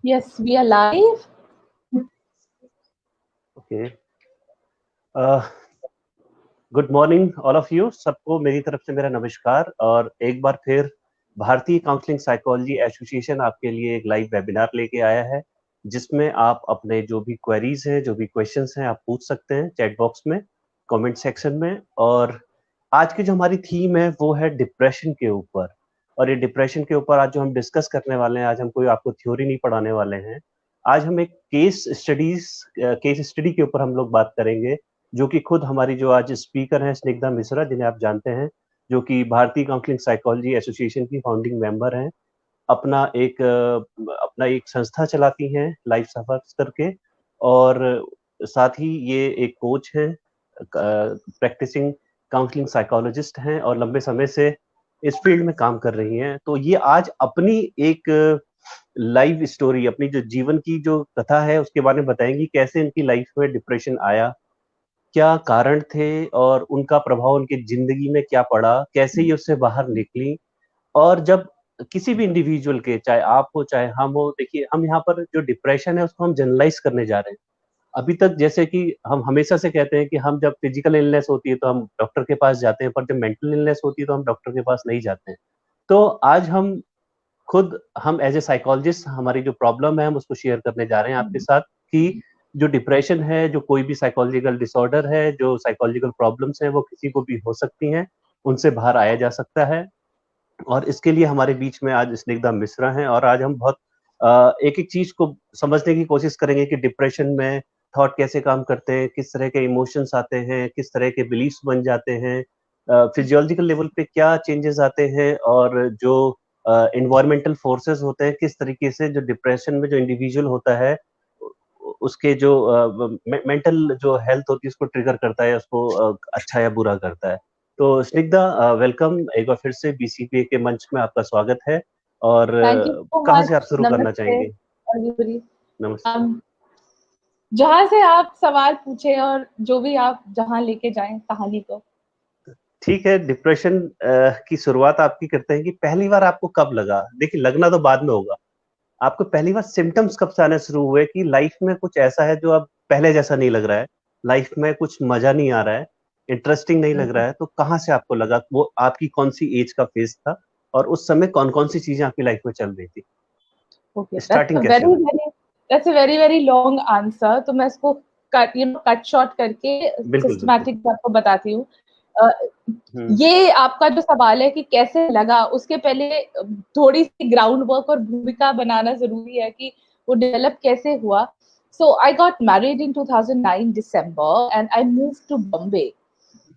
Yes, we are live. Okay, good morning all of you. सबको मेरी तरफ से मेरा नमस्कार। और एक बार फिर भारतीय काउंसलिंग साइकोलॉजी एसोसिएशन आपके लिए एक लाइव वेबिनार लेके आया है, जिसमें आप अपने जो भी क्वेरीज हैं, जो भी क्वेश्चंस हैं, आप पूछ सकते हैं चैट बॉक्स में, कमेंट सेक्शन में। और आज की जो हमारी थीम है वो है डिप्रेशन के ऊपर। और ये डिप्रेशन के ऊपर आज जो हम डिस्कस करने वाले हैं, आज हम कोई आपको थ्योरी नहीं पढ़ाने वाले हैं। आज हम एक केस स्टडी के ऊपर हम लोग बात करेंगे, जो कि खुद हमारी जो आज स्पीकर हैं स्निग्धा मिश्रा, जिन्हें आप जानते हैं, जो कि भारतीय काउंसलिंग साइकोलॉजी एसोसिएशन की फाउंडिंग मेंबर हैं। अपना एक संस्था चलाती हैं लाइफ सफर्स करके। और साथ ही ये एक कोच हैं, प्रैक्टिसिंग काउंसलिंग साइकोलॉजिस्ट हैं और लंबे समय से इस फील्ड में काम कर रही हैं। तो ये आज अपनी एक लाइव स्टोरी, अपनी जो जीवन की जो कथा है उसके बारे में बताएंगी, कैसे इनकी लाइफ में डिप्रेशन आया, क्या कारण थे और उनका प्रभाव उनकी जिंदगी में क्या पड़ा, कैसे ये उससे बाहर निकली। और जब किसी भी इंडिविजुअल के, चाहे आप हो चाहे हम हो, देखिए हम यहाँ पर जो डिप्रेशन है उसको हम जनरलाइज करने जा रहे हैं। अभी तक जैसे कि हम हमेशा से कहते हैं कि हम जब फिजिकल इलनेस होती है तो हम डॉक्टर के पास जाते हैं, पर जब मेंटल इलनेस होती है तो हम डॉक्टर के पास नहीं जाते हैं। तो आज हम एज ए साइकोलॉजिस्ट हमारी जो प्रॉब्लम है हम उसको शेयर करने जा रहे हैं आपके साथ, कि जो डिप्रेशन है, जो कोई भी साइकोलॉजिकल डिसऑर्डर है, जो साइकोलॉजिकल प्रॉब्लम्स हैं, वो किसी को भी हो सकती हैं, उनसे बाहर आया जा सकता है। और इसके लिए हमारे बीच में आज स्निग्धा मिश्रा हैं। और आज हम बहुत एक एक चीज को समझने की कोशिश करेंगे कि डिप्रेशन में थॉट कैसे काम करते हैं, किस तरह के इमोशंस आते हैं, किस तरह के बिलीफ्स बन जाते हैं, फिजियोलॉजिकल लेवल पे क्या चेंजेस आते हैं, और जो इन्वायरमेंटल फोर्सेस होते हैं, किस तरीके से जो डिप्रेशन में जो इंडिविजुअल होता है उसके जो मेंटल जो हेल्थ होती है उसको ट्रिगर करता है, उसको अच्छा या बुरा करता है। तो स्निग्धा, वेलकम एक बार फिर से बीसीपीए के मंच में आपका स्वागत है। और Thank you so कहाँ से आप much. शुरू करना नमस्ते चाहेंगे? everybody. नमस्ते। Um, जहाँ से आप सवाल पूछे और जो भी आप जहाँ लेके जाएं कहानी को। ठीक है, डिप्रेशन की शुरुआत आपकी करते हैं कि पहली बार आपको कब लगा। देखिए, लगना तो बाद में होगा। आपको पहली बार सिम्टम्स कब से आने शुरू हुए कि लाइफ में कुछ ऐसा है जो अब पहले जैसा नहीं लग रहा है, लाइफ में कुछ मजा नहीं आ रहा है, इंटरेस्टिंग नहीं लग रहा है? तो कहाँ से आपको लगा? वो आपकी कौन सी एज का फेज था और उस समय कौन कौन सी चीजें आपकी लाइफ में चल रही थी? Okay, that's स्टार्टिंग a कैसे very हुई? very that's a very very long answer. तो मैं इसको कट शॉर्ट करके बिल्कुल बिल्कुल। सिस्टमैटिक आपको बताती हूँ। अ, हम्म। ये आपका जो सवाल है कि कैसे लगा, उसके पहले थोड़ी सी ग्राउंड वर्क और भूमिका बनाना जरूरी है कि वो डेवलप कैसे हुआ। So I got married in 2009 December and I move to Bombay,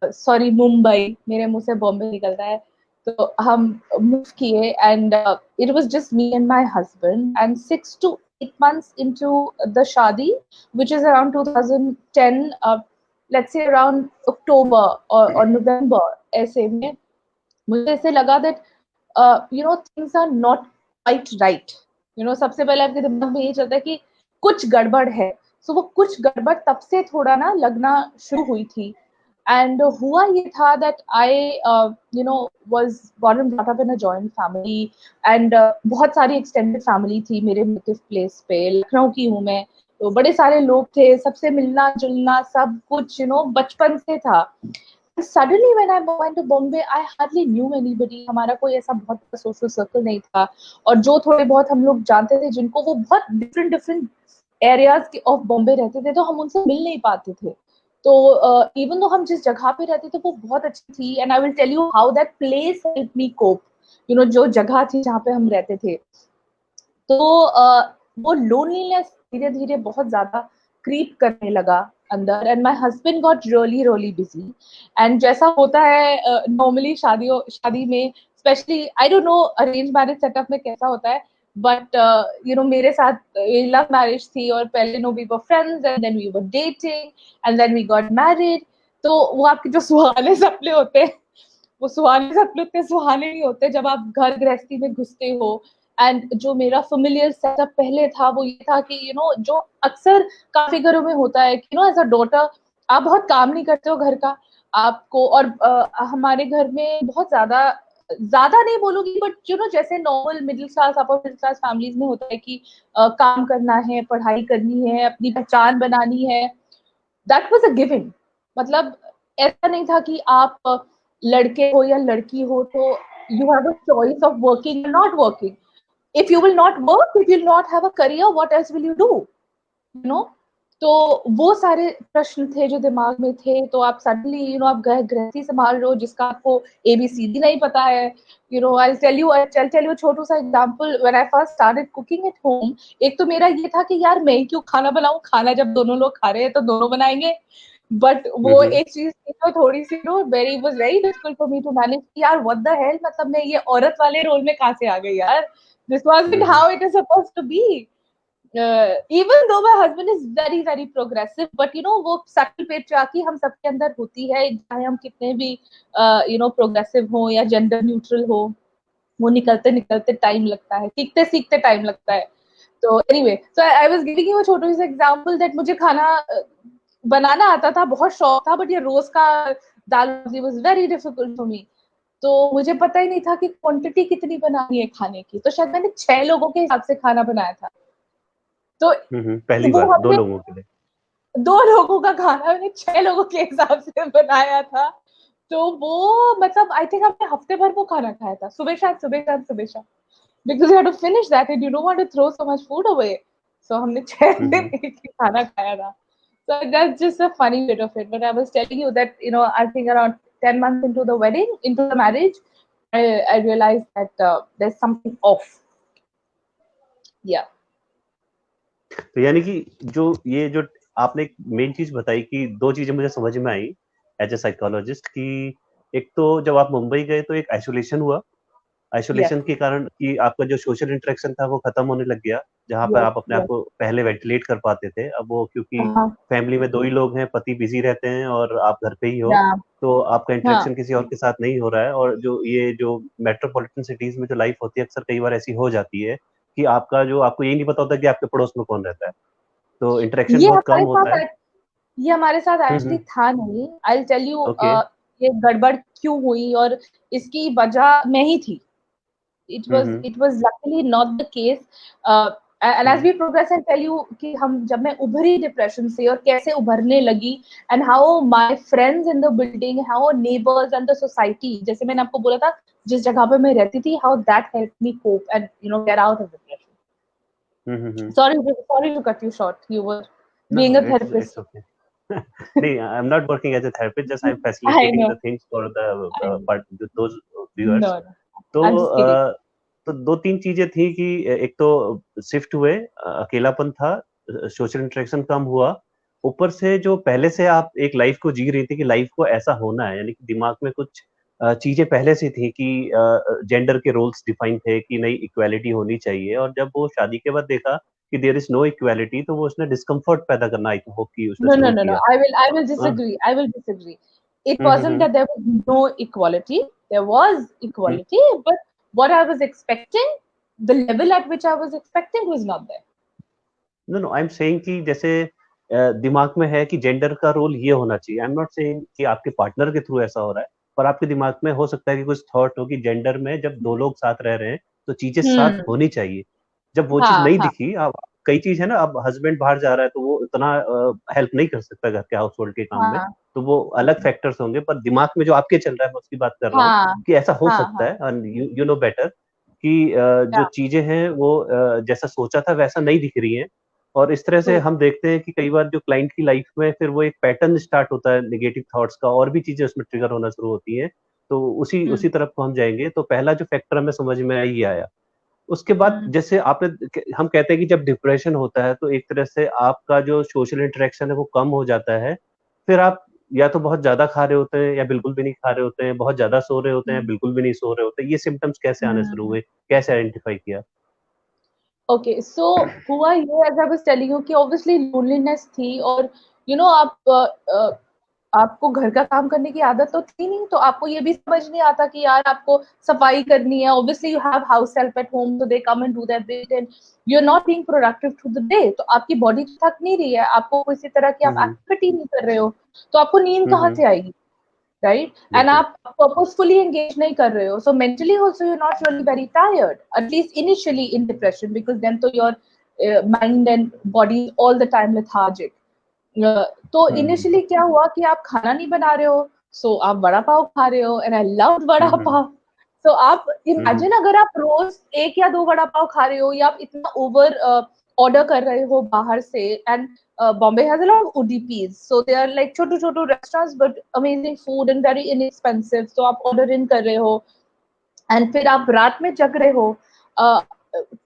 sorry Mumbai, मेरे मुंह से बॉम्बे निकलता है। तो हम मूव किए and it was just me and my husband and 6 to 8 months into the शादी which is around 2010, let's say around October or November, ऐसे में मुझे ऐसे लगा that things are not quite right. सबसे पहले आपके दिमाग में ये चलता है कि कुछ गड़बड़ है। सो वो कुछ गड़बड़ तब से थोड़ा ना लगना शुरू हुई थी। एंड हुआ ये था that I was born and brought up in a joint family and बहुत सारी एक्सटेंडेड फैमिली थी मेरे नेटिव प्लेस पे। लखनऊ की हूँ मैं, तो बड़े सारे लोग थे, सबसे मिलना जुलना सब कुछ बचपन से था। Suddenly when I went to Bombay, I hardly knew anybody. हमारा कोई ऐसा बहुत सोशल सर्कल नहीं था, और जो थोड़े बहुत हम लोग जानते थे जिनको, वो बहुत different different areas of Bombay रहते थे, तो हम उनसे मिल नहीं पाते थे। तो इवन तो हम जिस जगह पे रहते थे वो बहुत अच्छी थी, and I will tell you how that place help me cope. जो जगह थी जहाँ पे हम रहते थे, तो वो लोनलीनेस धीरे धीरे बहुत ज्यादा क्रीप करने लगा अंदर, and my husband got really really busy. And जैसा होता है नॉर्मली शादी में, specially I don't know arrange marriage setup में कैसा होता है, बट मेरे साथ लव मैरिज थी, और पहले we were friends and then we were dating and then we got married. तो वो आपके जो सुहाने सपने होते हैं, वो सुहाने सपने उतने सुहाने नहीं होते जब आप घर गृहस्थी में घुसते हो। एंड जो मेरा फेमिलियर सेटअप पहले था वो ये था कि जो अक्सर काफी घरों में होता है कि एज अ डॉटर आप बहुत काम नहीं करते हो घर का, आपको, और हमारे घर में बहुत ज्यादा ज्यादा नहीं बोलूंगी, बट जैसे normal middle class upper middle class families में होता है कि काम करना है, पढ़ाई करनी है, अपनी पहचान बनानी है, दैट वाज अ गिवन। मतलब ऐसा नहीं था कि आप लड़के हो या लड़की हो तो you have a choice of working not working. if you will not work, if you will not have a career, what else will you do, you know? तो वो सारे प्रश्न थे जो दिमाग में थे। तो आप सडनली आप गृहस्थी संभाल रहे हो जिसका आपको ABCD नहीं पता है। I'll tell you छोटू सा example. When I first started cooking at home, एक तो मेरा ये था कि यार मैं क्यों खाना बनाऊं, खाना जब दोनों लोग खा रहे हैं तो दोनों बनाएंगे। बट वो एक चीज थी तो थोड़ी सी very was very difficult for me to manage. यार व्हाट द हेल, मतलब मैं ये औरत वाले रोल में कहां से आ गई यार, this wasn't how it is supposed to be. even though my husband is very very progressive, but वो subtle patriarchy हम सबके अंदर होती है, चाहे हम कितने भी प्रोग्रेसिव हो या जेंडर न्यूट्रल हो, वो निकलते निकलते टाइम लगता है, सीखते सीखते टाइम लगता है। तो anyway, so I was giving you a छोटू सा एग्जांपल दैट मुझे खाना बनाना आता था, बहुत शौक था, बट ये रोज का दाल was very difficult for me. तो मुझे पता ही नहीं था कि क्वांटिटी कितनी बनानी है खाने की, तो शायद मैंने 6 लोगों के हिसाब से खाना बनाया था। तो पहली वो बार 2 हमने लोगों के लिए 2 लोगों का खाना मैंने 6 लोगों के हिसाब से बनाया था। तो वो मतलब आई थिंक हमने हफ्ते भर वो खाना खाया था, सुबह शाम सुबह शाम सुबह शाम, because you have to finish that and you don't want to throw so much food away. So हमने 6 दिन एक ही खाना खाया था। So that's just a funny bit of it. But I was telling you that, I think around 10 months into the wedding, into the marriage, I realized that there's something off. Yeah. तो यानी कि जो आपने एक main चीज बताई कि 2 चीजें मुझे समझ में आई एज ए साइकोलॉजिस्ट कि एक तो जब आप मुंबई गए तो एक आइसोलेशन हुआ, आइसोलेशन के कारण कि आपका जो सोशल इंटरेक्शन था वो खत्म होने लग गया, जहाँ पर आप अपने आप को पहले वेंटिलेट कर पाते थे। अब वो क्योंकि फैमिली में 2 ही लोग हैं, पति बिजी रहते हैं और आप घर पे ही हो, तो आपका इंटरेक्शन किसी और के साथ नहीं हो रहा है। और जो मेट्रोपॉलिटन सिटीज में जो लाइफ होती है अक्सर कई बार ऐसी हो जाती है कि आपको यही नहीं पता होता कि आपके पड़ोस में कौन रहता है, तो इंटरेक्शन बहुत कम होता है। ये हमारे साथ एक्चुअली था नहीं। आई विल टेल यू ये गड़बड़ क्यों हुई, और इसकी वजह मैं ही थी। it was luckily not the case, and as we progress and tell you कि जब मैं उभरी डिप्रेशन से और कैसे उभरने लगी, and how my friends in the building, how neighbors and the society, जैसे मैंने आपको बोला था जिस जगह पे मैं रहती थी, how that helped me cope and get out of depression. Sorry to cut you short. You were being a therapist. It's okay. No, I'm not working as a therapist, just I'm I facilitating know. the things for the those viewers. No, तो I'm just kidding. तो 2-3 चीजें थी कि एक तो shift हुए, अकेलापन था, सोशल इंटरेक्शन कम हुआ, ऊपर से जो पहले से आप एक लाइफ को जी रही थी कि लाइफ को ऐसा होना है, यानी कि दिमाग में कुछ चीजें पहले से थी कि जेंडर के रोल्स डिफाइन थे कि नहीं इक्वालिटी होनी चाहिए, और जब वो शादी के बाद देखा कि देयर इज नो इक्वालिटी तो वो उसने डिस्कम्फर्ट पैदा करना आई होप कि उसने शुरू No. किया। I will disagree. I will disagree. It wasn't that there was no equality. There was equality, but what I was expecting, the level at which I was expecting was not there. No, I am saying कि जैसे दिमाग में है कि gender का role ये होना चाहिए। आई एम नॉट सेइंग कि आपके पार्टनर के थ्रू ऐसा हो रहा है, पर आपके दिमाग में हो सकता है कि कुछ थॉट हो कि जेंडर में जब 2 लोग साथ रह रहे हैं, तो चीज़ें साथ होनी चाहिए। जब वो चीज़ नहीं दिखी, अब कई चीज़ है ना, अब हस्बैंड बाहर जा रहा है तो वो उतना हेल्प नहीं कर सकता घर के हाउसहोल्ड के काम में, तो वो अलग फैक्टर्स होंगे, पर दिमाग में जो आपके चल रहा है मैं उसकी बात कर रहा हूँ कि ऐसा हो सकता है, एंड यू नो बेटर कि जो चीज़ें हैं वो जैसा सोचा था वैसा नहीं दिख रही हैं। और इस तरह से हम देखते हैं कि कई बार जो क्लाइंट की लाइफ में फिर वो एक पैटर्न स्टार्ट होता है नेगेटिव थॉट्स का, और भी चीजें उसमें ट्रिगर होना शुरू होती हैं, तो उसी तरफ को हम जाएंगे। तो पहला जो फैक्टर हमें समझ में ये आया। उसके बाद जैसे हम कहते हैं कि जब डिप्रेशन होता है तो एक तरह से आपका जो सोशल इंटरेक्शन है वो कम हो जाता है, फिर आप या तो बहुत ज्यादा खा रहे होते हैं या बिल्कुल भी नहीं खा रहे होते हैं, बहुत ज्यादा सो रहे होते हैं बिल्कुल भी नहीं सो रहे होते। ये सिम्टम्स कैसे आने शुरू हुए, कैसे आइडेंटिफाई किया? Okay, so हुआ ये, as I was telling you कि obviously loneliness थी, और आप आपको घर का काम करने की आदत तो थी नहीं, तो आपको ये भी समझ नहीं आता कि यार आपको सफाई करनी है। Obviously you have house help at home, so they come and do that bit, and you're not being productive through the day. तो आपकी बॉडी थक नहीं रही है, आपको किसी तरह की आप एक्टिविटी नहीं कर रहे हो, तो आपको नींद कहाँ से आएगी? right? And आप purposefully engage नहीं कर रहे हो, so mentally also you're not really very tired, at least initially in depression, because then तो your mind and body is all the time lethargic. तो इनिशियली क्या हुआ कि आप खाना नहीं बना रहे हो, सो आप वड़ा पाव खा रहे हो, and I love vada pav. तो आप इमेजिन अगर आप रोज 1 या 2 वड़ा पाव खा रहे हो, या आप इतना ओवर ऑर्डर कर रहे हो बाहर से, and Bombay has a lot of UDPs, so they are like Chhotu restaurants but amazing food and very inexpensive. So आप ऑर्डर इन कर रहे हो, एंड फिर आप रात में जग रहे हो.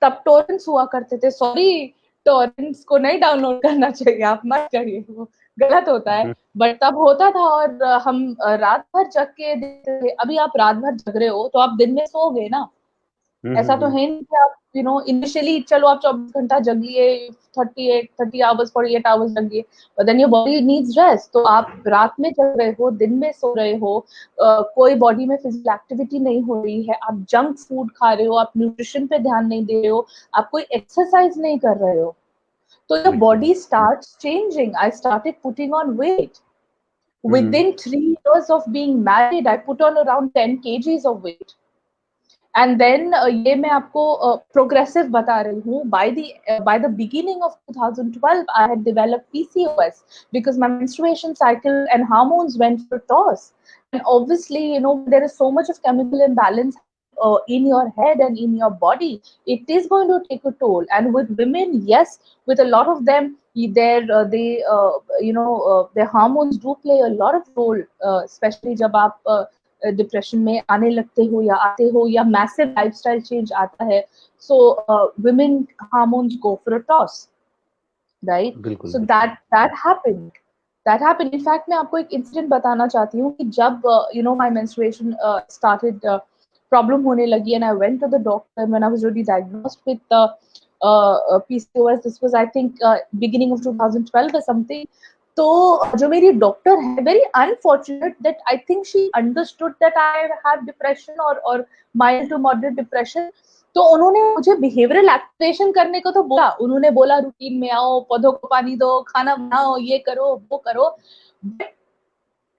तब टोरेंट्स हुआ करते थे, सॉरी टोरेंट्स को नहीं डाउनलोड करना चाहिए, आप मत करिए, वो गलत होता है, बट तब होता था. और हम रात भर जग के देखते थे. अभी आप रात भर जग रहे हो तो आप दिन में सो गए ना, ऐसा तो है नहीं कि आप इनिशियली चलो आप 24 घंटा जगिए, 30 आवर्स 48 आवर्स जगिए, but then your body needs rest. तो आप रात में जग रहे हो, दिन में सो रहे हो, कोई बॉडी में फिजिकल एक्टिविटी नहीं हो रही है, आप जंक फूड खा रहे हो, आप न्यूट्रिशन पे ध्यान नहीं दे रहे हो, आप कोई एक्सरसाइज नहीं कर रहे हो, तो your body starts changing. I started putting on weight. Within 3 years of being married, I put on around 10 kgs of weight. And then ये मैं आपको progressive बता रही हूँ. By the beginning of 2012, I had developed PCOS because my menstruation cycle and hormones went for toss. And obviously, there is so much of chemical imbalance in your head and in your body. It is going to take a toll. And with women, yes, with a lot of them, their hormones do play a lot of role, especially जब आप depression में आने लगते हो या आते हो, या मैसिव लाइफस्टाइल चेंज आता है. सो women hormones go for a toss, right? So that happened. In fact, मैं आपको एक इंसिडेंट बताना चाहती हूँ कि जब my menstruation started problem होने लगी, and I went to the doctor when I was already diagnosed with PCOS. This was, I think, beginning of 2012 or something. तो जो मेरी डॉक्टर है, very unfortunate that I think she understood that I have depression और mild to moderate depression. तो उन्होंने मुझे behavioural activation करने को तो बोला. उन्होंने बोला रूटीन में आओ, पौधों को पानी दो, खाना बनाओ, ये करो, वो करो. But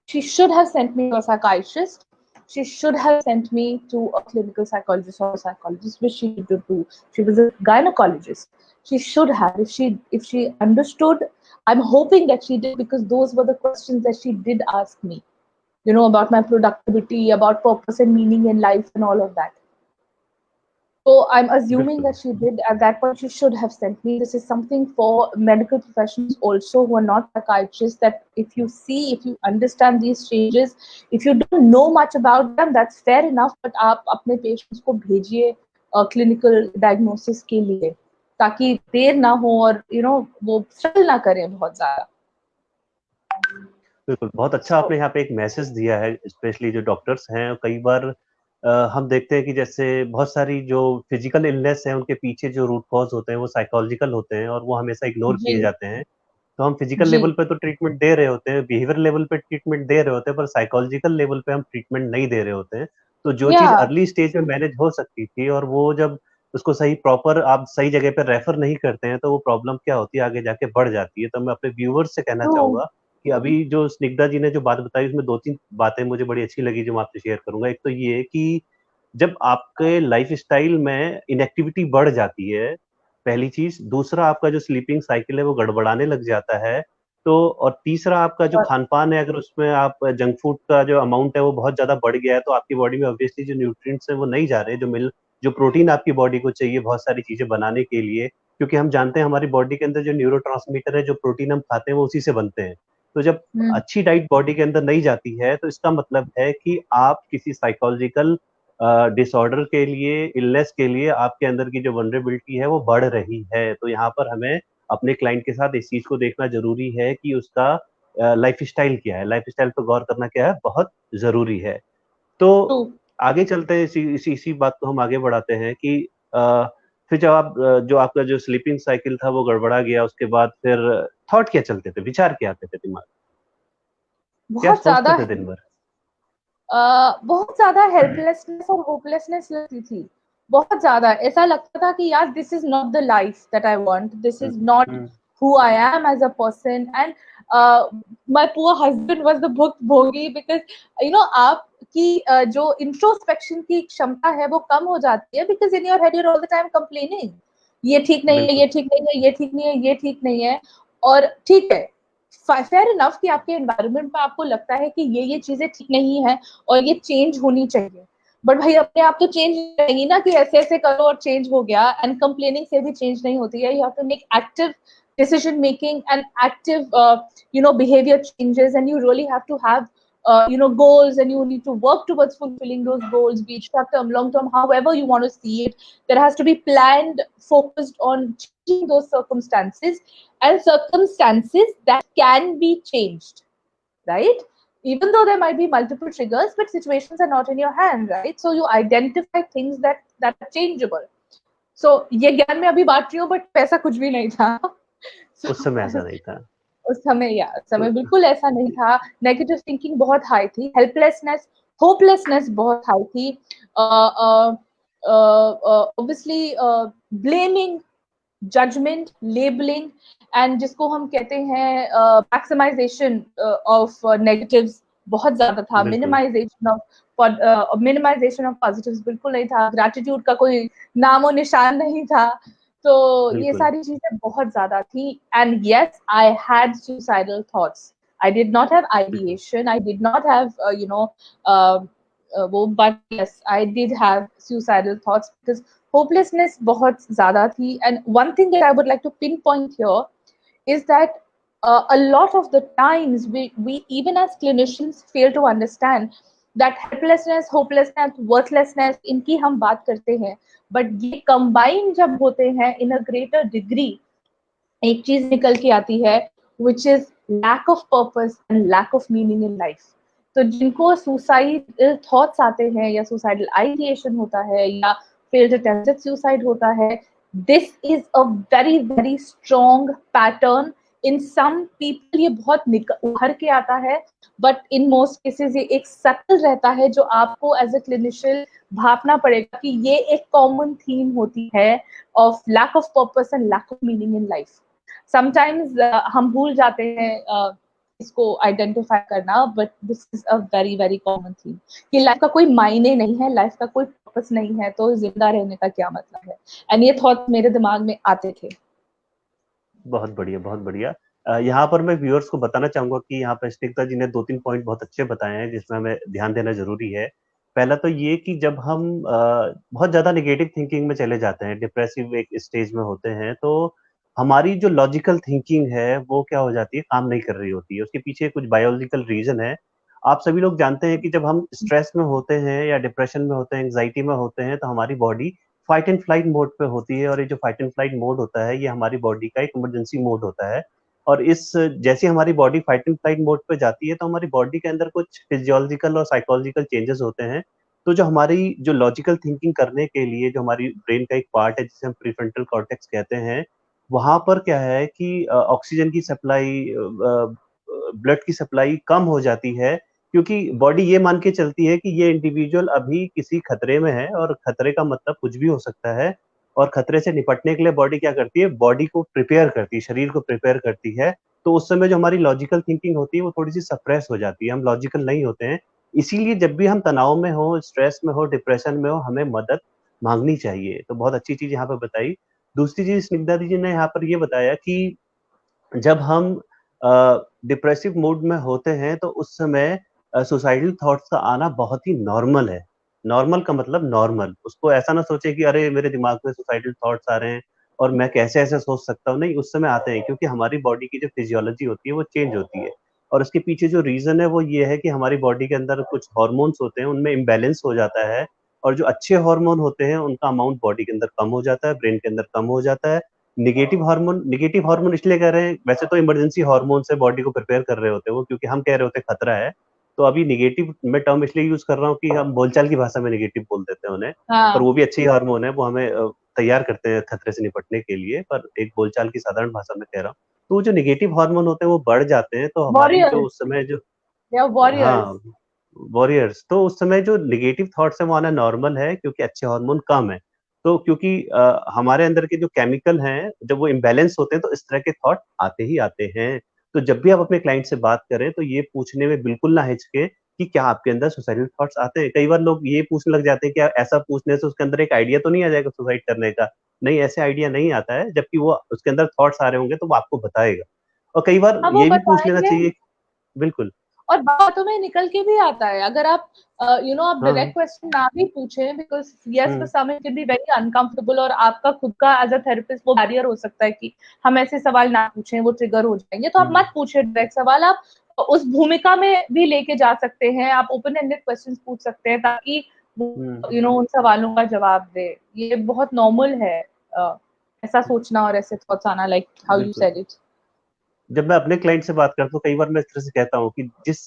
she should have sent me to a psychiatrist. She should have sent me to a clinical psychologist or a psychologist, which she did too. She was a gynecologist. She should have, if she understood. I'm hoping that she did, because those were the questions that she did ask me, about my productivity, about purpose and meaning in life and all of that. So I'm assuming that she did. At that point, she should have sent me. This is something for medical professionals also who are not psychiatrists, that if you understand these changes, if you don't know much about them, that's fair enough, but आप अपने patients को भेजिए clinical diagnosis के लिए, ताकि देर ना हो और वो स्ट्रगल ना करें बहुत ज्यादा. बिल्कुल, बहुत अच्छा आपने यहाँ पे एक मैसेज दिया है, स्पेशली जो डॉक्टर्स हैं. कई बार हम देखते हैं कि जैसे बहुत सारी जो फिजिकल इलनेस है, उनके पीछे जो रूट कॉज होते हैं वो साइकोलॉजिकल होते हैं, और वो हमेशा इग्नोर किए जाते हैं. तो हम फिजिकल लेवल पे तो ट्रीटमेंट दे रहे होते हैं, बिहेवियर लेवल पे ट्रीटमेंट दे रहे होते हैं, पर साइकोलॉजिकल लेवल पे हम ट्रीटमेंट नहीं दे रहे होते हैं. तो जो चीज अर्ली स्टेज में मैनेज हो सकती थी, और वो जब उसको सही प्रॉपर आप सही जगह पे रेफर नहीं करते हैं, तो वो प्रॉब्लम क्या होती है, आगे जाके बढ़ जाती है. तो मैं अपने व्यूअर्स से कहना चाहूंगा कि अभी जो स्निग्धा जी ने जो बात बताई, उसमें 2-3 बातें मुझे बड़ी अच्छी लगी, जो मैं आपसे शेयर करूंगा. एक तो ये कि जब आपके लाइफस्टाइल में इनएक्टिविटी बढ़ जाती है, पहली चीज. दूसरा, आपका जो स्लीपिंग साइकिल है वो गड़बड़ाने लग जाता है. तो और तीसरा, आपका जो खान-पान है, अगर उसमें आप जंक फूड का जो अमाउंट है वो बहुत ज़्यादा बढ़ गया है, तो आपकी बॉडी में ऑब्वियसली जो न्यूट्रिएंट्स हैं वो नहीं जा रहे, जो प्रोटीन आपकी बॉडी को चाहिए बहुत सारी चीज़ें बनाने के लिए. क्योंकि हम जानते हैं हमारी बॉडी के अंदर जो न्यूरोट्रांसमीटर है, जो प्रोटीन हम खाते हैं वो उसी से बनते हैं. तो जब अच्छी डाइट बॉडी के अंदर नहीं जाती है, तो इसका मतलब है कि आप किसी साइकोलॉजिकल डिसऑर्डर के लिए, इलनेस के लिए आपके अंदर की जो वल्नरेबिलिटी है वो बढ़ रही है. तो यहाँ पर हमें अपने क्लाइंट के साथ इस चीज को देखना जरूरी है कि उसका लाइफस्टाइल क्या है, लाइफस्टाइल पर गौर करना क्या है, बहुत जरूरी है. तो आगे चलते हैं, इसी बात को हम आगे बढ़ाते हैं कि फिर जब जो आपका जो स्लीपिंग साइकिल था वो गड़बड़ा गया, उसके बाद फिर थॉट क्या चलते थे, विचार क्या आते थे दिमाग, क्या सोचते थे दिन भर? बहुत ज्यादा हेल्पलेसनेस और होपलेसनेस लगती थी. बहुत ज्यादा ऐसा लगता था कि यार this is not the life that I want, this is not who I am as a person, and my poor husband was the bhogi, because आपकी जो इंट्रोस्पेक्शन की क्षमता है वो कम हो जाती है, because in your head you're all the time complaining, ये ठीक नहीं है, ये ठीक नहीं है, ये ठीक नहीं है, ये ठीक नहीं है. और ठीक है, फेयर इनफ कि आपके एनवायरनमेंट में आपको लगता है कि ये चीजें ठीक नहीं है और ये चेंज होनी चाहिए, बट भाई अपने आप तो चेंज नहीं ना कि ऐसे ऐसे करो और चेंज हो गया. एंड कंप्लेनिंग से भी चेंज नहीं होती है. You have to make active decision making and active behavior changes, and you really have to have goals, and you need to work towards fulfilling those goals, be it short term, long term, however you want to see it. There has to be planned, focused on changing those circumstances, and circumstances that can be changed, right? Even though there might be multiple triggers, but situations are not in your hand, right? So you identify things that are changeable. So ये ज्ञान मैं अभी बांट रही हूँ, but पैसा कुछ भी नहीं था. उस समय ऐसा नहीं था. उस समय बिल्कुल ऐसा नहीं था. नेगेटिव थिंकिंग बहुत हाई थी, हेल्पलेसनेस, होपलेसनेस बहुत हाई थी, obviously blaming, judgement, labelling, and जिसको हम कहते हैं मैक्सिमाइजेशन ऑफ नेगेटिव्स बहुत ज्यादा था. मिनिमाइजेशन ऑफ पॉजिटिव्स बिल्कुल नहीं था. ग्रैटिट्यूड का कोई नामो निशान नहीं था. तो ये सारी चीजें बहुत ज्यादा थी. And yes, I had suicidal thoughts. I did not have ideation. I did not have, but yes, I did have suicidal thoughts, because hopelessness बहुत ज़्यादा थी. And one thing that I would like to pinpoint here is that a lot of the times we even as clinicians fail to understand that helplessness, hopelessness, worthlessness, इनकी हम बात करते हैं, but ये combine जब होते हैं in a greater degree, एक चीज निकल के आती है, which is lack of purpose and lack of meaning in life. तो जिनको suicidal thoughts आते हैं, या suicidal ideation होता है, या failed attempted suicide होता है, this is a very very strong pattern. In some people ये बहुत उभर के आता है, but in most cases ये एक subtle रहता है, जो आपको as a clinician भापना पड़ेगा कि ये एक common theme होती है of lack of purpose and lack of meaning in life. Sometimes हम भूल जाते हैं इसको आइडेंटिफाई करना, but this is a very very common thing कि लाइफ का कोई मायने नहीं है, लाइफ का कोई पर्पस नहीं है, तो जिंदा रहने का क्या मतलब है. एंड ये थॉट मेरे दिमाग में आते थे. बहुत बढ़िया, बहुत बढ़िया. यहाँ पर मैं व्यूअर्स को बताना चाहूंगा कि यहाँ पर स्निग्धा जी ने 2-3 पॉइंट बहुत अच्छे बताए हैं जिसमें हमें ध्यान देना जरूरी है. पहला तो ये कि जब हम बहुत ज्यादा नेगेटिव थिंकिंग में चले जाते हैं, डिप्रेसिव एक स्टेज में होते हैं, तो हमारी जो लॉजिकल थिंकिंग है वो क्या हो जाती है, काम नहीं कर रही होती है. उसके पीछे कुछ बायोलॉजिकल रीजन है. आप सभी लोग जानते हैं कि जब हम स्ट्रेस में होते हैं या डिप्रेशन में होते हैं, एंग्जाइटी में होते हैं, तो हमारी body fight and flight mode पे होती है. और ये जो फाइट एंड फ्लाइट मोड होता है, ये हमारी बॉडी का एक इमरजेंसी मोड होता है. और इस जैसे हमारी body fight and flight mode पे जाती है, तो हमारी बॉडी के अंदर कुछ फिजियोलॉजिकल और साइकोलॉजिकल चेंजेस होते हैं. तो जो हमारी जो लॉजिकल थिंकिंग करने के लिए जो हमारी ब्रेन का एक पार्ट है जिसे हम प्रीफ्रंटल कॉर्टेक्स कहते हैं, वहां पर क्या है कि ऑक्सीजन की सप्लाई, ब्लड की सप्लाई कम हो जाती है, क्योंकि बॉडी ये मान के चलती है कि ये इंडिविजुअल अभी किसी खतरे में है, और खतरे का मतलब कुछ भी हो सकता है. और खतरे से निपटने के लिए बॉडी क्या करती है, बॉडी को प्रिपेयर करती है, शरीर को प्रिपेयर करती है. तो उस समय जो हमारी लॉजिकल थिंकिंग होती है वो थोड़ी सी सप्रेस हो जाती है, हम लॉजिकल नहीं होते हैं. इसीलिए जब भी हम तनाव में हो, स्ट्रेस में हो, डिप्रेशन में हो, हमें मदद मांगनी चाहिए. तो बहुत अच्छी चीज यहाँ पे बताई. दूसरी चीज स्निग्धा जी ने यहाँ पर ये बताया कि जब हम डिप्रेसिव मूड में होते हैं, तो उस समय सुसाइडल थॉट्स का आना बहुत ही नॉर्मल है. नॉर्मल का मतलब नॉर्मल. उसको ऐसा ना सोचे कि अरे मेरे दिमाग में सुसाइडल थॉट्स आ रहे हैं और मैं कैसे ऐसे सोच सकता हूँ. नहीं, उस समय आते हैं क्योंकि हमारी बॉडी की जो फिजियोलॉजी होती है वो चेंज होती है. और उसके पीछे जो रीजन है वो ये है कि हमारी बॉडी के अंदर कुछ हार्मोन्स होते हैं, उनमें इम्बैलेंस हो जाता है. और जो अच्छे हार्मोन होते हैं उनका अमाउंट बॉडी के अंदर कम हो जाता है, ब्रेन के अंदर कम हो जाता है. नेगेटिव हार्मोन इसलिए कह रहे हैं, वैसे तो इमरजेंसी हार्मोन से बॉडी को प्रिपेयर कर रहे होते हैं वो, क्योंकि हम कह रहे होते हैं खतरा है. तो अभी नेगेटिव मैं टर्म इसलिए यूज कर रहा हूँ कि हम बोलचाल की भाषा में नेगेटिव बोल देते हैं उन्हें. पर वो भी अच्छे ही हार्मोन है, वो हमें तैयार करते हैं खतरे से निपटने के लिए. पर एक बोलचाल की साधारण भाषा में कह रहा हूँ. तो जो नेगेटिव हार्मोन होते हैं वो बढ़ जाते हैं, तो हमारी जो उस समय जो हाँ वॉरियर्स, तो उस समय जो नेगेटिव थॉट्स है वो आना नॉर्मल है, क्योंकि अच्छे हार्मोन कम है. तो क्योंकि हमारे अंदर के जो केमिकल हैं, जब वो इम्बैलेंस होते हैं तो इस तरह के थॉट आते ही आते हैं। तो जब भी आप अपने क्लाइंट से बात करें तो ये पूछने में बिल्कुल ना हिचकें कि क्या आपके अंदर सुसाइडल थॉट्स आते हैं? कई बार लोग ये पूछने लग जाते हैं कि ऐसा पूछने से उसके अंदर एक आइडिया तो नहीं आ जाएगा सुसाइड करने का? नहीं, ऐसे आइडिया नहीं आता है, जबकि वो उसके अंदर थॉट्स आ रहे होंगे तो वो आपको बताएगा। और कई बार हाँ, वो ये भी पूछ लेना बताएंगे चाहिए। बिल्कुल। और बातों में निकल के भी आता है अगर आप आप हाँ, डायरेक्ट हाँ। क्वेश्चन ना भी पूछें, because yes for hmm, some it can be very uncomfortable और आपका खुद का एज अ थेरेपिस्ट वो बैरियर हो सकता है कि हम ऐसे सवाल ना पूछें, वो ट्रिगर हो जाएंगे, तो आप हुँ, मत पूछे डायरेक्ट सवाल। आप उस भूमिका में भी लेके जा सकते हैं, आप ओपन एंडेड क्वेश्चन पूछ सकते हैं ताकि हुँ। उन सवालों का जवाब दे। ये बहुत नॉर्मल है ऐसा सोचना और ऐसे थॉट्स आना, लाइक हाउ यू बिल्कुल। Said it. जब मैं अपने क्लाइंट से बात करता हूँ, कई बार मैं इस तरह से कहता हूँ कि जिस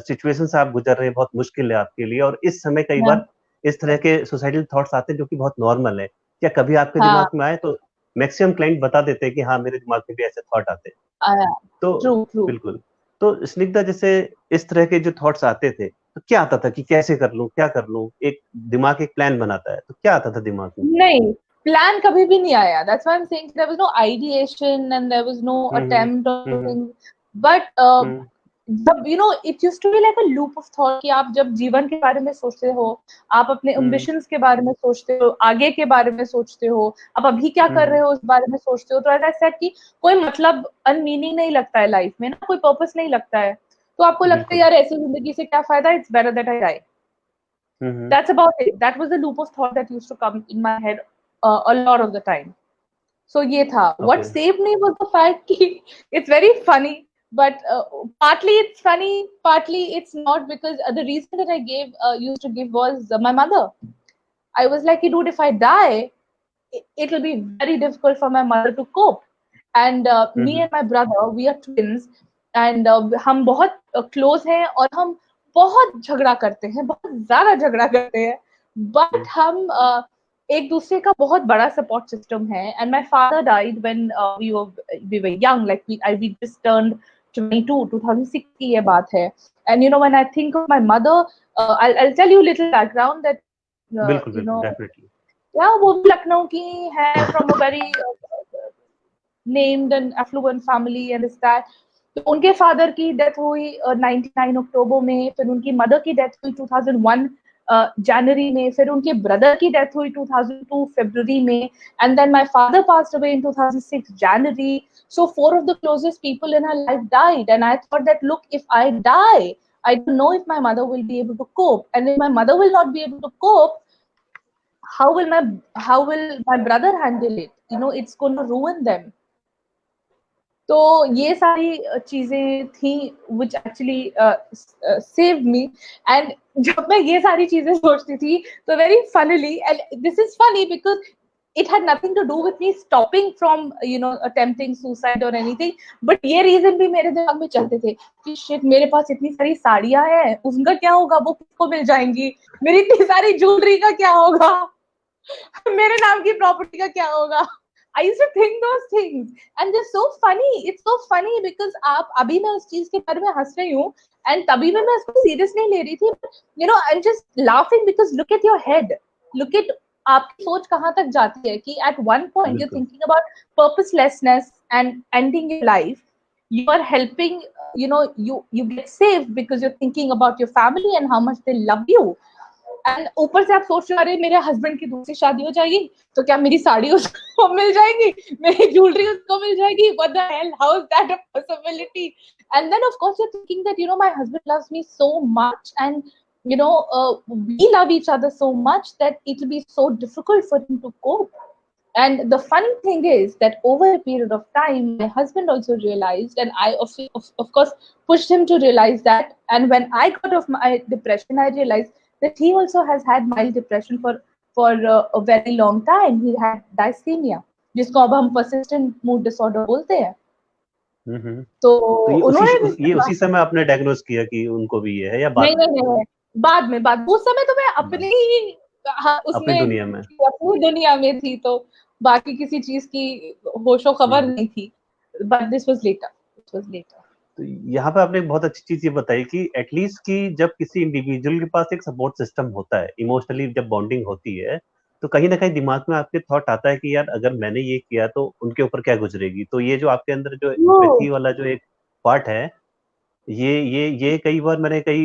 सिचुएशन से आप गुज़र रहे हैं बहुत मुश्किल है आपके लिए और इस समय कई बार इस तरह के सुसाइडल थॉट्स आते हैं जो कि बहुत नॉर्मल है। क्या कभी आपके हाँ, दिमाग में आए? तो मैक्सिमम क्लाइंट बता देते हैं कि हाँ, मेरे दिमाग में भी ऐसे थॉट आते हैं। तो ट्रू ट्रू। बिल्कुल। तो स्निग्धा जैसे इस तरह के जो थॉट्स आते थे, तो क्या आता था कि कैसे कर लूँ, क्या कर लूँ? एक दिमाग एक प्लान बनाता है, तो क्या आता था दिमाग में? नहीं, प्लान कभी भी नहीं आया। That's why I am saying there was no ideation and there was no hmm, hmm. Attempt hmm, और हुँ। थिंग। बट हुँ, जब it used to be like a loop of thought कि आप जब जीवन के बारे में सोचते हो, आप अपने हुँ, एम्बिशंस के बारे में सोचते हो, आगे के बारे में सोचते हो, आप अभी क्या हुँ, कर रहे हुँ। हो उस बारे में सोचते हो, तो एज़ आई सेड कि कोई मतलब अनमीनिंग नहीं लगता है लाइफ में ना, कोई पर्पस नहीं लगता है। तो आपको लगता है बिल्कुल। यार ऐसी जिंदगी से क्या फायदा, it's better that I die. Hmm, hmm. That's about it. That was the loop of thought that used to come in my head a lot of the time. So ये था. Okay. What saved me was the fact कि it's very funny, but partly it's funny, partly it's not, because the reason that I used to give was my mother. I was like, dude, if I die, it will be very difficult for my mother to cope. And hmm, me hmm. and my brother, we are twins, and हम बहुत close हैं और हम बहुत झगड़ा करते हैं, बहुत ज्यादा झगड़ा करते हैं, बट हुँ। हम एक दूसरे का बहुत बड़ा सपोर्ट सिस्टम है। And my father died when we were young, like we just turned 22 2006 की ये बात है। And when I think of my mother, I'll tell you a little background that uh, बिल्कुल, you बिल्कुल, know डेफ़िनिटली। या वो भी लखनऊ की है, from a very named and effluent family and this that. तो उनके फादर की डेथ हुई 99 अक्टूबर में, फिर उनकी मदर की डेथ हुई 2001 जनवरी में, फिर उनके ब्रदर की डेथ हुई 2002 फरवरी में, and then my father passed away in 2006 जनवरी। So four of the closest people in her life died, and I thought that, look, if I die, I don't know if my mother will be able to cope, and if my mother will not be able to cope, how will my brother handle it? It's going to ruin them. तो ये सारी चीजें थी which actually saved me. And जब मैं ये सारी चीजें सोचती थी, तो very funnily, and this is funny because it had nothing to do with me stopping from attempting suicide or anything, but ये रीजन भी मेरे दिमाग में चलते थे कि शिट, मेरे पास इतनी सारी साड़ियां हैं, उनका क्या होगा, वो किसको मिल जाएंगी, मेरी इतनी सारी ज्वेलरी का क्या होगा, मेरे नाम की प्रॉपर्टी का क्या होगा। I used to think those things, and they're so funny. It's so funny because आप अभी मैं उस चीज के बारे में हंस रही हूँ, and तभी मैं उसको सीरियस नहीं ले रही थी। I'm just laughing because look at your head, look at आपकी सोच कहाँ तक जाती है कि at one point you're बिल्कुल। thinking about purposelessness and ending your life. You are helping, you get saved because you're thinking about your family and how much they love you. And ऊपर से आप सोच रहे हो, अरे मेरे हस्बैंड की दूसरी शादी हो जाएगी तो क्या मेरी साड़ी उसको मिल जाएगी, मेरी ज्वेलरी उसको मिल जाएगी, what the hell, how is that a possibility? And then of course you are thinking that my husband loves me so much, and we love each other so much that it will be so difficult for him to cope. And the funny thing is that over a period of time, my husband also realized, and I, of course, pushed him to realize that. And when I got off my depression, I realized that he also has had mild depression for a very long time. He had dysthymia, जिसको अब हम persistent mood disorder बोलते हैं। हुँ, हुँ। तो तो उन्होंने भी ये उसी समय आपने डायग्नोज़ किया कि उनको भी ये है या बाद नहीं, में? नहीं, नहीं, बाद में, उस समय तो मैं अपने हाँ, ही अपनी उसमें दुनिया में। अपनी दुनिया में थी, तो बाकी किसी चीज की होशो हुँ, खबर हुँ। नहीं थी। But this was later. तो यहाँ पे आपने एक बहुत अच्छी चीज़ ये बताई कि एट लीस्ट कि जब किसी इंडिविजुअल के पास एक सपोर्ट सिस्टम होता है, इमोशनली जब बॉन्डिंग होती है, तो कहीं न कहीं दिमाग में आपके थॉट आता है कि यार अगर मैंने ये किया तो उनके ऊपर क्या गुज़रेगी? तो ये जो आपके अंदर जो एम्पैथी वाला जो एक पार्ट है, ये कई बार मैंने कई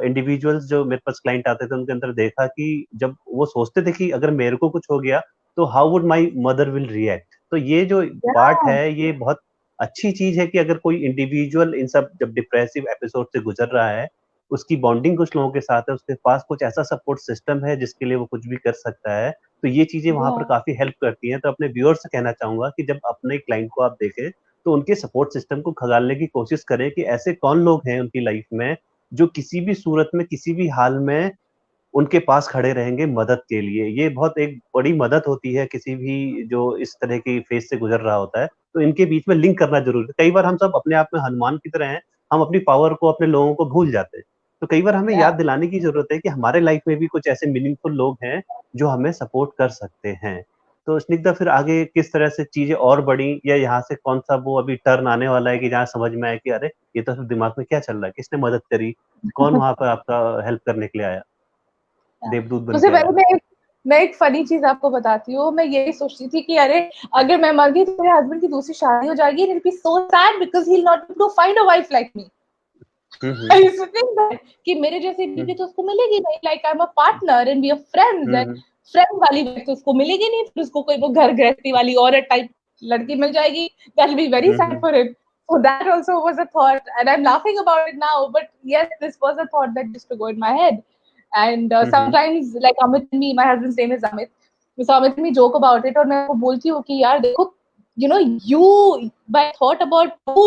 इंडिविजुअल्स जो मेरे पास क्लाइंट आते थे उनके अंदर देखा कि जब वो सोचते थे कि अगर मेरे को कुछ हो गया तो how would my mother will react. तो ये जो पार्ट Yeah, है ये बहुत अच्छी चीज़ है कि अगर कोई इंडिविजुअल इन सब जब डिप्रेसिव एपिसोड से गुज़र रहा है, उसकी बॉन्डिंग कुछ लोगों के साथ है, उसके पास कुछ ऐसा सपोर्ट सिस्टम है जिसके लिए वो कुछ भी कर सकता है, तो ये चीज़ें वहाँ पर yeah, काफ़ी हेल्प करती हैं। तो अपने व्यूअर्स से कहना चाहूँगा कि जब अपने क्लाइंट को आप देखें तो उनके सपोर्ट सिस्टम को खंगालने की कोशिश करें कि ऐसे कौन लोग हैं उनकी लाइफ में, जो किसी भी सूरत में, किसी भी हाल में उनके पास खड़े रहेंगे मदद के लिए। ये बहुत एक बड़ी मदद होती है किसी भी जो इस तरह की फेज़ से गुज़र रहा होता है, तो इनके बीच में लिंक करना ज़रूरी है। कई बार हम सब अपने आप में हनुमान की तरह हैं, हम अपनी पावर को, अपने लोगों को भूल जाते हैं। तो कई बार हमें yeah. याद दिलाने की ज़रूरत है कि हमारे लाइफ में भी कुछ ऐसे मीनिंगफुल लोग हैं, जो हमें सपोर्ट कर सकते हैं। तो स्निग्धा फिर आगे किस तरह से चीज़ें और बढ़ी या यहाँ से कौन-सा वो अभी टर्न आने वाला है कि जहाँ समझ में आए कि अरे! ये तो फिर दिमाग में क्या चल रहा है? किसने मदद करी? कौन वहाँ पर आपका हेल्प करने के लिए आया? देवदूत बन सबसे के पहले आया? मैं एक फनी चीज आपको बताती हूँ। मैं यही सोचती थी कि अरे अगर मैं मर गई तो मेरे हस्बैंड की दूसरी शादी हो जाएगी, it be so sad because he will not be able to find a wife like me. Hmm, hmm. I used to think that कि मेरे जैसी हुँ, बीवी तो उसको मिलेगी नहीं, like I am a partner and we are friends, hmm, and hmm, friend वाली वाइफ तो उसको मिलेगी नहीं, फिर उसको कोई वो घर गृहस्थी वाली औरत टाइप लड़की मिल जाएगी, that will be very hmm, sad hmm, for him. So that also was a thought, and I'm laughing about it now. But yes, this was a thought that used to go in my head. And hmm, hmm, sometimes, like Amit and me, my husband's name is Amit. So Amit and me joke about it, और मैं वो बोलती हूँ कि यार देखो, you know, by thought about who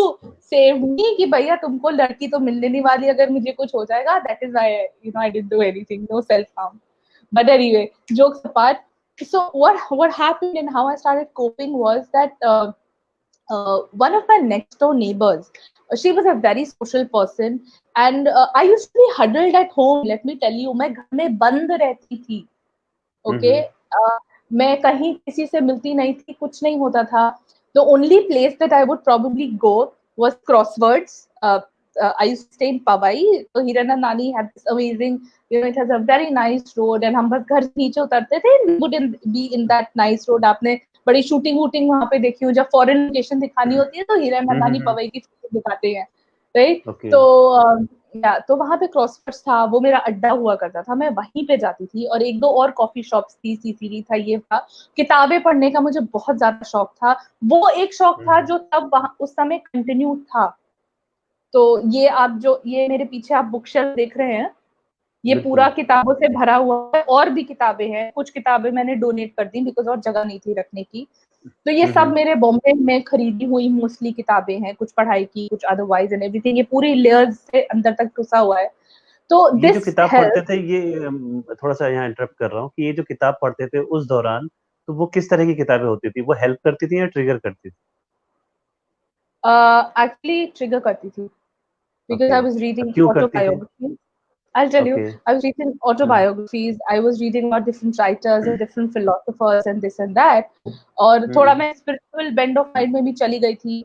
saved me, कि भैया तुमको लड़की तो मिलने नहीं वाली अगर मुझे कुछ हो जाएगा. That is why, you know, I didn't do anything, no self harm. But anyway, jokes apart. So what happened and how I started coping was that. One of my next door neighbors, she was a very social person, and I used to be huddled at home. Let me tell you, मैं घर में बंद रहती थी. हुँ, Okay, हुँ, मैं कहीं किसी से मिलती नहीं थी, कुछ नहीं होता था. The only place that I would probably go was Crosswords. I used to stay in Powai. So Hirana Nani had this amazing, you know, it has a very nice road, and हम बस घर से नीचे उतरते थे. We wouldn't be in that nice road. आपने बड़ी shooting वूटिंग वहां पे देखी हो, जब फॉरेन लोकेशन दिखानी होती है तो हीरा हुँ, हुँ, नंदानी हुँ, पवई की शूटिंग दिखाते हैं, राइट? ओके। तो या तो वहां पे क्रॉसवर्ड्स था, वो मेरा अड्डा हुआ करता था, मैं वहीं पे जाती थी. और एक दो और कॉफी शॉप्स थी, सीसीडी था, ये था. किताबें पढ़ने का मुझे बहुत ज्यादा शौक था. वो एक शौक हुँ, था हुँ, जो तब वहां उस समय कंटिन्यू था. तो ये आप जो ये मेरे पीछे आप बुक शेल्फ देख रहे हैं, ये पूरा बिल्कुल। किताबों से भरा हुआ है. और भी किताबें हैं, कुछ किताबें मैंने डोनेट कर दी बिकॉज और जगह नहीं थी रखने की. तो ये हुँ, सब हुँ। मेरे बॉम्बे में खरीदी हुई मोस्टली किताबें हैं, कुछ पढ़ाई की, कुछ अदरवाइज एंड एवरीथिंग. ये पूरी लेयर्स से अंदर तक घुसा हुआ है. तो ये जो दिस किताब पढ़ते हेल्प. थे ये थोड़ा-सा यहाँ इंटरप्ट कर रहा हूँ कि ये जो किताब पढ़ते थे उस दौरान, तो वो किस तरह की किताबें होती थी? वो हेल्प करती थी या ट्रिगर करती थी? एक्चुअली ट्रिगर करती थी because okay, I was reading क्यों करती थी? autobiographies. I'll tell you, okay. I was reading hmm, autobiographies. I was reading about different writers and different philosophers and this and that. और थोड़ा हुँ, मैं spiritual bend of mind में भी चली गई थी,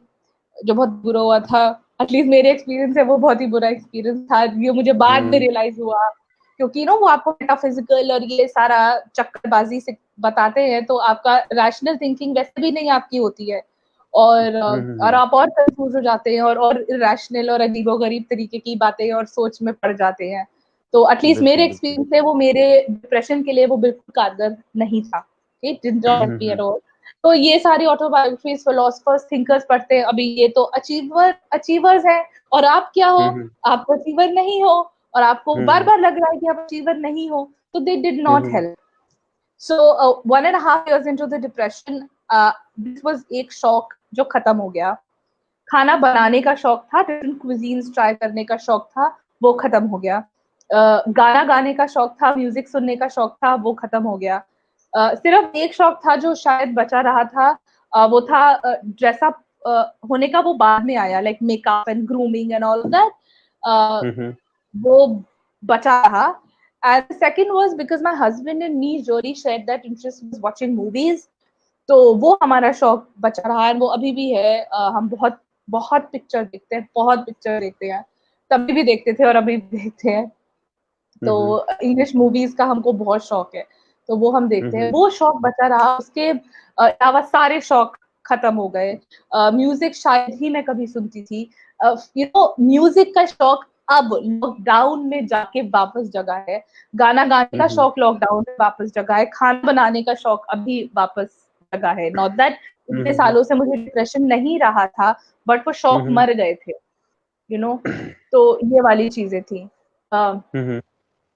जो बहुत बुरा हुआ था. एटलीस्ट मेरे एक्सपीरियंस है वो बहुत ही बुरा एक्सपीरियंस था. ये मुझे बाद में हुँ, रियलाइज हुआ, क्योंकि वो आपको मेटाफिजिकल और ये सारा चक्करबाजी से बताते हैं, तो आपका रैशनल थिंकिंग वैसे भी नहीं आपकी होती है. हुँ, और हुँ, आप और कंफ्यूज हो जाते हैं, और इरेशनल और अजीबोगरीब तरीके की बातें और सोच में पड़ जाते हैं. तो एटलीस्ट मेरे बिल्कुल, बिल्कुल। एक्सपीरियंस है वो मेरे डिप्रेशन के लिए वो बिल्कुल कारगर नहीं था. It did not hmm, help hmm, me at hmm, all. तो ये सारी ऑटोबायोग्राफीज फिलोसफर्स थिंकर्स पढ़ते हैं. अभी ये तो अचीवर्स हैं, और आप क्या हो? हुँ, हुँ, आप अचीवर नहीं हो, और आपको हुँ, बार हुँ, बार लग रहा है कि आप अचीवर नहीं हो. तो they did hmm, not hmm, help. So 1.5 years into the depression, this was एक शौक जो खत्म हो गया. खाना बनाने का शौक था, डिफरेंट क्विजीन्स ट्राई करने का शौक था, वो खत्म हो गया. गाना गाने का शौक था, म्यूजिक सुनने का शौक था, वो खत्म हो गया. सिर्फ एक शौक था जो शायद बचा रहा था, वो था ड्रेसअप होने का. वो बाद में आया, like makeup and grooming and all that. Hmm, hmm, वो बचा रहा. And the second was because my husband and me really shared that interest was watching movies. तो वो हमारा शौक बचा रहा है, वो अभी भी है. हम बहुत बहुत पिक्चर देखते हैं, बहुत पिक्चर देखते हैं. तभी भी देखते थे और अभी भी देखते हैं. हुँ, तो हुँ, इंग्लिश मूवीज का हमको बहुत शौक है. तो वो हम देखते हैं, वो शौक बचा रहा। उसके अलावा सारे शौक खत्म हो गए। म्यूजिक शायद ही मैं कभी सुनती थी, म्यूजिक का शौक अब लॉकडाउन में जाके वापस जगा है, गाना गाने का शौक लॉकडाउन में वापस जगा है, खाना बनाने का शौक अभी वापस जगा है। नॉट दैट इतने सालों से मुझे डिप्रेशन नहीं रहा था, बट वो शौक मर गए थे, तो ये वाली चीजें थी।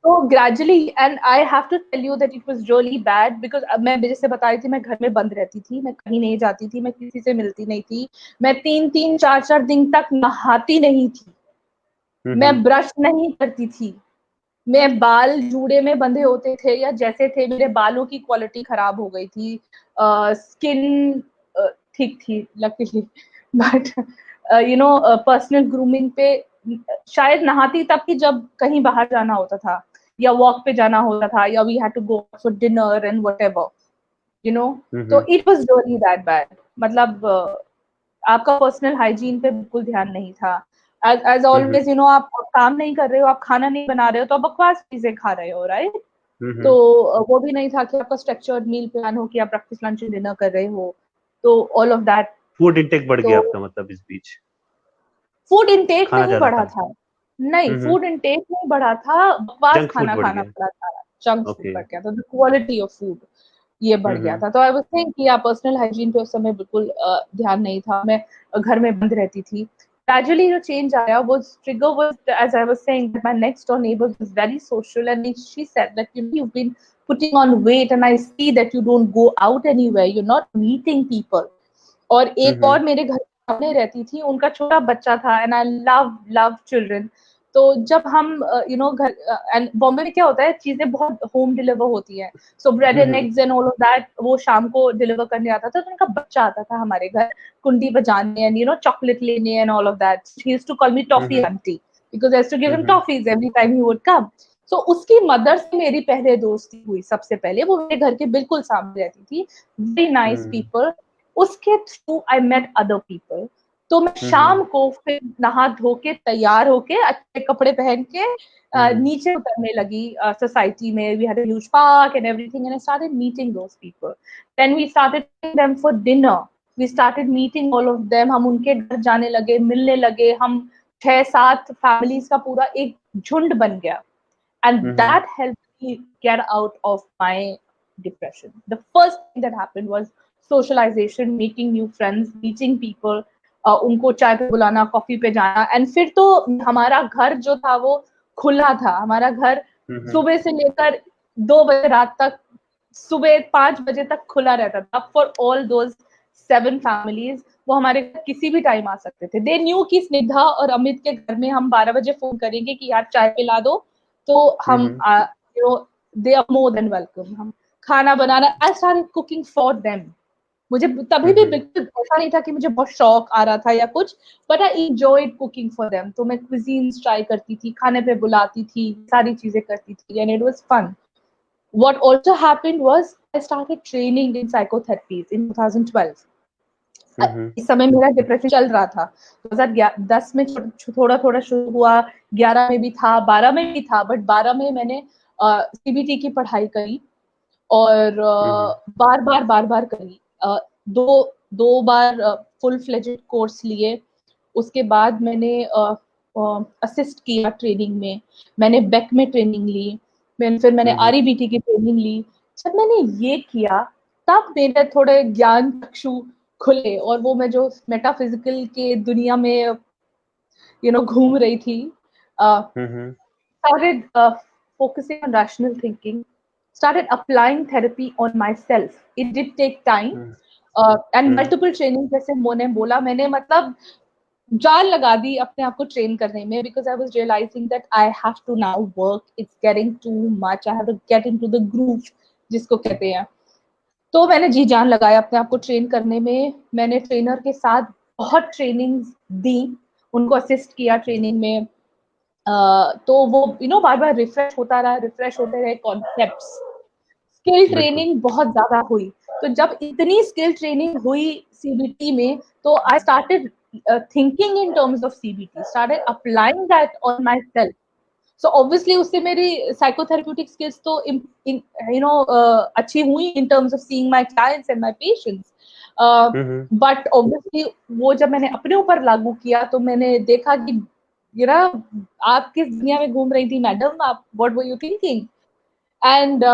तो gradually, and I have to tell you that it was really bad, because मैं जैसे बता रही थी, मैं घर में बंद रहती थी, मैं कहीं नहीं जाती थी, मैं किसी से मिलती नहीं थी, मैं 3-3, 4-4 दिन तक नहाती नहीं थी, मैं ब्रश नहीं करती थी, मैं बाल जूड़े में बंधे होते थे या जैसे थे, मेरे बालों की क्वालिटी खराब हो गई थी, स्किन ठीक थी लकीली, बट पर्सनल ग्रूमिंग पे शायद नहाती तब कि जब कहीं बाहर जाना होता था या वॉक पे जाना होता था, या we had to go for dinner and whatever, तो it was really that bad. मतलब आपका पर्सनल हाइजीन पे बिल्कुल ध्यान नहीं था। एज ऑलवेज, आप काम नहीं कर रहे हो, आप खाना नहीं बना रहे हो, तो आप बकवास चीजें खा रहे हो, राइट? तो वो भी नहीं था कि आपका स्ट्रक्चर्ड मील प्लान हो कि आप ब्रेकफास्ट लंच डिनर कर रहे हो, तो all of that. Food intake बढ़ गया आपका मतलब इस बीच? फूड इंटेक नहीं बढ़ा था। था, नहीं, फूड इंटेक नहीं बढ़ा था, बकवास जंक फूड खाना बढ़ खाना गया। पड़ा था, जंक फूड ओके। बढ़ गया था, द क्वालिटी ऑफ फूड ये बढ़ गया था। तो आई वाज थिंक कि पर्सनल हाइजीन पे उस समय बिल्कुल ध्यान नहीं था, मैं घर में बंद रहती थी। Gradually जो change आया was trigger was, as I was saying, that my next door neighbor was very social, and she said that you've been putting on weight and I see that you don't go out anywhere, you're not meeting people. और एक और मेरे घर सामने रहती थी, उनका छोटा बच्चा था, एंड आई लव चिल्ड्रन। तो जब हम घर, एंड बॉम्बे में क्या होता है, चीजें बहुत होम डिलीवर होती हैं, so bread and eggs and all of that वो शाम को डिलीवर करने आता था, तो उनका बच्चा आता था हमारे घर कुंडी बजाने एंड चॉकलेट लेने and all of that. He used to call me toffee aunty because I used to give him toffees every time he would come. सो उसकी मदर से मेरी पहले दोस्ती हुई, सबसे पहले वो मेरे घर के बिल्कुल सामने रहती थी, वेरी नाइस पीपल। उसके through I met other people. तो मैं शाम को फिर नहा धो के तैयार होके अच्छे कपड़े पहन के नीचे उतरने लगी सोसाइटी में। We had a huge park and everything, and I started meeting those people. Then we started them for dinner, we started meeting all of them. हम उनके घर जाने लगे, मिलने लगे, हम 6-7 फैमिलीज का पूरा एक झुंड बन गया, and that helped me get out of my depression. The first thing that happened was socialization, making new friends, meeting people, उनको चाय पे बुलाना, कॉफी पे जाना। एंड फिर तो हमारा घर जो था वो खुला था, हमारा घर सुबह से लेकर 2 बजे रात तक, सुबह 5 बजे तक खुला रहता था फॉर ऑल दोज 7 फैमिलीज। वो हमारे घर किसी भी टाइम आ सकते थे। दे न्यू कि स्निग्धा और अमित के घर में हम 12 बजे फोन करेंगे कि यार चाय पिला दो, तो हम they are more than welcome. हम खाना बनाना, I started cooking for them. मुझे तभी भी बिल्कुल ऐसा नहीं था कि मुझे बहुत शौक आ रहा था या कुछ, but I enjoyed cooking for them. तो मैं क्विजीन्स ट्राई करती थी, खाने पे बुलाती थी, सारी चीजें करती थी, and it was fun. What also happened was I started training in psychotherapies in 2012. इस समय मेरा डिप्रेशन चल रहा था। 2010 में थोड़ा थोड़ा शुरू हुआ, 11 में भी था, 12 में भी था, बट 12 में मैंने सीबीटी की पढ़ाई करी और बार बार करी। दो बार फुल फ्लेजेड कोर्स लिए। उसके बाद मैंने असिस्ट किया ट्रेनिंग में, मैंने बेक में ट्रेनिंग ली, फिर मैंने आरईबीटी की ट्रेनिंग ली। जब मैंने ये किया तब मेरे थोड़े ज्ञान चक्षु खुले, और वो मैं जो मेटाफिजिकल के दुनिया में घूम रही थी, started focusing on rational thinking, started applying therapy on myself. It did take time, and multiple training, जैसे मोने बोला, मैंने मतलब जान लगा दी अपने आप को ट्रेन करने में, because I was realizing that I have to now work. It's getting too much. I have to get into the groove, जिसको कहते हैं। तो मैंने जी जान लगाया अपने आप को ट्रेन करने में। मैंने ट्रेनर के साथ बहुत ट्रेनिंग्स दी, उनको असिस्ट किया ट्रेनिंग में। तो वो बार बार रिफ्रेश होते रहे कॉन्सेप्ट्स। स्किल ट्रेनिंग बहुत ज्यादा हुई। तो जब इतनी स्किल ट्रेनिंग हुई सीबीटी में, तो I started thinking in terms of CBT, started applying that on my self. So obviously उससे मेरी साइकोथेरेप्यूटिक स्किल्स तो अच्छी हुई इन terms of seeing my clients and my patients, but obviously वो जब मैंने अपने ऊपर लागू किया तो मैंने देखा कि आप किस दुनिया में घूम रही थी मैडम, आप what were you thinking, and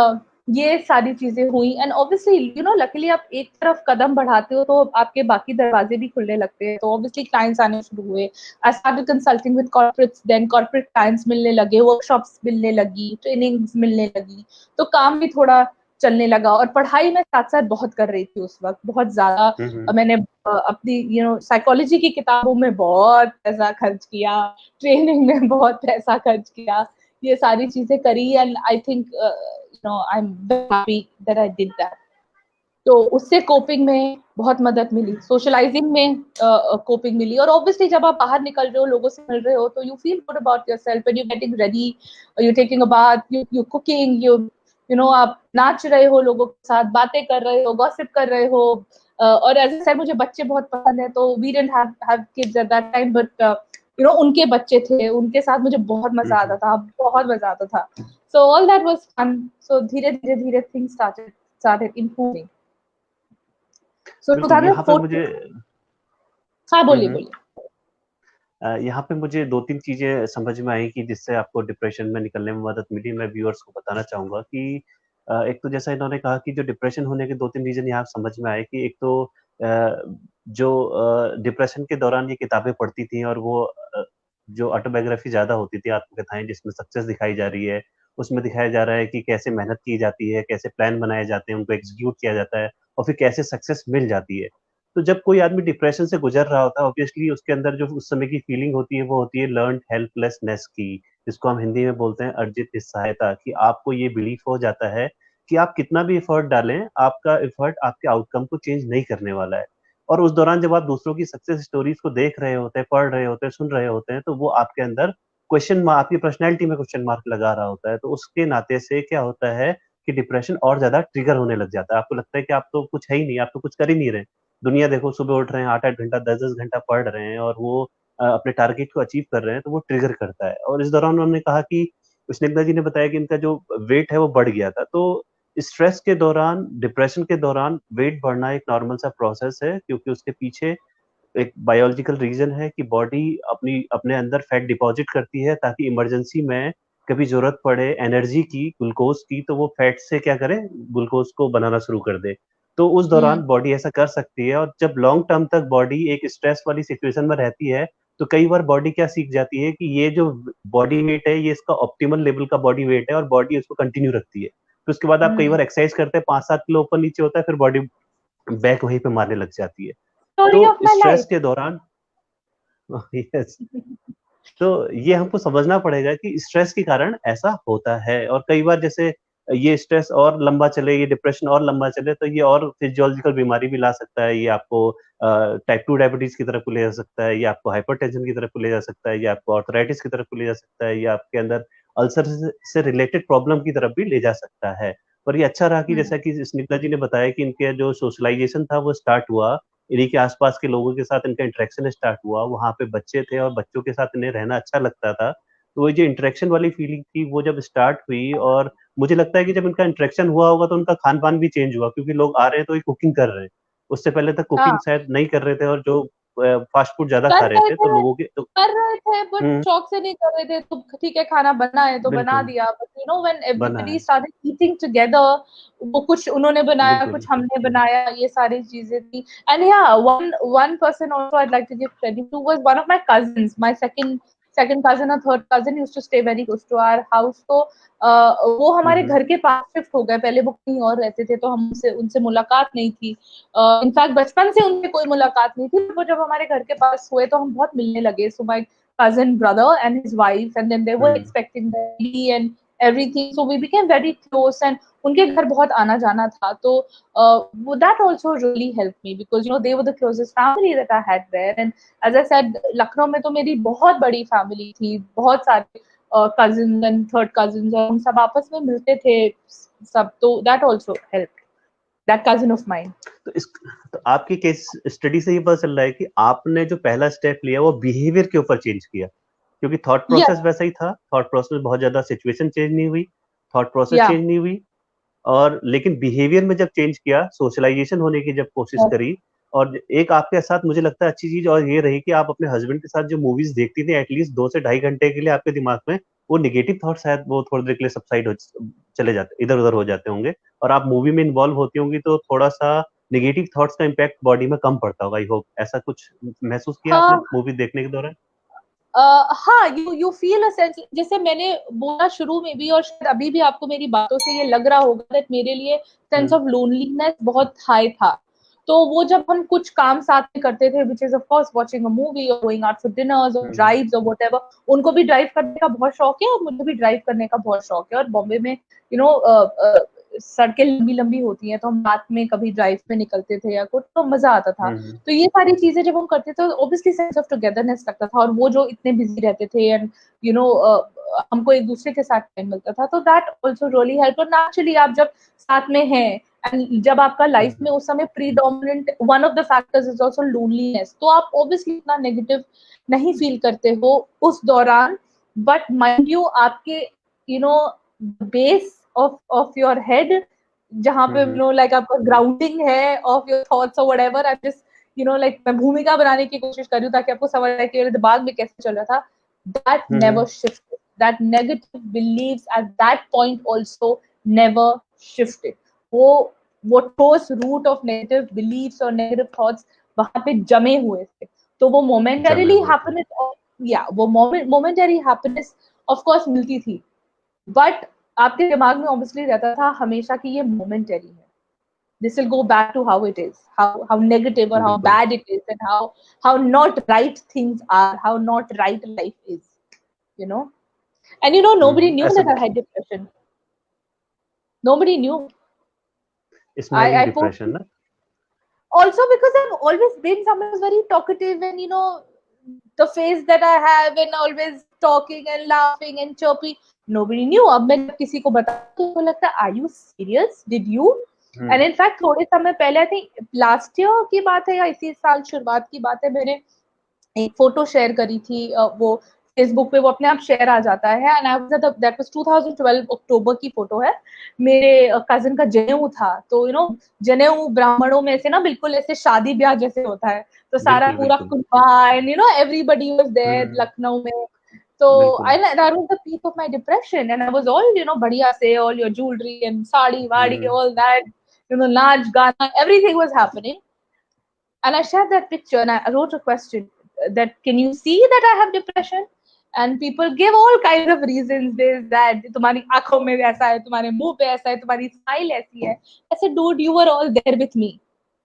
ये सारी चीजें हुई। एंड ऑब्वियसली लकीली आप एक तरफ कदम बढ़ाते हो तो आपके बाकी दरवाजे भी खुलने लगते हैं, तो ऑब्वियसली क्लाइंट्स आने शुरू हुए। I started consulting with corporates, then corporate clients मिलने लगे, वर्कशॉप्स मिलने लगी, ट्रेनिंग्स मिलने लगी, तो काम भी थोड़ा चलने लगा। और पढ़ाई मैं साथ साथ बहुत कर रही थी उस वक्त, बहुत ज्यादा। मैंने अपनी साइकोलॉजी की किताबों में बहुत पैसा खर्च किया, ट्रेनिंग में बहुत पैसा खर्च किया, ये सारी चीजें करी, and I think I am happy that I did that. तो उससे कोपिंग में बहुत मदद मिली, सोशलाइजिंग में कोपिंग मिली। और ऑब्वियसली जब आप बाहर निकल रहे हो, लोगों से मिल रहे हो, तो you feel good about yourself when you getting ready, you taking a bath, you cooking, आप नाच रहे हो, लोगों के साथ बातें कर रहे हो, गॉसिप कर रहे हो। और एज आई सेड मुझे बच्चे बहुत पसंद है, तो we didn't have kids at that time, but उनके बच्चे थे, उनके साथ मुझे बहुत मजा आता था, बहुत मजा आता था। So all that was fun. So धीरे धीरे धीरे things started improving. So बिल्कुल, यहाँ पर 2014, मुझे हाँ बोलिए बोलिए। यहाँ पे मुझे 2-3 चीज़ें समझ में आई कि जिससे आपको डिप्रेशन में निकलने में मदद मिली। मैं व्यूअर्स को बताना चाहूँगा कि एक तो जैसा इन्होंने कहा कि जो डिप्रेशन होने के 2-3 रीज़न यहाँ समझ में आए कि एक तो जो डिप्रेशन के दौरान ये किताबें पढ़ती थीं और वो जो ऑटोबायोग्राफी ज़्यादा होती थी, आत्मकथाएँ जिसमें सक्सेस दिखाई जा रही है, उसमें दिखाया जा रहा है कि कैसे मेहनत की जाती है, कैसे प्लान बनाए जाते हैं, उनको एग्ज़ीक्यूट किया जाता है और फिर कैसे सक्सेस मिल जाती है। तो जब कोई आदमी डिप्रेशन से गुजर रहा होता है, ऑब्वियसली उसके अंदर जो उस समय की फीलिंग होती है, वो होती है लर्न्ड हेल्पलेसनेस की, जिसको हम हिंदी में बोलते हैं अर्जित निस्सहायता, कि आपको ये बिलीफ हो जाता है कि आप कितना भी एफर्ट डालें, आपका एफर्ट आपके आउटकम को चेंज नहीं करने वाला है। और उस दौरान जब आप दूसरों की सक्सेस स्टोरीज को देख रहे होते हैं, पढ़ रहे होते हैं, सुन रहे होते हैं, तो वो आपके अंदर क्वेश्चन मार्क, आपकी पर्सनैलिटी में क्वेश्चन मार्क लगा रहा होता है। तो उसके नाते से क्या होता है कि डिप्रेशन और ज़्यादा ट्रिगर होने लग जाता है। आपको लगता है कि आप तो कुछ है ही नहीं, आप तो कुछ कर ही नहीं रहे। दुनिया देखो, सुबह उठ रहे हैं, 8-8 घंटा, 10-10 घंटा पढ़ रहे हैं और वो अपने टारगेट को अचीव कर रहे हैं, तो वो ट्रिगर करता है। और इस दौरान उन्होंने कहा कि स्निग्धा जी ने बताया कि इनका जो वेट है वो बढ़ गया था। तो स्ट्रेस के दौरान, डिप्रेशन के दौरान वेट बढ़ना एक नॉर्मल सा प्रोसेस है, क्योंकि उसके पीछे एक बायोलॉजिकल रीज़न है कि बॉडी अपने अंदर फैट डिपॉज़िट करती है ताकि इमरजेंसी में कभी ज़रूरत पड़े एनर्जी की, ग्लूकोज़ की, तो वो फैट से क्या करे, ग्लूकोज़ को बनाना शुरू कर दे। तो उस दौरान बॉडी ऐसा कर सकती है, और जब लॉन्ग टर्म तक बॉडी एक स्ट्रेस वाली सिचुएशन में रहती है, तो कई बार बॉडी क्या सीख जाती है कि ये जो बॉडी वेट है, ये इसका ऑप्टिमल लेवल का बॉडी वेट है और बॉडी उसको कंटिन्यू रखती है। फिर उसके बाद आप कई बार एक्सरसाइज करते हैं, 5-7 किलो ऊपर-नीचे होता है, फिर बॉडी बैक वहीं पे मारने लग जाती है। स्टोरी तो ऑफ माय स्ट्रेस लाइफ। के दौरान यस, तो ये हमको समझना पड़ेगा कि स्ट्रेस के कारण ऐसा होता है। और कई बार जैसे ये स्ट्रेस और लंबा चले, ये डिप्रेशन और लंबा चले, तो ये और फिजियोलॉजिकल बीमारी भी ला सकता है। ये आपको टाइप 2 डायबिटीज़ की तरफ को ले जा सकता है, ये आपको हाइपरटेंशन की तरफ को ले जा सकता है, ये आपको आर्थराइटिस की तरफ को ले जा सकता है, ये आपके अंदर अल्सर से रिलेटेड प्रॉब्लम की तरफ भी ले जा सकता है। पर ये अच्छा रहा कि जैसा कि स्निग्धा जी ने बताया कि इनके जो सोशलाइज़ेशन था वो स्टार्ट हुआ, इन्हीं के आस-पास के लोगों के साथ इनका इंटरेक्शन स्टार्ट हुआ, वहाँ पे बच्चे थे और बच्चों के साथ इन्हें रहना अच्छा लगता था। तो वो जो इंटरेक्शन वाली फीलिंग थी, वो जब स्टार्ट हुई, और मुझे लगता है कि जब इनका इंटरेक्शन हुआ होगा तो उनका खान-पान भी चेंज हुआ, क्योंकि लोग आ रहे हैं तो ये कुकिंग कर रहे हैं। उससे पहले तक हाँ, कुकिंग शायद नहीं कर रहे थे, और जो फास्ट फूड ज़्यादा कर खा रहे रहे थे, तो थे लोगों के तो कर रहे थे बट हुँ, शौक से नहीं कर रहे थे, तो ठीक है खाना बना है तो बना बिल्कुल, दिया, बट व्हेन बना एवरीबॉडी है। स्टार्टेड ईटिंग टुगेदर, वो कुछ उन्होंने बनाया, बिल्कुल। कुछ हमने बनाया, ये सारी चीजें थी। And yeah one one person also I like to give credit to was one of my cousins, my second cousin और third cousin used to stay very close to our house. तो वो हुँ, हमारे हुँ। घर के पास शिफ्ट हो गए, पहले वो कहीं और रहते थे, तो हमसे उनसे मुलाकात नहीं थी। इनफैक्ट बचपन से उनसे कोई मुलाकात नहीं थी, वो जब हमारे घर के पास हुए तो हम बहुत मिलने लगे। So my cousin brother and his wife, and then they were hmm. expecting the baby and everything, so we became very close, and उनके घर बहुत आना जाना था, तो that also really helped me because they were the closest family that I had there. And as I said, Lucknow में तो मेरी बहुत बड़ी फैमिली थी, बहुत सारे cousins and third cousins, और हम सब आपस में मिलते थे सब, तो that also helped, that cousin of mine. तो इस तो आपकी केस स्टडी से ये पता चल रहा है कि आपने जो पहला स्टेप लिया वो बिहेवियर के ऊपर चेंज किया। क्योंकि थॉट Yeah, प्रोसेस वैसा ही था, थॉट प्रोसेस में बहुत ज्यादा सिचुएशन चेंज नहीं हुई, थॉट प्रोसेस yeah. चेंज नहीं हुई, और लेकिन बिहेवियर में जब चेंज किया, सोशलाइजेशन होने की जब कोशिश Yes. करी, और एक आपके साथ मुझे लगता है अच्छी चीज और ये रही कि आप अपने हस्बैंड के साथ जो मूवीज देखती थी, एटलीस्ट 2 से ढाई घंटे के लिए आपके दिमाग में वो नेगेटिव थॉट शायद वो थोड़ी देर के लिए सबसाइड हो चले जाते, इधर उधर हो जाते होंगे, और आप मूवी में इन्वॉल्व होती होंगी तो थोड़ा सा नेगेटिव थॉट्स का इम्पैक्ट बॉडी में कम पड़ता होगा। आई होप ऐसा कुछ महसूस किया आपने हाँ, मूवी देखने के दौरान? हाँ, यू फील अ सेंस, जैसे मैंने बोला शुरू में भी और शायद अभी भी आपको मेरी बातों से ये लग रहा होगा दैट मेरे लिए सेंस ऑफ लोनलीनेस बहुत हाई था। तो वो जब हम कुछ काम साथ में करते थे, which is of course watching a movie और गोइंग आउट फॉर डिनर्स और ड्राइव्स और व्हाटएवर, उनको भी ड्राइव करने का बहुत शौक है और मुझे भी ड्राइव करने का बहुत शौक है। और बॉम्बे में यू नो सड़कें लंबी लंबी होती हैं, तो हम रात में कभी ड्राइव पे निकलते थे या कुछ, तो मजा आता था। तो ये सारी चीजें जब हम करते थे, ऑब्वियसली सेंस ऑफ टुगेदरनेस लगता था, और वो जो इतने बिजी रहते थे एंड यू नो हमको एक दूसरे के साथ टाइम मिलता था, तो दैट ऑल्सो रियली हेल्प। और नेचुरली आप जब साथ में हैं एंड जब आपका लाइफ में उस समय predominant one of the factors is also loneliness, तो आप ऑब्वियसली इतना नेगेटिव नहीं फील करते हो उस दौरान। बट माइंड यू, आपके you know base of your head, जहाँ पे यू नो लाइक आपका ग्राउंडिंग है ऑफ योर थॉट्स और whatever, I just you know like मैं भूमिका बनाने की कोशिश कर रही हूँ ताकि आपको समझ आए कि मेरे दिमाग में कैसे चल रहा था। That never shifted, that negative beliefs at that point also never shifted. वो ठोस रूट ऑफ नेगेटिव बिलीव्स और नेगेटिव थॉट्स वहां पे जमे हुए थे। तो वो मोमेंटरीली हैप्पीनेस, या वो मोमेंटरी हैप्पीनेस ऑफ कोर्स मिलती थी, बट आपके दिमाग में ऑब्वियसली रहता था हमेशा कि ये मोमेंटरी है, this will go back to how it is, how negative or how बिल्कुल। bad it is, and how not right things are, how not right life is, you know. And you know, nobody knew ऐसा that I had depression. Nobody knew. Smiling I put depression ना? also because I've always been someone who's very talkative, and you know the face that I have, and always talking and laughing and chirpy. Nobody knew. अब मैं जब किसी को बताती हूँ तो लगता है are you serious? Did you? And in fact थोड़े समय पहले, आई थिंक लास्ट ईयर की बात है या इसी साल शुरुआत की बात है, मैंने एक फोटो शेयर करी थी, वो फेसबुक पे वो अपने आप शेयर आ जाता है, and I was that was 2012 अक्टूबर की फोटो है। मेरे कजिन का जनेऊ था, तो यू नो जनेऊ ब्राह्मणों में से ना बिल्कुल ऐसे शादी ब्याह जैसे होता है, तो सारा बिल्कुल पूरा बिल्कुल। कुनबा and you know everybody was there Lucknow में। तो बिल्कुल। I that was the peak of my depression, and I was all you know बढ़िया से all your jewelry and sari वाड़ी all that, you know, नाच गाना, everything was happening. And I shared that picture and I wrote a question that, can you see that I have depression? And people gave all kinds of reasons. This, that, तुम्हारी आंखों में ऐसा है, तुम्हारे मुंह पे ऐसा है, तुम्हारी स्माइल ऐसी है. I said, dude, you were all there with me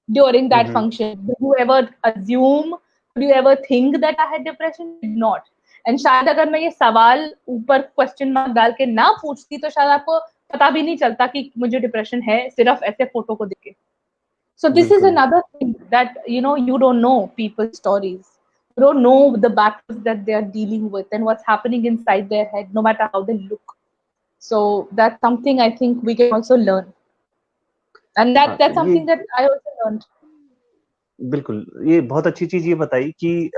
during that function. Did you ever assume, did you ever think that I had depression? Did not. And शायद अगर मैं ये सवाल ऊपर क्वेश्चन मार्क डाल के ना पूछती तो शायद आपको पता भी नहीं चलता कि मुझे डिप्रेशन है, सिर्फ ऐसे फोटो को देख के. So this is another thing that you know, you don't know people's stories. You don't know the battles that they are dealing with and what's happening inside their head, no matter how they look. So that's something I think we can also learn, and that's ये something that I also learned. बिल्कुल, ये बहुत अच्छी चीज ये बताई कि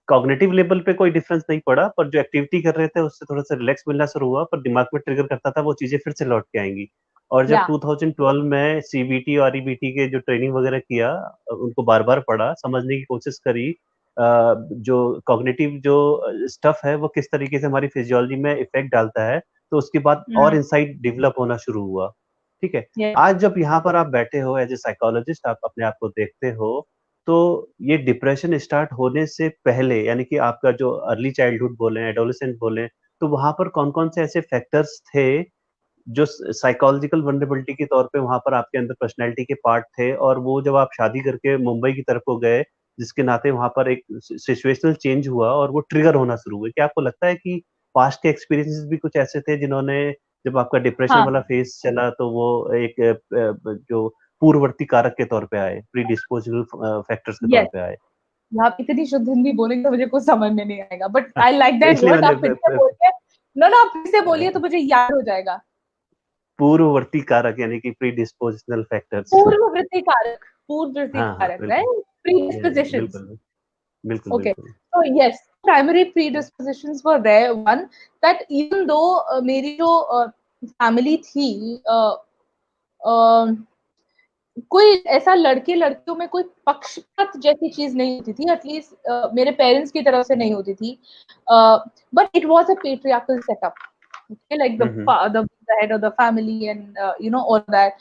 cognitive level पे कोई डिफरेंस नहीं पड़ा, पर जो एक्टिविटी कर रहे थे उससे थोड़ा सा रिलैक्स मिलना शुरू हुआ, पर दिमाग में ट्रिगर करता था वो चीजें फिर से लौट के आएंगी। और जब Yeah. 2012 में सीबीटी और ईबीटी के जो ट्रेनिंग वगैरह किया, उनको बार बार पढ़ा, समझने की कोशिश करी, जो कॉग्निटिव जो स्टफ है वो किस तरीके से हमारी फिजियोलॉजी में इफेक्ट डालता है, तो उसके बाद और इंसाइट डेवलप होना शुरू हुआ। ठीक है। Yeah. आज जब यहाँ पर आप बैठे हो एज ए साइकोलॉजिस्ट, आप अपने आप को देखते हो, तो ये डिप्रेशन स्टार्ट होने से पहले, यानी कि आपका जो अर्ली चाइल्डहुड बोले, एडोलेसेंट बोले, तो वहाँ पर कौन-कौन से ऐसे फैक्टर्स थे जो साइकोलॉजिकल वल्नरेबिलिटी के तौर पे वहाँ पर आपके अंदर पर्सनैलिटी के पार्ट थे, और वो जब आप शादी करके मुंबई की तरफ को गए, जिसके नाते वहाँ पर एक सिचुएशनल चेंज हुआ और वो ट्रिगर होना शुरू हुए। क्या आपको लगता है कि पास्ट के एक्सपीरियंसेस भी कुछ ऐसे थे जिन्होंने, जब आपका डिप्रेशन हाँ. वाला फेज चला, तो वो एक जो पूर्ववर्ती कारक के तौर पे आए, प्रीडिस्पोजेबल फैक्टर्स के तौर Yes. पे आए? आप इतनी शुद्ध हिंदी बोलेंगे तो मुझे कुछ समझ में नहीं आएगा, बट आई लाइक दैट इसलिए वर्ड. मैंने आप फिर से बोलिए. नो नो, आप फिर से बोलिए तो मुझे याद हो जाएगा. पूर्ववर्ती कारक यानी कि प्रीडिस्पोजिशनल फैक्टर्स। पूर्ववृत्ति कारक, हाँ, हाँ, बिल्कुल। राइट? प्रीडिस्पोजिशंस. बिल्कुल, बिल्कुल, ओके, बिल्कुल। तो yes, primary predispositions were there. One, that even though मेरी जो family थी, कोई ऐसा लड़के लड़कियों में कोई पक्षपात जैसी चीज नहीं होती थी, एटलीस्ट मेरे पेरेंट्स की तरफ से नहीं होती थी, but it was a patriarchal setup, okay, like the father, the head of the family, and all that.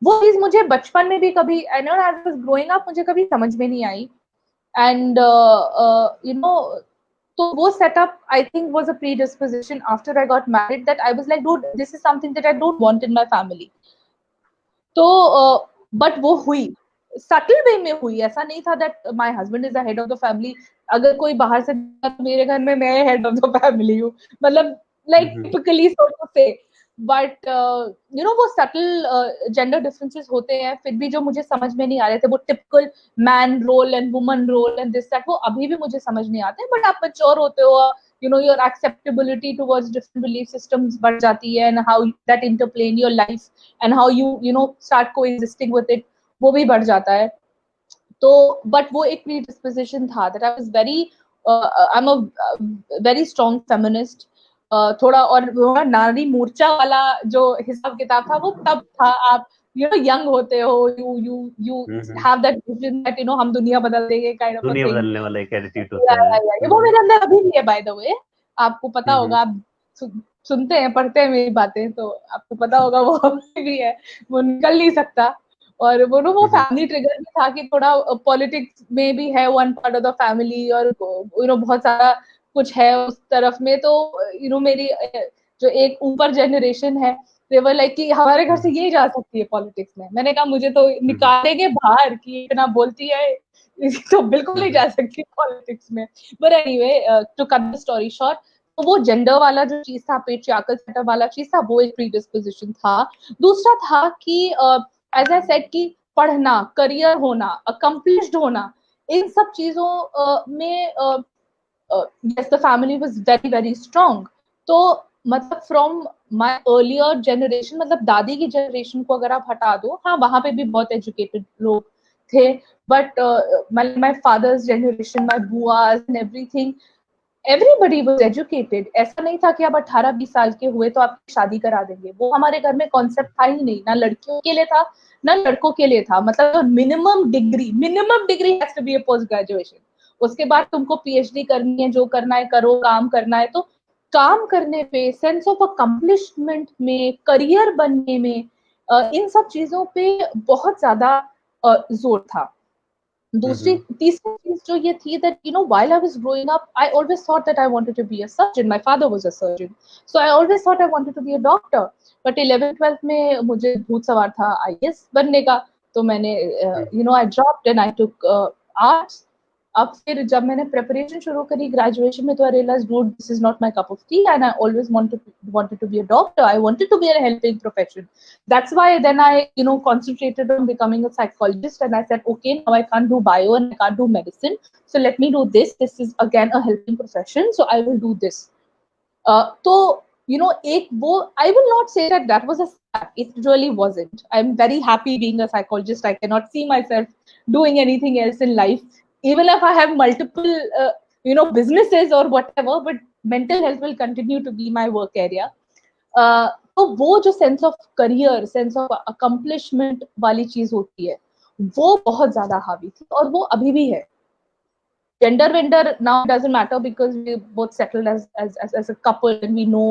वो चीज मुझे बचपन में भी कभी, I know as I was growing up, मुझे कभी समझ में नहीं आई, and तो वो setup I think was a predisposition after I got married, that I was like, dude, this is something that I don't want in my family. तो but वो हुई, सटल वे में हुई, ऐसा नहीं था that my husband is the head of the family, अगर कोई बाहर से मेरे घर में मैं हेड ऑफ द फैमिली हूँ, मतलब लाइक टिपिकली सो टू से, बट वो सटल जेंडर डिफरेंसेस होते हैं, फिर भी जो मुझे समझ में नहीं आ रहे थे, वो typical man role and woman role and this that, वो अभी भी मुझे समझ नहीं आते, बट आप मैच्योर होते हो, your acceptability towards different belief systems बढ़ जाती है, and how that interplay in your life and how you start coexisting with it, वो भी बढ़ जाता है. तो but वो एक predisposition था that I was very I'm a very strong feminist. थोड़ा और नारी मोर्चा वाला जो हिसाब किताब था वो तब था, आप यंग होते हो, you have that vision that हम दुनिया बदल देंगे kind of a दुनिया thing. बदलने वाला एक एटीट्यूड होता है. वो मेरे अंदर अभी भी है, बाय द वे, आपको पता होगा, आप सुनते हैं, पढ़ते हैं मेरी बातें, तो आपको पता होगा वो अभी भी है, वो निकल नहीं सकता. और वो फैमिली ट्रिगर भी था कि थोड़ा पॉलिटिक्स में भी है one part of the family, और बहुत सारा कुछ है उस तरफ में, तो मेरी जो एक ऊपर जनरेशन है, देवर लाइक कि हमारे घर से यही जा सकती है पॉलिटिक्स में. मैंने कहा मुझे तो निकालेंगे बाहर कि इतना बोलती है, तो बिल्कुल नहीं जा सकती पॉलिटिक्स में. But anyway, to cut the story short, तो वो जेंडर वाला जो चीज था, पेट्रियार्कल सेटअप वाला चीज था, वो एक प्रीडिस्पोजिशन था. दूसरा था कि एज आई सेड कि पढ़ना, करियर होना, अकम्प्लिश्ड होना, इन सब चीजों में yes, the family was very very strong. तो मतलब फ्रॉम माय अर्लियर जनरेशन, मतलब दादी की जनरेशन को अगर आप हटा दो, हाँ वहां पे भी बहुत एजुकेटेड लोग थे, but my father's generation, my बुआस and everything, everybody was educated. ऐसा नहीं था कि आप 18-20 साल के हुए तो आपकी शादी करा देंगे, वो हमारे घर में कॉन्सेप्ट था ही नहीं, ना लड़कियों के लिए था ना लड़कों के लिए था. मतलब minimum degree has to be a post graduation. उसके बाद तुमको पीएचडी करनी है, जो करना है करो, काम करना है तो काम करने पे, सेंस ऑफ अकम्प्लिशमेंट में, करियर बनने में, इन सब चीजों पे बहुत ज्यादा जोर था. दूसरी तीसरी चीज जो ये थी that while I was growing up, I always thought that I wanted to be a surgeon. My father was a surgeon, so I always thought I wanted to be a doctor. But 11th-12th में मुझे भूत सवार था IAS बनने का, तो मैंने I dropped and I took arts. अब फिर जब मैंने प्रिपरेशन शुरू करी ग्रेजुएशन में, तो I realise dude this is not my cup of tea, and I always wanted to be a doctor. I wanted to be in a helping profession. That's why then I concentrated on becoming a psychologist, and I said, okay, now I can't do bio and I can't do medicine, so let me do this. This is again a helping profession, so I will do this. So एक वो, I will not say that that was a step. It really wasn't. I'm very happy being a psychologist. I cannot see myself doing anything else in life, even if I have multiple businesses or whatever, but mental health will continue to be my work area. तो वो जो sense of career, sense of accomplishment वाली चीज होती है, वो बहुत ज्यादा हावी थी, और वो अभी भी है. Gender vendor now doesn't matter because we both settled as a couple and we know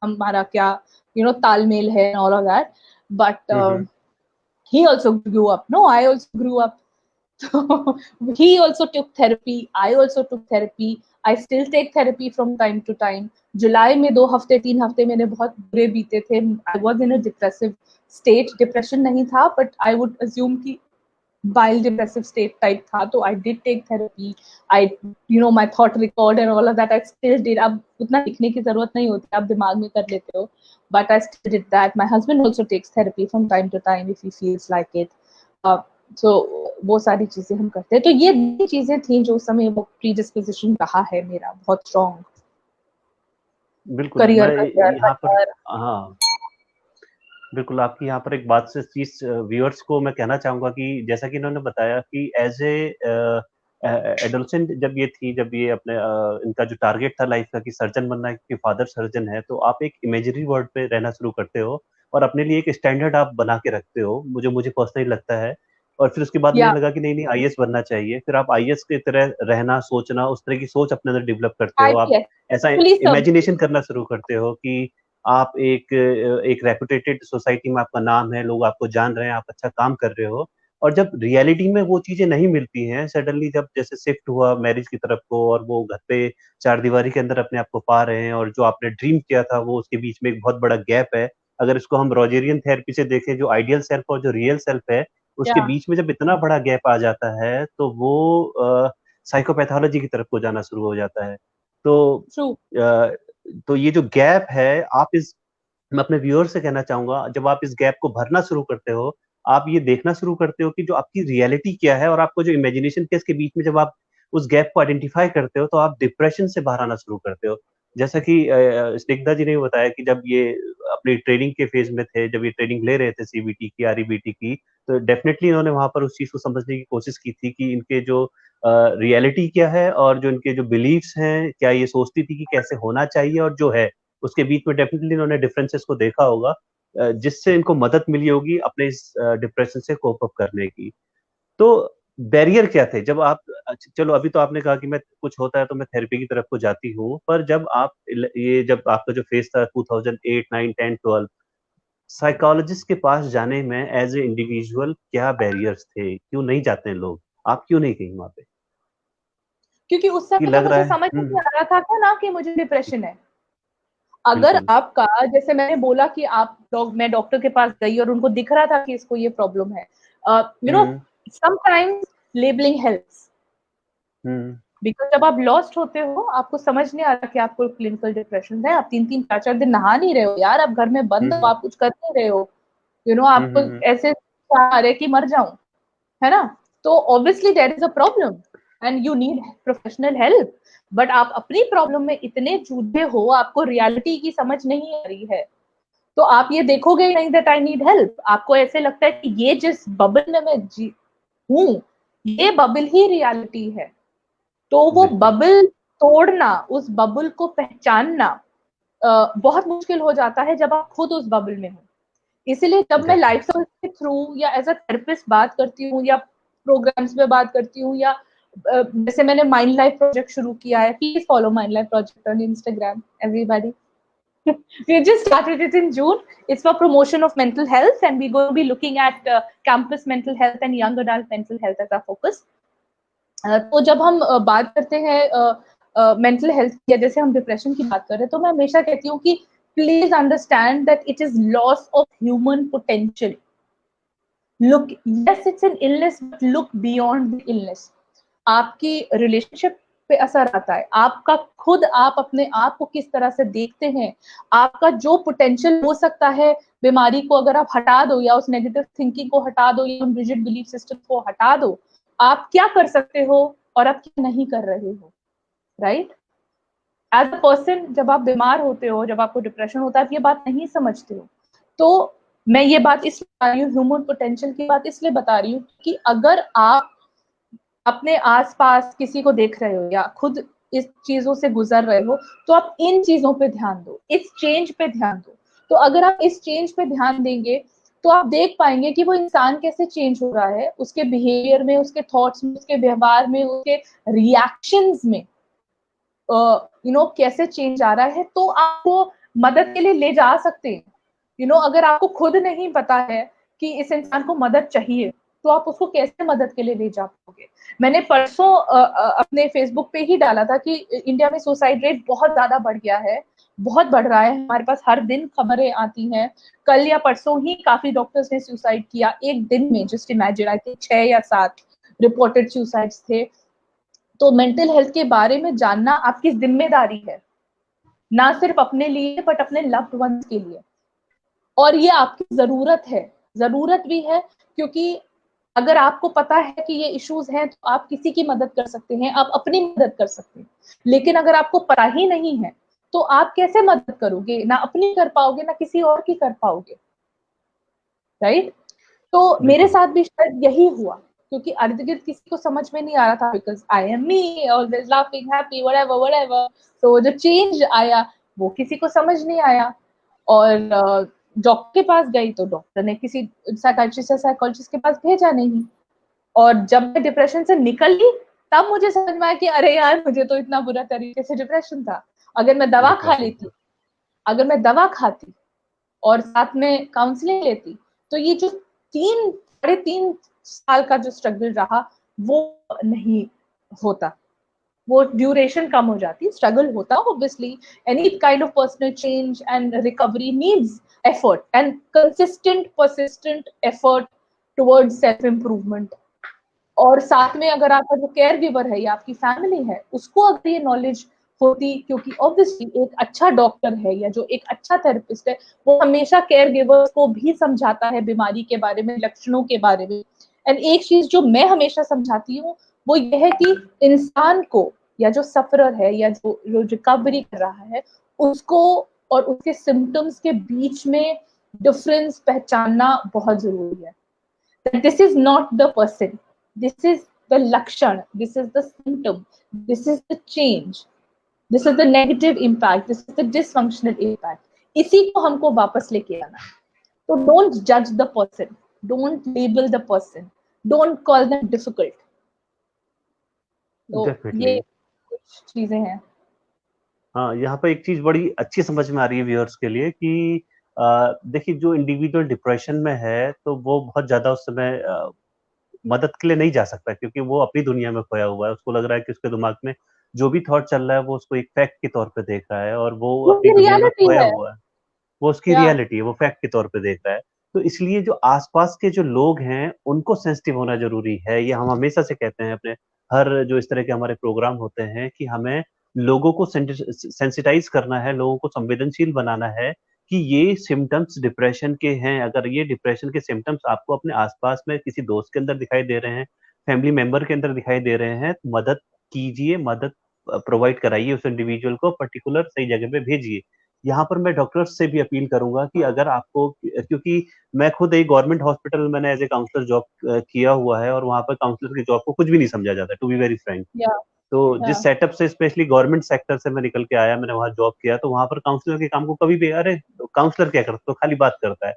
हमारा क्या तालमेल है and all of that. But he also grew up. No, I also grew up. So he also took therapy. I also took therapy. I still take therapy from time to time. जुलाई में 2 हफ्ते 3 हफ्ते मैंने बहुत बुरे बीते थे. I was in a depressive state. Depression नहीं था, but I would assume कि bile depressive state type था. तो I did take therapy. I my thought record and all of that I still did. अब उतना लिखने की जरूरत नहीं होती, आप दिमाग में कर लेते हो. But I still did that. My husband also takes therapy from time to time if he feels like it. So वो सारी चीजें हम करते हैं. तो ये चीजें थी जो उस समय वो predisposition रहा है मेरा बहुत strong. बिल्कुल, करियर मैं यहाँ पर हाँ, बिल्कुल आपकी यहाँ पर एक बात से चीज व्यूअर्स को मैं कहना चाहूंगा कि जैसा कि इन्होंने बताया कि एडोलसेंट जब ये थी, जब ये अपने इनका जो टारगेट था लाइफ का कि सर्जन बनना है क्योंकि फादर सर्जन है, तो आप एक इमेजिनरी वर्ल्ड पे रहना शुरू करते हो और अपने लिए एक स्टैंडर्ड आप बना के रखते हो, मुझे पर्सनली लगता है। और फिर उसके बाद मुझे या लगा कि नहीं आईएएस बनना चाहिए, फिर आप आईएएस की तरह रहना, सोचना, उस तरह की सोच अपने अंदर डेवलप करते हो, आप आईपीएस, ऐसा पुलिस सर्विस। इमेजिनेशन करना शुरू करते हो कि आप एक रेपुटेटेड सोसाइटी में आपका नाम है, लोग आपको जान रहे हैं, आप अच्छा काम कर रहे हो। और जब रियलिटी में वो चीज़ें नहीं मिलती हैं, सडनली जब जैसे शिफ्ट हुआ मैरिज की तरफ को और वो घर पे चारदीवारी के अंदर अपने आप को पा रहे हैं और जो आपने ड्रीम किया था वो उसके बीच में एक बहुत बड़ा गैप है। अगर इसको हम रोजेरियन थेरेपी से देखें, जो आइडियल सेल्फ और जो रियल सेल्फ है, उसके या बीच में जब इतना बड़ा गैप आ जाता है, तो वो साइकोपैथोलॉजी की तरफ को जाना शुरू हो जाता है। तो ट्रू। अ, तो ये जो गैप है, आप इस मैं अपने व्यूअर से कहना चाहूँगा, जब आप इस गैप को भरना शुरू करते हो, आप ये देखना शुरू करते हो कि जो आपकी रियलिटी क्या है और आपको जो इमेजिनेशन क्या है, इसके बीच में जब आप उस गैप को आइडेंटिफ़ाई करते हो, तो आप डिप्रेशन से बाहर आना शुरू करते हो। जैसा कि स्निग्धा जी ने बताया कि जब ये अपनी ट्रेनिंग के फेज़ में थे, जब ये ट्रेनिंग ले रहे थे सीबीटी की, आरईबीटी की, तो डेफ़िनेटली इन्होंने वहाँ पर उस चीज़ को समझने की कोशिश की थी कि इनके जो रियलिटी क्या है और जो इनके जो बिलीफ्स हैं, क्या ये सोचती थी कि कैसे होना चाहिए और जो है, उसके बीच में डेफ़िनेटली इन्होंने डिफरेंसेस को देखा होगा, जिससे इनको मदद मिली होगी अपने इस डिप्रेशन से कोप अप करने की। तो बैरियर क्या थे? जब आप चलो अभी तो आपने कहा कि मैं कुछ होता है तो मैं थेरेपी की तरफ को जाती हूँ, पर जब आप ये जब आपका जो फेज़ था 2008, 9, 10, 12, साइकोलॉजिस्ट के पास जाने में एज़ ए इंडिविजुअल क्या बैरियर्स थे? क्यों नहीं जाते हैं लोग? आप क्यों नहीं गईं वहाँ पे? क्योंकि उस कि समय तो लग रहा मुझे है समझ नहीं आ रहा था क्या ना कि मुझे डिप्रेशन है। अगर बिल्कुल। आपका, जैसे मैंने बोला कि मैं डॉक्टर के पास गई और उनको दिख रहा था कि इसको ये प्रॉब्लम है। You know hmm, sometimes labelling helps, hmm, because जब आप लॉस्ट होते हो, आपको समझ नहीं आ रहा कि आपको क्लिनिकल डिप्रेशन है, आप 3-3 4-4 दिन नहा नहीं रहे हो यार, आप घर में हुँ, बंद हो, हुँ, आप कुछ कर नहीं रहे हो। हुँ, आपको हुँ, हुँ, ऐसे आ रहे कि मर जाऊँ, है ना? तो obviously there is a problem and you need professional help. But आप अपनी प्रॉब्लम में इतने जूझे हो, आपको रियलिटी की समझ नहीं आ रही है, तो आप ये देखोगे ही नहीं दैट आई नीड हेल्प। आपको ऐसे लगता है कि ये जिस बबल में मैं जी हूँ, ये बबल ही रियलिटी है। तो वो बिल्कुल। बबल तोड़ना, उस बबल को पहचानना बहुत मुश्किल हो जाता है जब आप खुद उस बबल में हो। इसीलिए जब मैं लाइफ डेफ़िनिटली। सर्कल के थ्रू या एज़ अ थेरेपिस्ट बात करती हूँ या प्रोग्राम्स में बात करती हूँ या जैसे मैंने माइंड लाइफ प्रोजेक्ट शुरू किया है, please follow mind life project on Instagram everybody. We just started it in June. It's for promotion of mental health, and we're going to be looking at campus mental health and young adult mental health as our focus. तो जब हम बात करते हैं mental health की, या जैसे हम डिप्रेशन की बात कर रहे हैं, तो मैं हमेशा कहती हूँ कि please understand that it is loss of human potential. Look, yes it's an illness, but look beyond the illness. आपकी रिलेशनशिप पे असर आता है, आपका खुद आप अपने आप को किस तरह से देखते हैं, आपका जो पोटेंशियल हो सकता है बीमारी को अगर आप हटा दो, या उस नेगेटिव थिंकिंग को हटा दो, या रिजिड बिलीफ सिस्टम को हटा दो, आप क्या कर सकते हो और आप क्या नहीं कर रहे हो, राइट? एज अ पर्सन, जब आप बीमार होते हो, जब आपको डिप्रेशन होता है, आप ये बात नहीं समझते हो। तो मैं ये बात इसलिए बता रही हूँ, ह्यूमन पोटेंशियल की बात इसलिए बता रही हूँ कि अगर आप अपने आस-पास किसी को देख रहे हो या खुद इस चीज़ों से गुज़र रहे हो, तो आप इन चीज़ों पे ध्यान दो, इस चेंज पे ध्यान दो। तो अगर आप इस चेंज पे ध्यान देंगे, तो आप देख पाएँगे कि वो इंसान कैसे चेंज हो रहा है, उसके बिहेवियर में, उसके थॉट्स में, उसके व्यवहार में, उसके रिएक्शंस में कैसे चेंज आ रहा है, तो आपको मदद के लिए ले जा सकते हैं। अगर आपको खुद नहीं पता है कि इस इंसान को मदद चाहिए, तो आप उसको कैसे मदद के लिए ले जा पाओगे? मैंने परसों अपने फेसबुक पे ही डाला था कि इंडिया में सुसाइड रेट बहुत ज़्यादा बढ़ गया है, बहुत बढ़ रहा है। हमारे पास हर दिन खबरें आती हैं। कल या परसों ही काफ़ी डॉक्टर्स ने सुसाइड किया, एक दिन में। जस्ट इमेजिन, आई थिंक 6 या 7 रिपोर्टेड सुसाइड्स थे। तो मेंटल हेल्थ के बारे में जानना आपकी ज़िम्मेदारी है, ना सिर्फ अपने लिए बट अपने लव्ड वन्स के लिए। और ये आपकी ज़रूरत है, ज़रूरत भी है, क्योंकि अगर आपको पता है कि ये इश्यूज़ हैं, तो आप किसी की मदद कर सकते हैं, आप अपनी मदद कर सकते हैं। लेकिन अगर आपको पता ही नहीं है, तो आप कैसे मदद करोगे? ना अपनी कर पाओगे, ना किसी और की कर पाओगे, राइट? तो मेरे बिल्कुल। साथ भी शायद यही हुआ। क्योंकि इर्द गिर्द किसी को समझ में नहीं आ रहा था, because I am me always laughing happy whatever whatever. तो जो चेंज आया वो किसी को समझ नहीं आया। और डॉक्टर के पास गई तो डॉक्टर ने किसी साइकाइट्रिस्ट या साइकोलॉजिस्ट के पास भेजा नहीं। और जब मैं डिप्रेशन से निकली तब मुझे समझ में आया कि अरे यार मुझे तो इतना बुरा तरीके से डिप्रेशन था। अगर मैं दवा खा डिप्रेशन लेती, अगर मैं दवा खाती और साथ में काउंसलिंग लेती, तो ये जो 3 साढ़े 3 साल का जो स्ट्रगल रहा वो नहीं होता, वो ड्यूरेशन कम हो जाती। स्ट्रगल होता obviously, any kind of personal change and recovery needs effort and consistent persistent effort towards self improvement. और साथ में अगर आपका जो केयर गिवर है या आपकी फैमिली है उसको अगर ये नॉलेज होती, क्योंकि ऑब्वियसली एक अच्छा डॉक्टर है या जो एक अच्छा थेरेपिस्ट है वो हमेशा केयर गिवर्स को भी समझाता है बीमारी के बारे में, लक्षणों के बारे में। एंड एक चीज जो मैं हमेशा समझाती हूँ वो ये है कि इंसान को या जो सफरर है या जो जो रिकवरी कर रहा है उसको और उसके सिम्टम्स के बीच में डिफरेंस पहचानना बहुत जरूरी है। This is not the person, this is the lakshan, this is the symptom, this is the change, this is the negative impact, this is the dysfunctional impact। इसी को हमको वापस लेके आना है। तो don't judge the person, don't label the person, don't call them difficult। तो definitely. ये कुछ चीजें हैं। हाँ, यहाँ पे एक चीज बड़ी अच्छी समझ में आ रही है व्यूअर्स के लिए कि देखिए जो इंडिविजुअल डिप्रेशन में है तो वो बहुत ज्यादा उस समय मदद के लिए नहीं जा सकता, क्योंकि वो अपनी दुनिया में खोया हुआ है। उसको लग रहा है कि उसके दिमाग में जो भी थॉट चल रहा है वो उसको एक फैक्ट के तौर पे देख रहा है और वो वो अपनी दुनिया में रियलिटी खोया है। हुआ है। वो उसकी या रियलिटी है, वो फैक्ट के तौर पे देख रहा है। तो इसलिए जो आसपास के जो लोग हैं उनको सेंसिटिव होना जरूरी है। ये हम हमेशा से कहते हैं अपने हर जो इस तरह के हमारे प्रोग्राम होते हैं कि हमें लोगों को सेंसिटाइज करना है, लोगों को संवेदनशील बनाना है कि ये सिम्टम्स डिप्रेशन के हैं। अगर ये डिप्रेशन के सिम्टम्स आपको अपने आसपास में किसी दोस्त के अंदर दिखाई दे रहे हैं, फैमिली मेंबर के अंदर दिखाई दे रहे हैं, तो मदद कीजिए, मदद प्रोवाइड कराइए उस इंडिविजुअल को, पर्टिकुलर सही जगह पे भेजिए। यहाँ पर मैं डॉक्टर्स से भी अपील करूंगा कि अगर आपको, क्योंकि मैं खुद एक गवर्नमेंट हॉस्पिटल मैंने एज ए काउंसलर जॉब किया हुआ है और वहाँ पर काउंसलर की जॉब को कुछ भी नहीं समझा जाता, टू बी वेरी फ्रैंक। या तो या जिस सेटअप से स्पेशली गवर्नमेंट सेक्टर से मैं निकल के आया, मैंने वहाँ जॉब किया, तो वहाँ पर काउंसलर के काम को कभी भी अरे काउंसलर क्या करता, तो खाली बात करता है।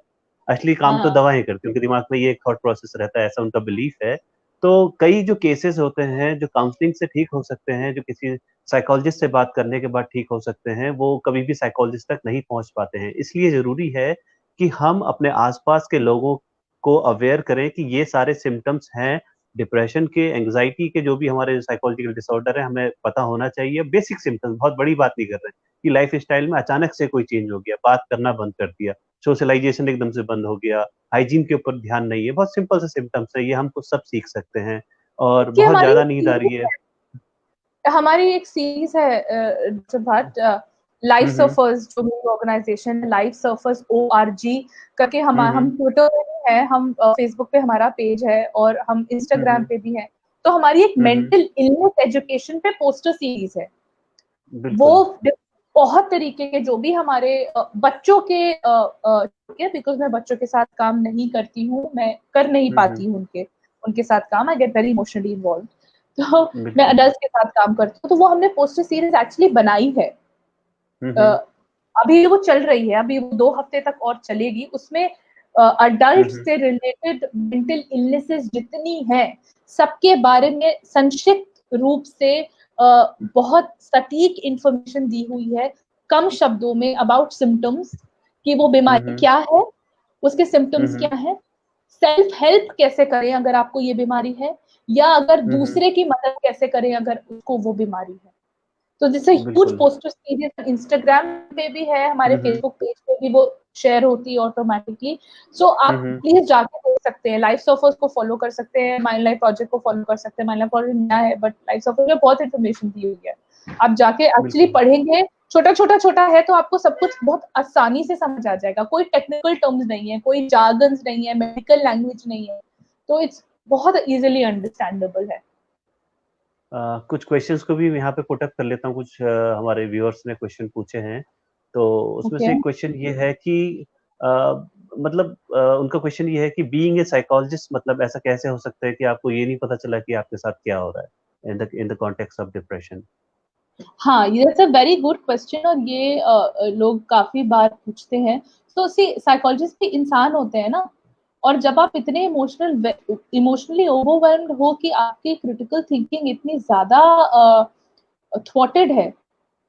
असली काम तो हाँ दवाएं करती हैं, उनके दिमाग में ये एक थॉट प्रोसेस रहता है, ऐसा उनका बिलीफ है। तो कई जो केसेस होते हैं जो काउंसलिंग से ठीक हो सकते हैं, जो किसी साइकोलॉजिस्ट से बात करने के बाद ठीक हो सकते हैं, वो कभी भी साइकोलॉजिस्ट तक नहीं पहुंच पाते हैं। इसलिए जरूरी है कि हम अपने आसपास के लोगों को अवेयर करें कि ये सारे सिम्टम्स हैं डिप्रेशन के, एंग्जाइटी के, जो भी हमारे साइकोलॉजिकल डिसऑर्डर है, हमें पता होना चाहिए। बेसिक सिम्टम्स, बहुत बड़ी बात नहीं कर रहे हैं कि लाइफ स्टाइल में अचानक से कोई चेंज हो गया, बात करना बंद कर दिया, सोशलाइजेशन एकदम से बंद हो गया, हाइजीन के ऊपर ध्यान नहीं है, बहुत सिंपल से सिम्टम्स है, ये हम तो सब सीख सकते हैं। और कि बहुत ज्यादा नींद आ रही है। हमारी एक सीरीज है भट्ट, लाइफ हम्म। सर्फर्स, जो मेरी ऑर्गेनाइजेशन लाइफ सर्फर्स ORG करके, हम हम्म। ट्विटर पे भी हैं, हम फेसबुक पे हमारा पेज है और हम इंस्टाग्राम हम्म। पे भी हैं। तो हमारी एक हम्म। मेंटल इलनेस एजुकेशन पे पोस्टर सीरीज है। वो बिल्कुल। बहुत तरीके के जो भी हमारे बच्चों के, बिकॉज मैं बच्चों के साथ काम नहीं करती हूँ, मैं कर नहीं हम्म। पाती हूँ उनके उनके साथ काम, I get very emotionally involve. तो मैं बिल्कुल। अडल्ट के साथ काम करती हूँ, तो वो हमने पोस्टर सीरीज एक्चुअली बनाई है। हम्म। अ, अभी वो चल रही है, अभी वो 2 हफ्ते तक और चलेगी। उसमें अडल्ट हम्म। से रिलेटेड मेंटल इलनेसेस जितनी हैं सबके बारे में संक्षिप्त रूप से बहुत सटीक इंफॉर्मेशन दी हुई है, कम शब्दों में, अबाउट सिम्टम्स, कि वो बीमारी हम्म। क्या है, उसके सिम्टम्स हम्म। क्या है, सेल्फ हेल्प कैसे करें अगर आपको ये बीमारी है, या अगर हम्म। दूसरे की मदद कैसे करें अगर उसको वो बीमारी है। तो जैसे ह्यूज बिल्कुल। पोस्टर सीरीज इंस्टाग्राम पे भी है, हमारे हम्म। फेसबुक पेज पे भी वो शेयर होती है ऑटोमेटिकली। सो आप हम्म। प्लीज जाके देख सकते हैं, लाइफ सर्फर्स को फॉलो कर सकते हैं, माइंड लाइफ प्रोजेक्ट को फॉलो कर सकते हैं। माइंड लाइफ प्रोजेक्ट नया है बट लाइफ सर्फर्स में बहुत इन्फॉर्मेशन दी हुई है। आप जाके एक्चुअली बिल्कुल। पढ़ेंगे, छोटा है तो आपको सब कुछ बहुत आसानी से समझ आ जाएगा। कोई टेक्निकल टर्म्स नहीं है, कोई जार्गन्स नहीं है, मेडिकल लैंग्वेज नहीं है, तो इट्स बहुत इजीली अंडरस्टैंडेबल है। कुछ क्वेश्चंस को भी यहाँ पे पुटअप कर लेता हूँ। कुछ हमारे व्यूअर्स ने क्वेश्चन पूछे हैं, तो उसमें ओके। से एक क्वेश्चन ये है कि मतलब उनका क्वेश्चन ये है कि बीइंग ए साइकोलॉजिस्ट मतलब ऐसा कैसे हो सकता है कि आपको ये नहीं पता चला कि आपके साथ क्या हो रहा है in the context of depression? हाँ, ये it's a very good question और ये लोग काफी बार पूछते हैं। तो सी साइकोलॉजिस्ट भी इंसान होते हैं ना, और जब आप इतने इमोशनली ओवरवेल्म्ड हो कि आपकी क्रिटिकल थिंकिंग इतनी ज्यादा थ्वॉटेड है,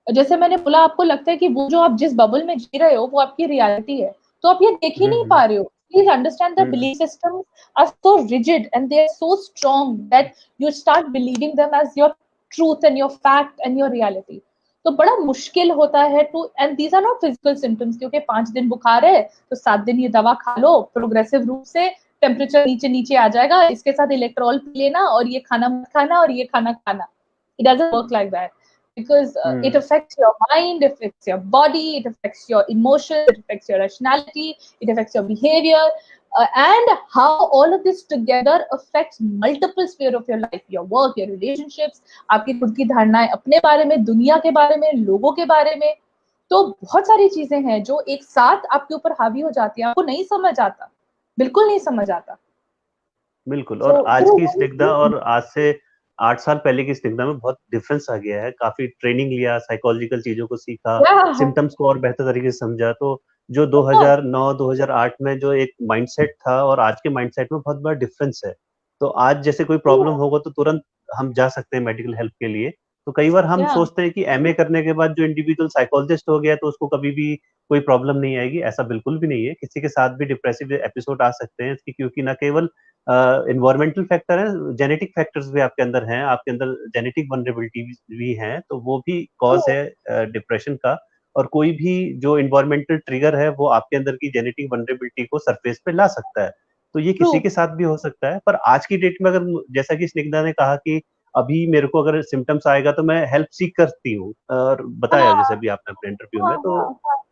जैसे मैंने बोला, आपको लगता है कि वो जो आप जिस बबल में जी रहे हो वो आपकी रियलिटी है, तो आप ये देख ही नहीं हम्म पा रहे हो। Please understand the belief system are so rigid and they are so strong that you start believing them as your truth and your fact and your reality. तो बड़ा मुश्किल होता है to, and these are not physical symptoms, क्योंकि 5 दिन बुखार है तो 7 दिन ये दवा खा लो, प्रोग्रेसिव रूप से टेम्परेचर नीचे नीचे आ जाएगा, इसके साथ इलेक्ट्रॉल पी लेना और ये खाना मत खाना और ये खाना खाना। It doesn't work like that, because it hmm affects your mind, it affects your body, it affects your emotions, it affects your rationality, it affects your behavior, and how all of this together affects multiple sphere of your life, your work, your relationships, आपकी खुद की धारणाएं अपने बारे में, दुनिया के बारे में, लोगों के बारे में। तो बहुत सारी चीजें हैं जो एक साथ आपके ऊपर हावी हो जाती है, आपको नहीं समझ आता, बिल्कुल नहीं समझ आता। बिल्कुल। So और आज की स्निग्धा वो और आज से 8 साल पहले की स्निग्धा में बहुत डिफरेंस आ गया है। काफ़ी ट्रेनिंग लिया, साइकोलॉजिकल चीज़ों को सीखा, yeah, सिम्पटम्स को और बेहतर तरीके से समझा। तो जो of course, 2009-2008 में जो एक माइंडसेट था और आज के माइंडसेट में बहुत बड़ा डिफरेंस है। तो आज जैसे कोई प्रॉब्लम yeah, होगा तो तुरंत हम जा सकते हैं मेडिकल हेल्प के लिए। तो कई बार हम yeah, सोचते हैं कि एमए करने के बाद जो इंडिविजुअल साइकोलॉजिस्ट हो गया तो उसको कभी भी कोई प्रॉब्लम नहीं आएगी, ऐसा बिल्कुल भी नहीं है। किसी के साथ भी डिप्रेसिव एपिसोड आ सकते हैं इसकी, क्योंकि ना केवल एनवायरमेंटल फैक्टर है, जेनेटिक फैक्टर्स भी आपके अंदर हैं, आपके अंदर जेनेटिक वल्नरेबिलिटी भी है, तो वो भी कॉज true, है डिप्रेशन का। और कोई भी जो एनवायरमेंटल ट्रिगर है वो आपके अंदर की जेनेटिक वल्नरेबिलिटी को सरफेस पे ला सकता है। तो ये किसी true, के साथ भी हो सकता है, पर आज की डेट में अगर जैसा कि स्निग्धा ने कहा कि अभी मेरे को अगर सिम्टम्स आएगा तो मैं हेल्प सीख करती हूँ और बताया जैसे हाँ, अभी आपने अपने इंटरव्यू हाँ, में, हाँ, हाँ,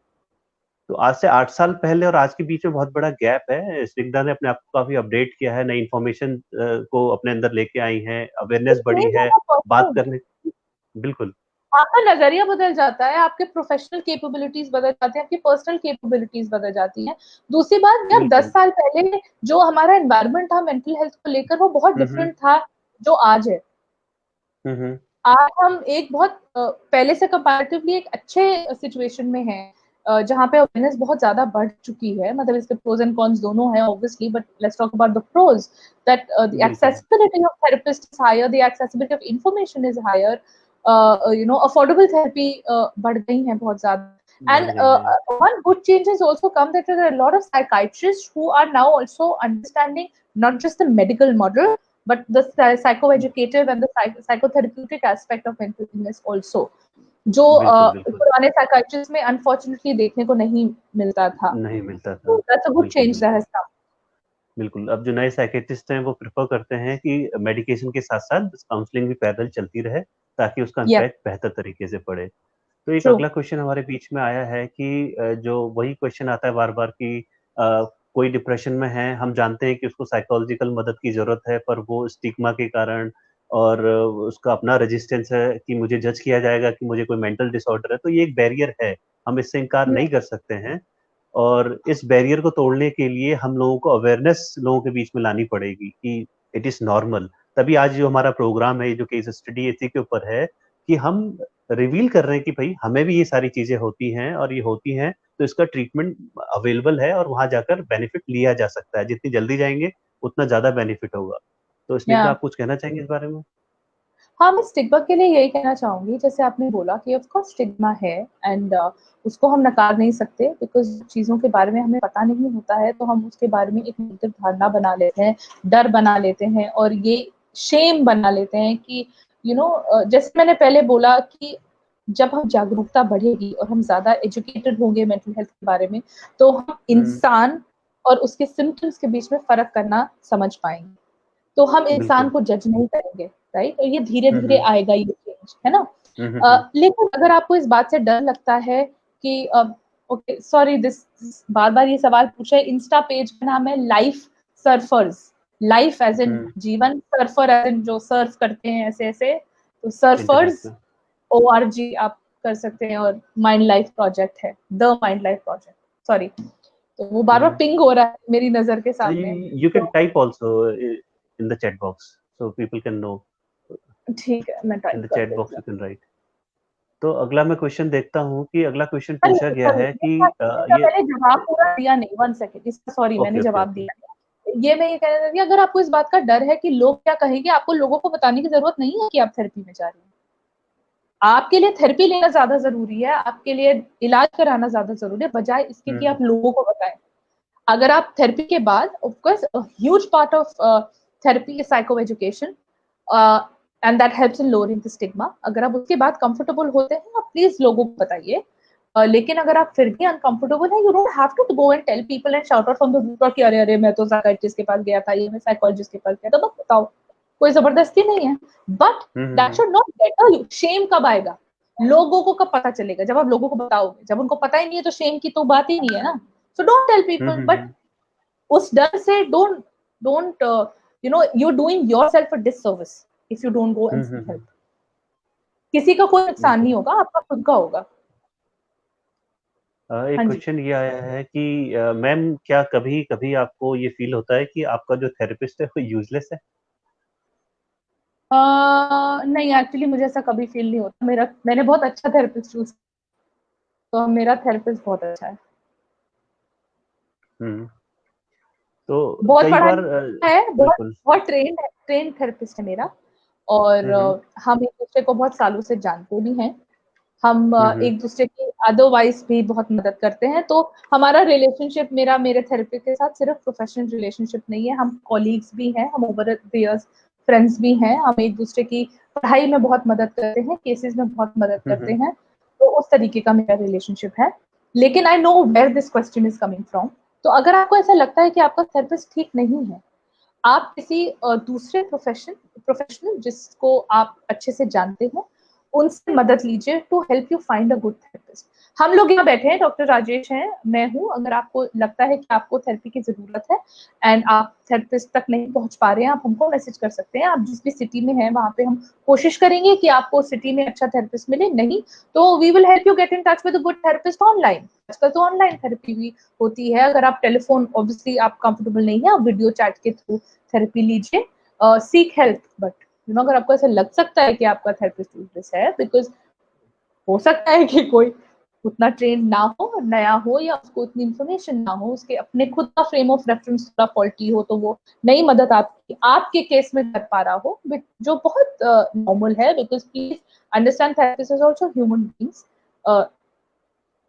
तो आज से 8 साल पहले और आज के बीच में बहुत बड़ा गैप है। स्निग्धा ने अपने आप को काफ़ी अपडेट किया है, नई इन्फॉर्मेशन को अपने अंदर लेके आई हैं, अवेयरनेस इट बढ़ी चेंज है, आवर बात पर्सपेक्टिव, करने। बिल्कुल, आपका नजरिया बदल जाता है, आपके प्रोफेशनल कैपेबिलिटीज बदल जाते हैं, आपकी पर्सनल कैपेबिलिटीज बदल जाती हैं। दूसरी बात यार, दस बिल्कुल। साल पहले जो हमारा एनवायरनमेंट था मेंटल हेल्थ को लेकर, वो बहुत हुँ, हुँ। डिफरेंट था जो आज है। हुँ, हुँ। आज हम एक बहुत पहले से कंपैरेटिवली एक अच्छे सिचुएशन में हैं, जहाँ पे अवेयरनेस बहुत ज्यादा बढ़ चुकी है। मतलब इसके प्रोज एंड कॉन्स दोनों हैं obviously, but let's talk about the pros, that the बिल्कुल, accessibility of therapist is higher, the accessibility of information is higher, affordable therapy बढ़ गई है बहुत ज्यादा। बढ़ And गई हैं। one good change has also come, that there are a lot of psychiatrists who are now also understanding not just the medical model, but the psychoeducative and the psychotherapeutic aspect of mental illness also, जो बिल्कुल, बिल्कुल। पुराने psychiatrist में unfortunately देखने को नहीं मिलता था। नहीं मिलता तो था। दैट्स अ गुड बिल्कुल, चेंज दैट बिल्कुल। Has come. बिल्कुल, अब जो नए साइकियाट्रिस्ट हैं वो प्रेफ़र करते हैं कि मेडिकेशन के साथ-साथ काउंसलिंग भी पैरेलल चलती रहे, ताकि उसका या इम्पैक्ट बेहतर तरीके से पड़े। तो एक ट्रू, अगला क्वेश्चन हमारे बीच में आया है कि जो वही क्वेश्चन आता है बार-बार कि कोई डिप्रेशन में है, हम जानते हैं कि उसको साइकोलॉजिकल मदद की ज़रूरत है, पर वो स्टिग्मा के कारण और उसका अपना रेजिस्टेंस है कि मुझे जज किया जाएगा कि मुझे कोई मेंटल डिसऑर्डर है, तो ये एक बैरियर है, हम इससे इनकार नहीं कर सकते हैं। और इस बैरियर को तोड़ने के लिए हम लोगों को अवेयरनेस लोगों के बीच में लानी पड़ेगी कि इट इज़ नॉर्मल। तभी आज जो हमारा प्रोग्राम है, ये जो केस स्टडी इसी के ऊपर है कि हम रिवील कर रहे हैं कि भई हमें भी ये सारी चीज़ें होती हैं और ये होती हैं, तो इसका ट्रीटमेंट अवेलेबल है और वहाँ जाकर बेनिफिट लिया जा सकता है। जितनी जल्दी जाएँगे, उतना ज़्यादा बेनिफिट होगा। तो या स्निग्धा, आप कुछ कहना चाहेंगे इस बारे में? हाँ, मैं स्टिग्मा के लिए यही कहना चाहूँगी, जैसे आपने बोला कि ऑफ कोर्स स्टिग्मा है, एंड उसको हम नकार नहीं सकते, बिकॉज़ चीज़ों के बारे में हमें पता नहीं होता है, तो हम उसके बारे में एक नेगेटिव धारणा बना लेते हैं, डर बना लेते हैं, और ये शेम बना लेते हैं कि जैसे मैंने पहले बोला कि जब हम जागरूकता बढ़ेगी और हम ज़्यादा एजुकेटेड होंगे मेंटल हेल्थ के बारे में, तो हम हुँ, इंसान और उसके सिम्पटम्स के बीच में फ़र्क करना समझ पाएँगे। तो हम इंसान बिल्कुल। को जज नहीं करेंगे, राइट? और ये धीरे हुँ, धीरे हुँ। आएगा ये चेंज, है ना? हुँ, हुँ, हुँ। लेकिन अगर आपको इस बात से डर लगता है कि ओके सॉरी, दिस बार बार ये सवाल पूछा है, इंस्टा पेज का नाम है life surfers, life as in hmm, जीवन, सर्फर एज इन जो सर्फ करते हैं ऐसे ऐसे, तो इंटरनेट सर्फर्स पे। ORG आप कर सकते हैं, और माइंड लाइफ प्रोजेक्ट है, the mind life project, sorry. तो वो बार-बार पिंग हो रहा है मेरी नज़र के So सामने। you can तो type also in the chat box, so people can know. ठीक है, मैं In टाइप the कर chat देती box हूँ। you can write. तो अगला मैं क्वेश्चन देखता हूँ कि अगला क्वेश्चन अरे पूछा गया सॉरी, है कि इसका ये मैंने जवाब पूरा दिया नहीं, 1 सेकंड, इसका सॉरी ओके मैंने ओके जवाब ओके दिया नहीं। ये मैं ये कह रही थी, अगर आपको इस बात का डर है कि लोग क्या कहेंगे, आपको लोगों को बताने की ज़रूरत नहीं है कि आप थेरेपी में जा रही हैं। आपके लिए थेरेपी लेना ज़्यादा ज़रूरी है, आपके लिए इलाज कराना ज़्यादा ज़रूरी है, बजाए इसके कि आप लोगों को बताएँ। अगर आप थेरेपी के बाद of course huge part of therapy is psycho education and that helps in lowering the stigma. अगर आप उसके बाद कंफर्टेबल होते हैं आप प्लीज लोगों को बताइए। लेकिन अगर आप फिर भी अनकंफर्टेबल है, you don't have to go and tell people and shout out from the roof कि अरे अरे मैं तो साइकियाट्रिस्ट के पास गया था, ये मैं साइकोलॉजिस्ट के पास गया था, बस बताओ। कोई जबरदस्ती नहीं है, but that should not better you. Shame कब आएगा, लोगों को कब पता चलेगा, जब आप लोगों को बताओगे। जब उनको पता ही नहीं है तो शेम की तो बात ही नहीं है ना। So don't tell people, but उस डर से don't you know you doing yourself a disservice if you don't go and seek help. किसी का कोई नुकसान नहीं बिल्कुल। होगा, आपका खुद का होगा। एक हाँ जी। क्वेश्चन ये आया है कि मैम क्या कभी-कभी आपको ये फ़ील होता है कि आपका जो थेरेपिस्ट है वो यूज़लेस है? नहीं, एक्चुअली मुझे ऐसा कभी फील नहीं होता। मैंने बहुत अच्छा थेरेपिस्ट चूज़, तो मेरा थेरेपिस्ट बहुत अच्छा है। हुँ। तो बहुत कई पढ़ा बार लिखा है, बहुत बिल्कुल। बहुत ट्रेन्ड है, ट्रेन्ड थेरेपिस्ट है मेरा। और हुँ, हुँ। हम एक-दूसरे को बहुत सालों से जानते भी हैं। हम हुँ, हुँ। एक-दूसरे की अदरवाइज़ भी बहुत मदद करते हैं। तो हमारा रिलेशनशिप, मेरा मेरे थेरेपी के साथ सिर्फ़ प्रोफ़ेशनल रिलेशनशिप नहीं है, हम कॉलीग्स भी हैं, हम ओवर द इयर्स फ्रेंड्स भी हैं। हम एक-दूसरे की पढ़ाई में बहुत मदद करते हैं, केसेज़ में बहुत मदद हुँ, करते हुँ। हैं। तो उस तरीके का मेरा रिलेशनशिप है। लेकिन I know where this question is coming from. तो अगर आपको ऐसा लगता है कि आपका थेरेपिस्ट ठीक नहीं है, आप किसी दूसरे प्रोफेशनल जिसको आप अच्छे से जानते हो, उनसे मदद लीजिए to help you find a good therapist. हम लोग यहाँ बैठे हैं, डॉक्टर राजेश हैं, मैं हूँ। अगर आपको लगता है कि आपको थेरेपी की ज़रूरत है एंड आप थेरेपिस्ट तक नहीं पहुँच पा रहे हैं, आप हमको मैसेज कर सकते हैं। आप जिस भी सिटी में हैं, वहाँ पे हम कोशिश करेंगे कि आपको सिटी में अच्छा थेरेपिस्ट मिले। नहीं, तो we will help you get in touch with a good therapist online. आजकल तो ऑनलाइन थेरेपी भी होती है। अगर आप टेलीफ़ोन ऑब्वियसली आप कंफर्टेबल नहीं है, आप वीडियो चैट के थ्रू थेरेपी लीजिए। Seek help, but you know अगर आपको ऐसा लग सकता है कि आपका थेरेपिस्ट यूजलेस है, बिकॉज हो सकता है कि कोई उतना ट्रेन ना हो, नया हो, या उसको उतनी इन्फॉर्मेशन ना हो, उसके अपने खुद का फ्रेम ऑफ रेफरेंस थोड़ा फॉल्टी हो, तो वो नई मदद आपके केस में कर पा रहा हो, जो बहुत नॉर्मल है। Because please understand, therapist is also human beings.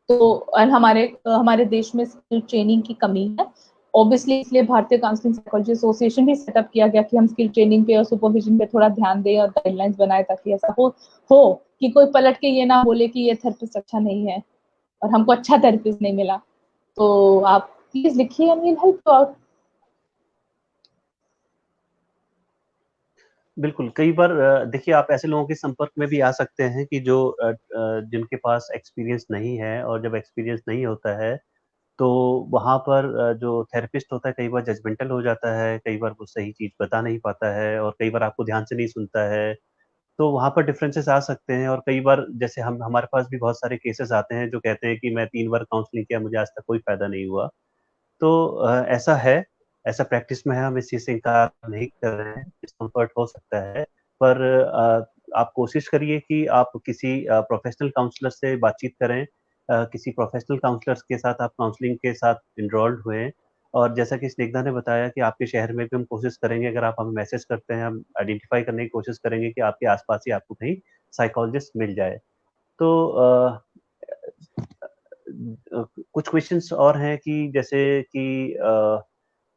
तो और हमारे देश में स्किल ट्रेनिंग की कमी है ऑब्वियसली। इसलिए भारतीय काउंसलिंग साइकोलॉजी एसोसिएशन भी सेटअप किया गया कि हम स्किल ट्रेनिंग पे और सुपरविजन पे थोड़ा ध्यान दें और गाइडलाइंस बनाए, ताकि ऐसा हो कि कोई पलट के ये ना बोले कि ये थेरेपिस्ट अच्छा नहीं है और हमको अच्छा थेरेपिस्ट नहीं मिला। तो आप प्लीज लिखिए and we'll help you out. बिल्कुल, कई बार देखिए आप ऐसे लोगों के संपर्क में भी आ सकते हैं कि जो जिनके पास एक्सपीरियंस नहीं है, और जब एक्सपीरियंस नहीं होता है, तो वहाँ पर जो थेरेपिस्ट होता है कई बार जजमेंटल हो जाता है, कई बार वो सही चीज़ बता नहीं पाता है, और कई बार आपको ध्यान से नहीं सुनता है। तो वहाँ पर डिफरेंसेस आ सकते हैं, और कई बार जैसे हम हमारे पास भी बहुत सारे केसेस आते हैं जो कहते हैं कि मैं 3 बार काउंसलिंग किया, मुझे आज तक कोई फ़ायदा नहीं हुआ। तो ऐसा है, ऐसा प्रैक्टिस में है, हम इस चीज़ से इनकार नहीं कर रहे हैं, डिस्कम्फर्ट हो सकता है। पर आप कोशिश करिए कि आप किसी प्रोफ़ेशनल काउंसलर से बातचीत करें। किसी प्रोफ़ेशनल काउंसलर्स के साथ आप काउंसलिंग के साथ एनरोल्ड हुए। और जैसा कि स्निग्धा ने बताया कि आपके शहर में भी हम कोशिश करेंगे, अगर आप हमें मैसेज करते हैं, हम आइडेंटिफ़ाई करने की कोशिश करेंगे कि आपके आस-पास ही आपको कहीं साइकोलॉजिस्ट मिल जाए। तो कुछ क्वेश्चन्स और हैं कि जैसे कि अ,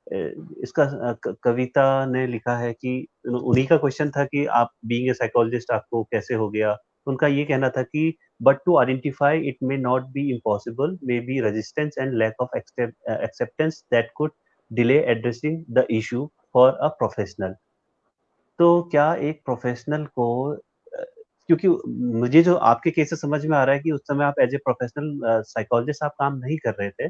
इसका कविता ने लिखा है कि उन्हीं का क्वेश्चन था कि आप बीइंग ए साइकोलॉजिस्ट आपको कैसे हो गया? उनका ये कहना था कि but to identify it may not be impossible, may be resistance and lack of acceptance that could delay addressing the issue for a professional. तो क्या एक प्रोफेशनल को क्योंकि मुझे जो आपके केस से समझ में आ रहा है कि उस समय आप एज़ ए प्रोफेशनल साइकोलॉजिस्ट आप काम नहीं कर रहे थे।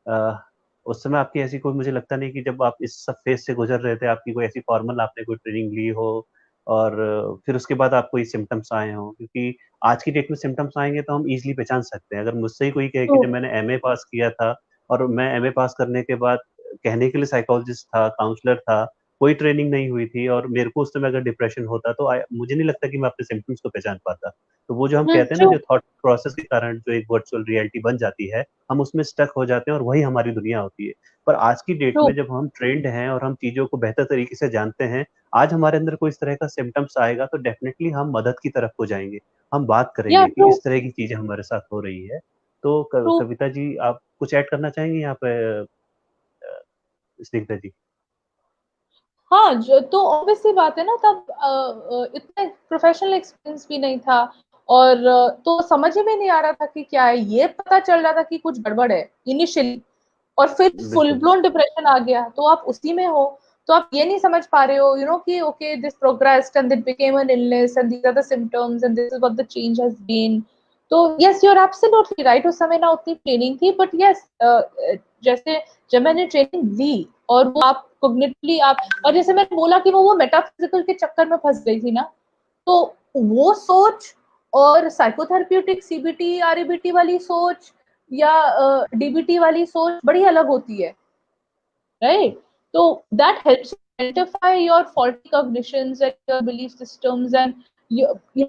अ, उस समय आपकी ऐसी कोई, मुझे लगता नहीं कि जब आप इस सब फेज़ से गुज़र रहे थे, आपकी कोई ऐसी फॉर्मल आपने कोई ट्रेनिंग ली हो, और फिर उसके बाद आपको ये सिम्पटम्स आए हों। क्योंकि आज की डेट में सिम्पटम्स आएँगे तो हम ईज़िली पहचान सकते हैं। अगर मुझसे ही कोई कहे कि तो जब मैंने एमए पास किया था, और मैं एमए पास करने के बाद कहने के लिए साइकोलॉजिस्ट था, काउंसलर था, कोई ट्रेनिंग नहीं हुई थी और मेरे को उस समय अगर डिप्रेशन होता तो मुझे नहीं लगता कि मैं अपने सिम्पटम्स को पहचान पाता। तो वो जो हम कहते हैं ना, ट्रू जो थॉट प्रोसेस के कारण जो एक वर्चुअल रियलिटी बन जाती है, हम उसमें स्टक हो जाते हैं और वही हमारी दुनिया होती है। पर आज की डेट ट्रू में जब हम ट्रेंड हैं और हम चीज़ों को बेहतर तरीके से जानते हैं, आज हमारे अंदर कोई इस तरह का सिम्पटम्स आएगा तो डेफ़िनेटली हम मदद की तरफ को जाएँगे। हम बात या करेंगे कि ट्रू इस तरह की चीज़ें हमारे साथ हो रही है। तो क ट्रू कविता जी, आप कुछ ऐड करना चाहेंगी यहाँ पे स्निग्धा जी? हाँ, जो तो ऑब्वियस सी बात है ना, तब इतना प्रोफेशनल एक्सपीरियंस भी नहीं था और तो समझ ही में नहीं आ रहा था कि क्या है। ये पता चल रहा था कि कुछ गड़बड़ है इनिशियली, और फिर फुल बिल्कुल। ब्लोन डिप्रेशन आ गया, तो आप उसी में हो। तो आप ये नहीं समझ पा रहे हो, कि okay this progressed and it became an illness and these are the symptoms and this is what the change has been. तो yes, you are absolutely right, उस समय ना उतनी ट्रेनिंग थी, बट यस, जैसे जब मैंने ट्रेनिंग ली और वो आप कॉग्निटिवली आप, और जैसे मैंने बोला कि वो मेटाफिजिकल के चक्कर में फंस गई थी ना, तो वो सोच और साइकोथेरेप्यूटिक सीबीटी आरईबीटी वाली सोच या डीबीटी वाली सोच बड़ी अलग होती है, right? So that helps you identify your faulty cognitions and your belief systems, and you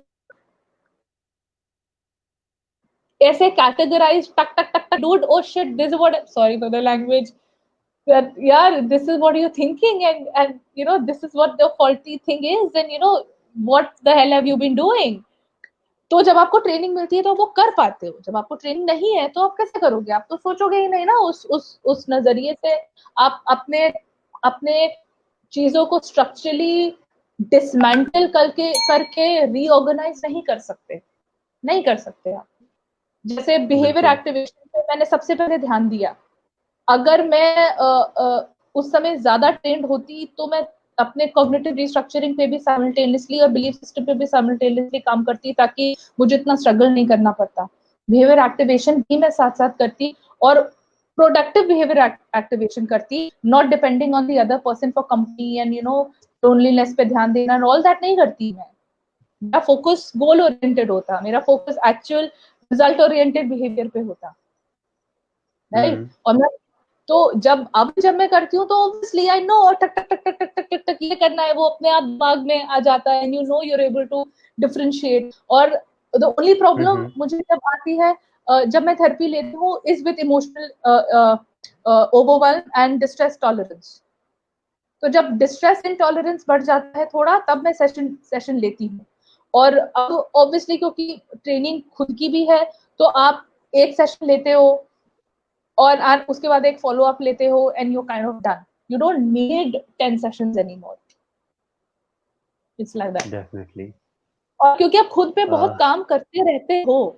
ऐसे categorize टक टक टक टक, dude, oh shit, this is what, sorry for the language, that yeah, this is what you're thinking, and this is what the faulty thing is, and what the hell have you been doing. तो जब आपको training मिलती है तो वो कर पाते हो, जब आपको ट्रेनिंग नहीं है तो आप कैसे करोगे? आप तो सोचोगे ही नहीं ना उस नजरिए से। आप अपने अपने चीजों को स्ट्रक्चरली डिसमेंटल करके करके रीऑर्गेनाइज नहीं कर सकते, नहीं कर सकते आप। जैसे बिहेवियर बिल्कुल। एक्टिवेशन पे मैंने सबसे पहले ध्यान दिया। अगर मैं उस समय ज्यादा ट्रेंड होती तो मैं अपने कॉग्निटिव रिस्ट्रक्चरिंग पे भी साइमल्टेनियसली और बिलीफ सिस्टम पे भी साइमल्टेनियसली काम करती, ताकि मुझे इतना स्ट्रगल नहीं करना पड़ता। बिहेवियर एक्टिवेशन भी मैं साथ साथ करती, और प्रोडक्टिव बिहेवियर एक्टिवेशन करती, not depending on the other person for company and loneliness पे ध्यान देना एंड ऑल दैट नहीं करती मैं। मेरा फोकस गोल ओरिएंटेड होता, मेरा focus actual result oriented behaviour पे होता, राइट? हुँ। और मैं तो जब मैं करती हूँ तो ऑब्वियसली आई नो टक टक टक टक टक टक टक टक ये करना है, वो अपने आप दिमाग में आ जाता है, and you're able to differentiate। और द ओनली हुँ, प्रॉब्लम हुँ। मुझे जब आती है, जब मैं थेरेपी लेती हूँ, is with emotional overwhelm and distress tolerance. तो जब डिस्ट्रेस इंटॉलरेंस बढ़ जाता है थोड़ा, तब मैं सेशन सेशन लेती हूँ। और अब ऑब्वियसली क्योंकि ट्रेनिंग खुद की भी है, तो आप एक सेशन लेते हो और उसके बाद एक फॉलो अप लेते हो and you kind of done. You don't need 10 sessions anymore. It's like that. Definitely. और क्योंकि आप खुद पे अ, बहुत काम करते रहते हो,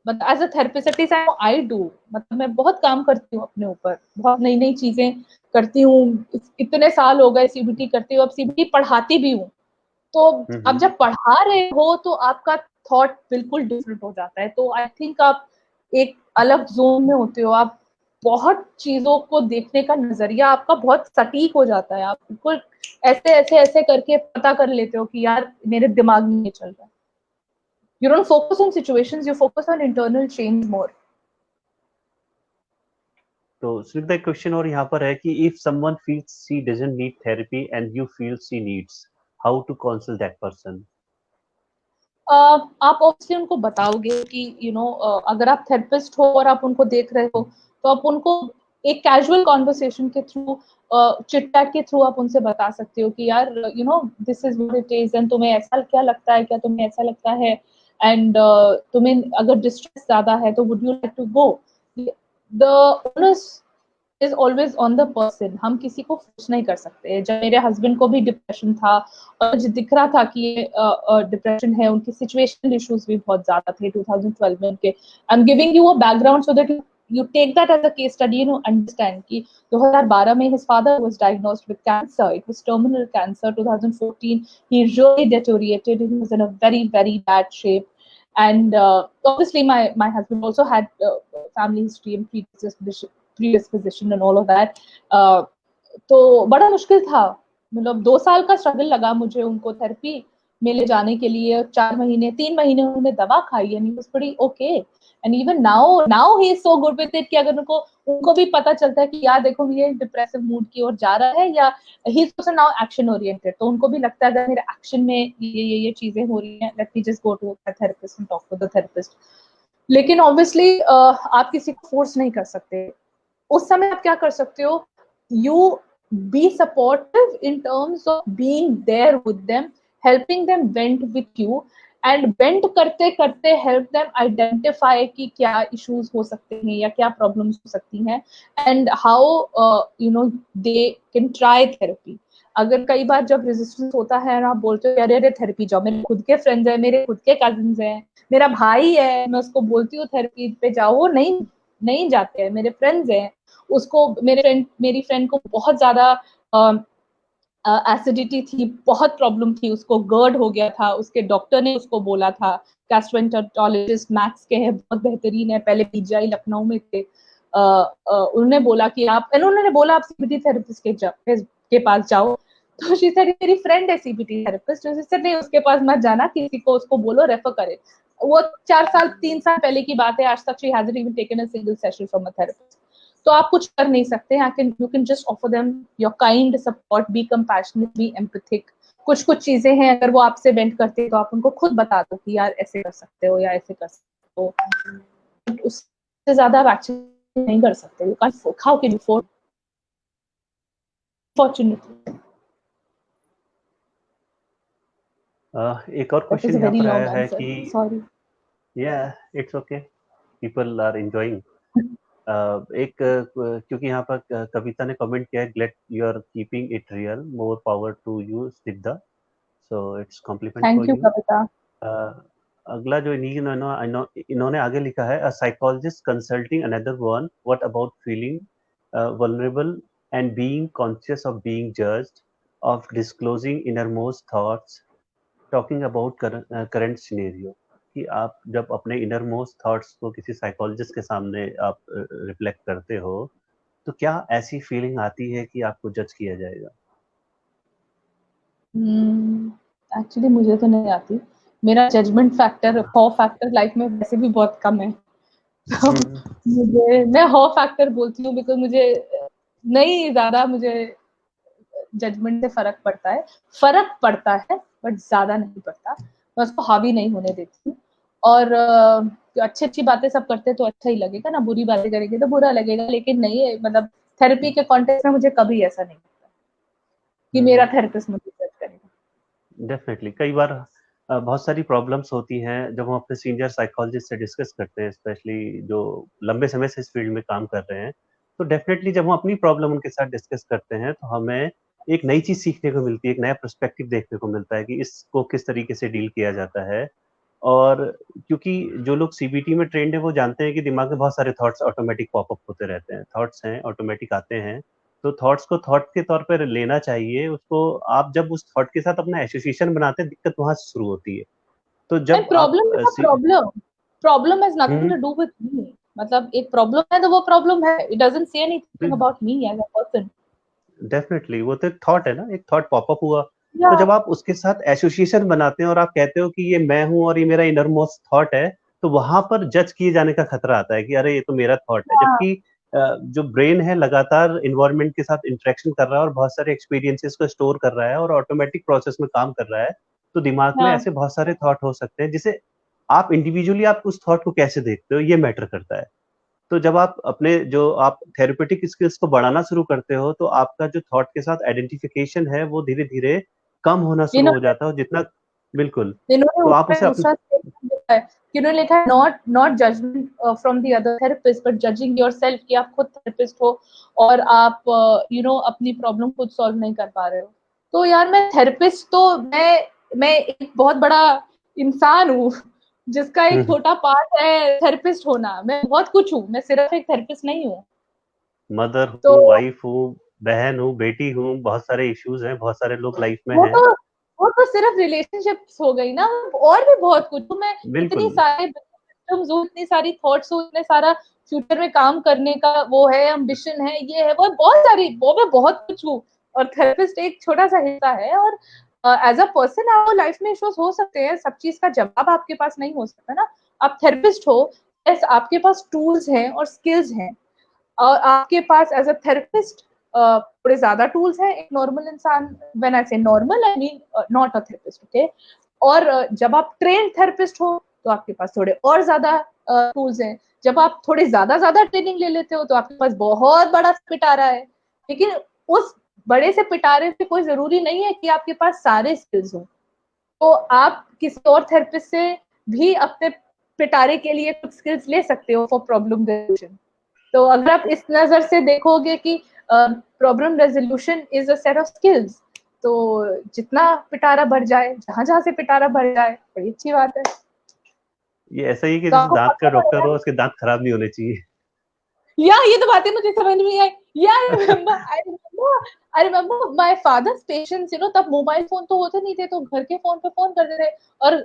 मतलब as a therapist I do, मतलब मैं बहुत काम करती हूँ अपने ऊपर, बहुत नई नई चीजें करती हूँ। इतने साल हो गए सीबीटी करती हूँ, अब सीबीटी पढ़ाती भी हूँ। तो हुँ, अब हुँ। जब पढ़ा रहे हो तो आपका थॉट बिल्कुल डिफरेंट हो जाता है। तो आई थिंक आप एक अलग जोन में होते हो, आप बहुत चीजों को देखने का नजरिया आपका बहुत सटीक हो जाता है। आप बिल्कुल ऐसे ऐसे ऐसे करके पता कर लेते हो कि यार मेरे दिमाग में ये चल रहा है। You don't focus on situations, you focus on internal change more. तो स्निग्धा, एक क्वेश्चन और यहाँ पर है कि if someone feels she doesn't need therapy and you feel she needs, how to counsel that person? आप ऑब्वियसली उनको बताओगे कि अगर आप थेरेपिस्ट हो और आप उनको देख रहे हो, तो आप उनको एक कैजुअल कॉन्वर्सेशन के थ्रू, चिट चैट के थ्रू आप उनसे बता सकते हो कि यार this is what it is, and तुम्हें ऐसा क्या लगता है, क्या तुम्हें ऐसा लगता है, एंड तुम्हें अगर डिस्ट्रेस ज्यादा है तो would you like to go. The onus is always on the person, हम किसी को फोर्स नहीं कर सकते। जब मेरे हस्बैंड को भी डिप्रेशन था और मुझे दिख रहा था कि ये डिप्रेशन है, उनकी सिचुएशनल इश्यूज भी बहुत ज्यादा थे 2012 में उनके। I am giving you a background so that you take that as a case study, understand कि 2012 में his father was diagnosed with cancer. It was terminal cancer. 2014 he really deteriorated, he was in a very very bad shape, and obviously my husband also had family history and predisposition and all of that. तो बड़ा मुश्किल था, मतलब 2 साल का struggle लगा मुझे उनको थेरेपी मिले जाने के लिए 4 महीने 3 महीने उन्होंने दवा खाई and he was pretty okay and even now he is so good with it कि अगर उनको भी पता चलता है कि यार देखो ये डिप्रेसिव मूड की ओर जा रहा है या he is also now action oriented, तो उनको भी लगता है अगर मेरे एक्शन में ये चीजें हो रही हैं, let me just go to a therapist and talk to the therapist. लेकिन ऑब्वियसली आप किसी को फोर्स नहीं कर सकते। उस समय आप क्या कर सकते हो, you be supportive in terms of being there with them, helping them vent with you and vent करते करते हेल्प देम आइडेंटिफाई कि क्या इश्यूज हो सकते हैं या क्या प्रॉब्लम्स हो सकती हैं and how you know they can try therapy. अगर कई बार जब रेजिस्टेंस होता है ना, आप बोलते हो अरे अरे थेरेपी जाओ, मेरे खुद के फ्रेंड्स हैं, मेरे खुद के कजिन्स हैं, मेरा भाई है, मैं उसको बोलती हूँ थेरेपी पे जाओ, वो नहीं जाते हैं। मेरे फ्रेंड्स हैं, उसको मेरी फ्रेंड को बहुत ज्यादा एसिडिटी थी, बहुत प्रॉब्लम थी, उसको गर्ड हो गया था, उसके डॉक्टर ने उसको बोला था, गैस्ट्रोएंटरोलॉजिस्ट मैक्स के हैं, बहुत बेहतरीन है, पहले पीजीआई लखनऊ में थे, उन्होंने बोला कि उन्होंने बोला आप सीबीटी थेरेपिस्ट के पास जाओ। तो शी सेड मेरी फ्रेंड है सीबीटी थेरेपिस्ट, शी सेड नहीं उसके पास मत जाना, किसी को उसको बोलो रेफर करे। वो 3 साल पहले की बात है, आज तक she hasn't even taken a single session from a therapist. तो आप कुछ कर नहीं सकते, you can just offer them your kind support, be compassionate, be empathic. कुछ चीजें हैं, अगर वो आपसे वेंट करते हैं तो आप उनको खुद बता दो कि यार ऐसे कर सकते हो या ऐसे कर सकते हो, उससे ज्यादा आप एक्चुअली नहीं कर सकते। You can't, how can you force, fortunately. एक और दैट इज क्वेश्चन अ यहाँ वेरी पर लॉन्ग आया है आंसर, कि सॉरी। Yeah it's okay, people are enjoying. क्योंकि यहाँ पर कविता ने कमेंट किया है, glad you are keeping it real, more power to you Siddha, so it's compliment thank for you you. Kavita. अगला जो इन्होंने आगे लिखा है, a psychologist consulting another one, what about feeling vulnerable and being conscious of being judged, of disclosing innermost thoughts, talking about current scenario. कि आप जब अपने इनर मोस्ट थॉट्स को किसी साइकोलॉजिस्ट के सामने आप रिफ्लेक्ट करते हो, तो क्या ऐसी फीलिंग आती है कि आपको जज किया जाएगा? एक्चुअली मुझे तो नहीं आती, मेरा जजमेंट फैक्टर, हॉ फैक्टर लाइफ में वैसे भी बहुत कम है। तो मैं हॉ फैक्टर बोलती हूँ बिकॉज मुझे नहीं ज्यादा मुझे जजमेंट से फर्क पड़ता है बट ज्यादा नहीं पड़ता, मैं उसको हावी नहीं होने देती हूँ। और अच्छी अच्छी बातें सब करते तो अच्छा ही लगेगा ना, बुरी बातें करेंगे तो बुरा लगेगा, लेकिन नहीं मतलब थेरेपी के कॉन्टेक्स्ट में मुझे कभी ऐसा नहीं लगता कि मेरा थेरेपिस्ट मुझे जज करेगा। डेफिनेटली कई बार बहुत सारी प्रॉब्लम्स होती हैं जब हम अपने सीनियर साइकोलॉजिस्ट से डिस्कस करते हैं, स्पेशली जो लंबे समय से इस फील्ड में काम कर रहे हैं। तो डेफिनेटली जब हम अपनी प्रॉब्लम उनके साथ डिस्कस करते हैं तो हमें एक नई चीज़ सीखने को मिलती है, एक नया पर्सपेक्टिव देखने को मिलता है कि इसको किस तरीके से डील किया जाता है। और क्योंकि जो लोग सीबीटी में ट्रेंड है वो जानते हैं कि दिमाग में बहुत सारे थॉट्स ऑटोमेटिक पॉपअप होते रहते हैं, थॉट्स हैं ऑटोमेटिक आते हैं। तो थॉट्स को थॉट के तौर पर लेना चाहिए उसको। आप जब उस थॉट के साथ अपना एसोसिएशन बनाते हैं, दिक्कत वहां से शुरू होती है। तो एंड जब आप problem is a problem has nothing to do with me, मतलब एक प्रॉब्लम है तो वो प्रॉब्लम है, it doesn't say anything about me as a person. Definitely वो तो एक थॉट है ना, एक थॉट पॉपअप हुआ। या तो जब आप उसके साथ एसोसिएशन बनाते हैं और आप कहते हो कि ये मैं हूँ और ये मेरा इनर मोस्ट थॉट है, तो वहां पर जज किए जाने का खतरा आता है कि अरे ये तो मेरा थॉट है। जबकि जो ब्रेन है लगातार इन्वायरमेंट के साथ इंटरेक्शन कर रहा है और बहुत सारे एक्सपीरियंसेस को स्टोर कर रहा है और ऑटोमेटिक प्रोसेस में काम कर रहा है। तो दिमाग में हाँ ऐसे बहुत सारे थॉट हो सकते हैं जिसे आप इंडिविजुअली आप उस थॉट को कैसे देखते हो, ये मैटर करता है। तो जब आप अपने जो आप थेरेपेटिक स्किल्स को बढ़ाना शुरू करते हो, तो आपका जो थॉट के साथ आइडेंटिफिकेशन है वो धीरे-धीरे कम होना शुरू हो इन्होंने जाता है और जितना बिल्कुल, इन्होंने तो आप ऊपर उसे अपने दूसरा स्टेटमेंट लिखा है कि उन्होंने लिखा है not not judgement from the other therapist but judging yourself, कि आप खुद थेरेपिस्ट हो और आप अपनी प्रॉब्लम खुद सॉल्व नहीं कर पा रहे हो। तो यार मैं थेरेपिस्ट तो मैं एक बहुत बड़ा इंसान हूँ जिसका एक छोटा पार्ट है थेरेपिस्ट होना, मैं बहुत कुछ हूँ, मैं सिर्फ एक थेरेपिस्ट नहीं हूँ। मदर तो हूँ, वाइफ हूँ, बहन हूँ, बेटी हूँ, बहुत सारे इश्यूज़ हैं, बहुत सारे लोग लाइफ में वो हैं। तो वो तो सिर्फ रिलेशनशिप्स हो गई ना, और भी बहुत कुछ। तो मैं इतनी बिल्कुल, सारे सिस्टम्स हूँ, इतनी सारी थॉट्स हूँ, इतने सारा फ्यूचर में काम करने का वो है, एम्बिशन है, ये है वो, बहुत सारी वो, मैं बहुत कुछ हूँ और थेरेपिस्ट एक छोटा सा हिस्सा है। और एज अ पर्सन आपको लाइफ में इश्यूज हो सकते हैं, सब चीज का जवाब आपके पास नहीं हो सकता ना। आप थेरेपिस्ट हो, यस आपके पास टूल्स हैं और स्किल्स हैं, और आपके पास एज अ थेरेपिस्ट थोड़े ज्यादा टूल्स हैं एक नॉर्मल इंसान, व्हेन आई से normal I mean not a therapist, okay. और जब आप ट्रेन थेरेपिस्ट हो तो आपके पास थोड़े और ज्यादा टूल्स हैं। जब आप थोड़े ज्यादा ट्रेनिंग ले लेते हो तो आपके पास बहुत बड़ा पिटारा है। लेकिन उस बड़े से पिटारे पे कोई जरूरी नहीं है कि आपके पास सारे स्किल्स हो। तो आप किसी और थेरेपिस्ट से भी अपने पिटारे के लिए कुछ स्किल्स ले सकते हो फॉर प्रॉब्लम रेजोल्यूशन। तो अगर आप इस नजर से देखोगे कि problem resolution is a set of skills, तो जितना पिटारा बढ़ जाए, जहां जहां से पिटारा बढ़ जाए, बड़ी अच्छी बात है। ये ऐसा ही है कि तो जैसे आपको दांत का पता डॉक्टर पड़ेगा, हो, उसके दांत खराब नहीं होने चाहिए। या ये तो बातें मुझे समझ में आई। या I remember my father's patients, तब मोबाइल फोन तो होते नहीं थे, तो घर के फोन पे फोन करते थे। और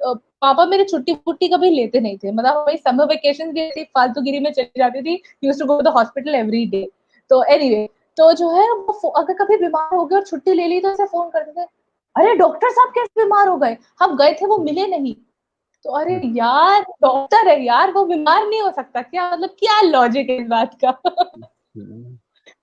पापा मेरे छुट्टी पुट्टी कभी लेते नहीं थे, मतलब हमारी समर वेकेशन भी ऐसी फालतूगिरी में चली जाती थी, used to go to the hospital every day. तो एनीवे, तो जो है वो अगर कभी बीमार हो गए और छुट्टी ले ली तो ऐसे फोन करते थे, अरे डॉक्टर साहब कैसे बीमार हो गए, हम गए थे वो मिले नहीं। तो अरे यार डॉक्टर है यार, वो बीमार नहीं हो सकता क्या, मतलब क्या लॉजिक है इस बात का। तो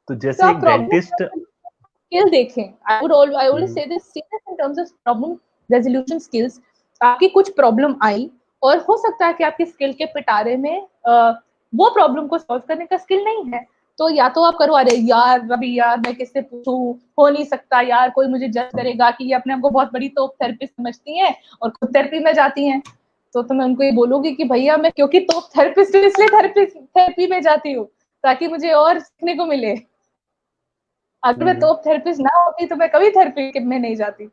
तो जैसे आप एक प्रॉब्लम डेंटिस्ट। स्किल देखें। I would say this in terms of problem resolution skills. आपकी कुछ प्रॉब्लम आई और हो सकता है कि आपकी स्किल के पिटारे में वो प्रॉब्लम को सॉल्व करने का स्किल नहीं है। तो या तो आप करो, अरे यार रवि यार मैं किससे पूछूं, हो नहीं सकता यार, कोई मुझे जज करेगा कि ये अपने आप को बहुत बड़ी तोप थेरेपिस्ट समझती हैं और खुद थेरेपी में जाती हैं। तो मैं उनको ये बोलूंगी कि भैया मैं क्योंकि तोप थेरेपिस्ट इसलिए थेरेपी में जाती हूँ ताकि मुझे और सीखने को मिले। अगर मैं तोप थेरेपिस्ट ना होती तो मैं कभी थेरेपी में नहीं जाती।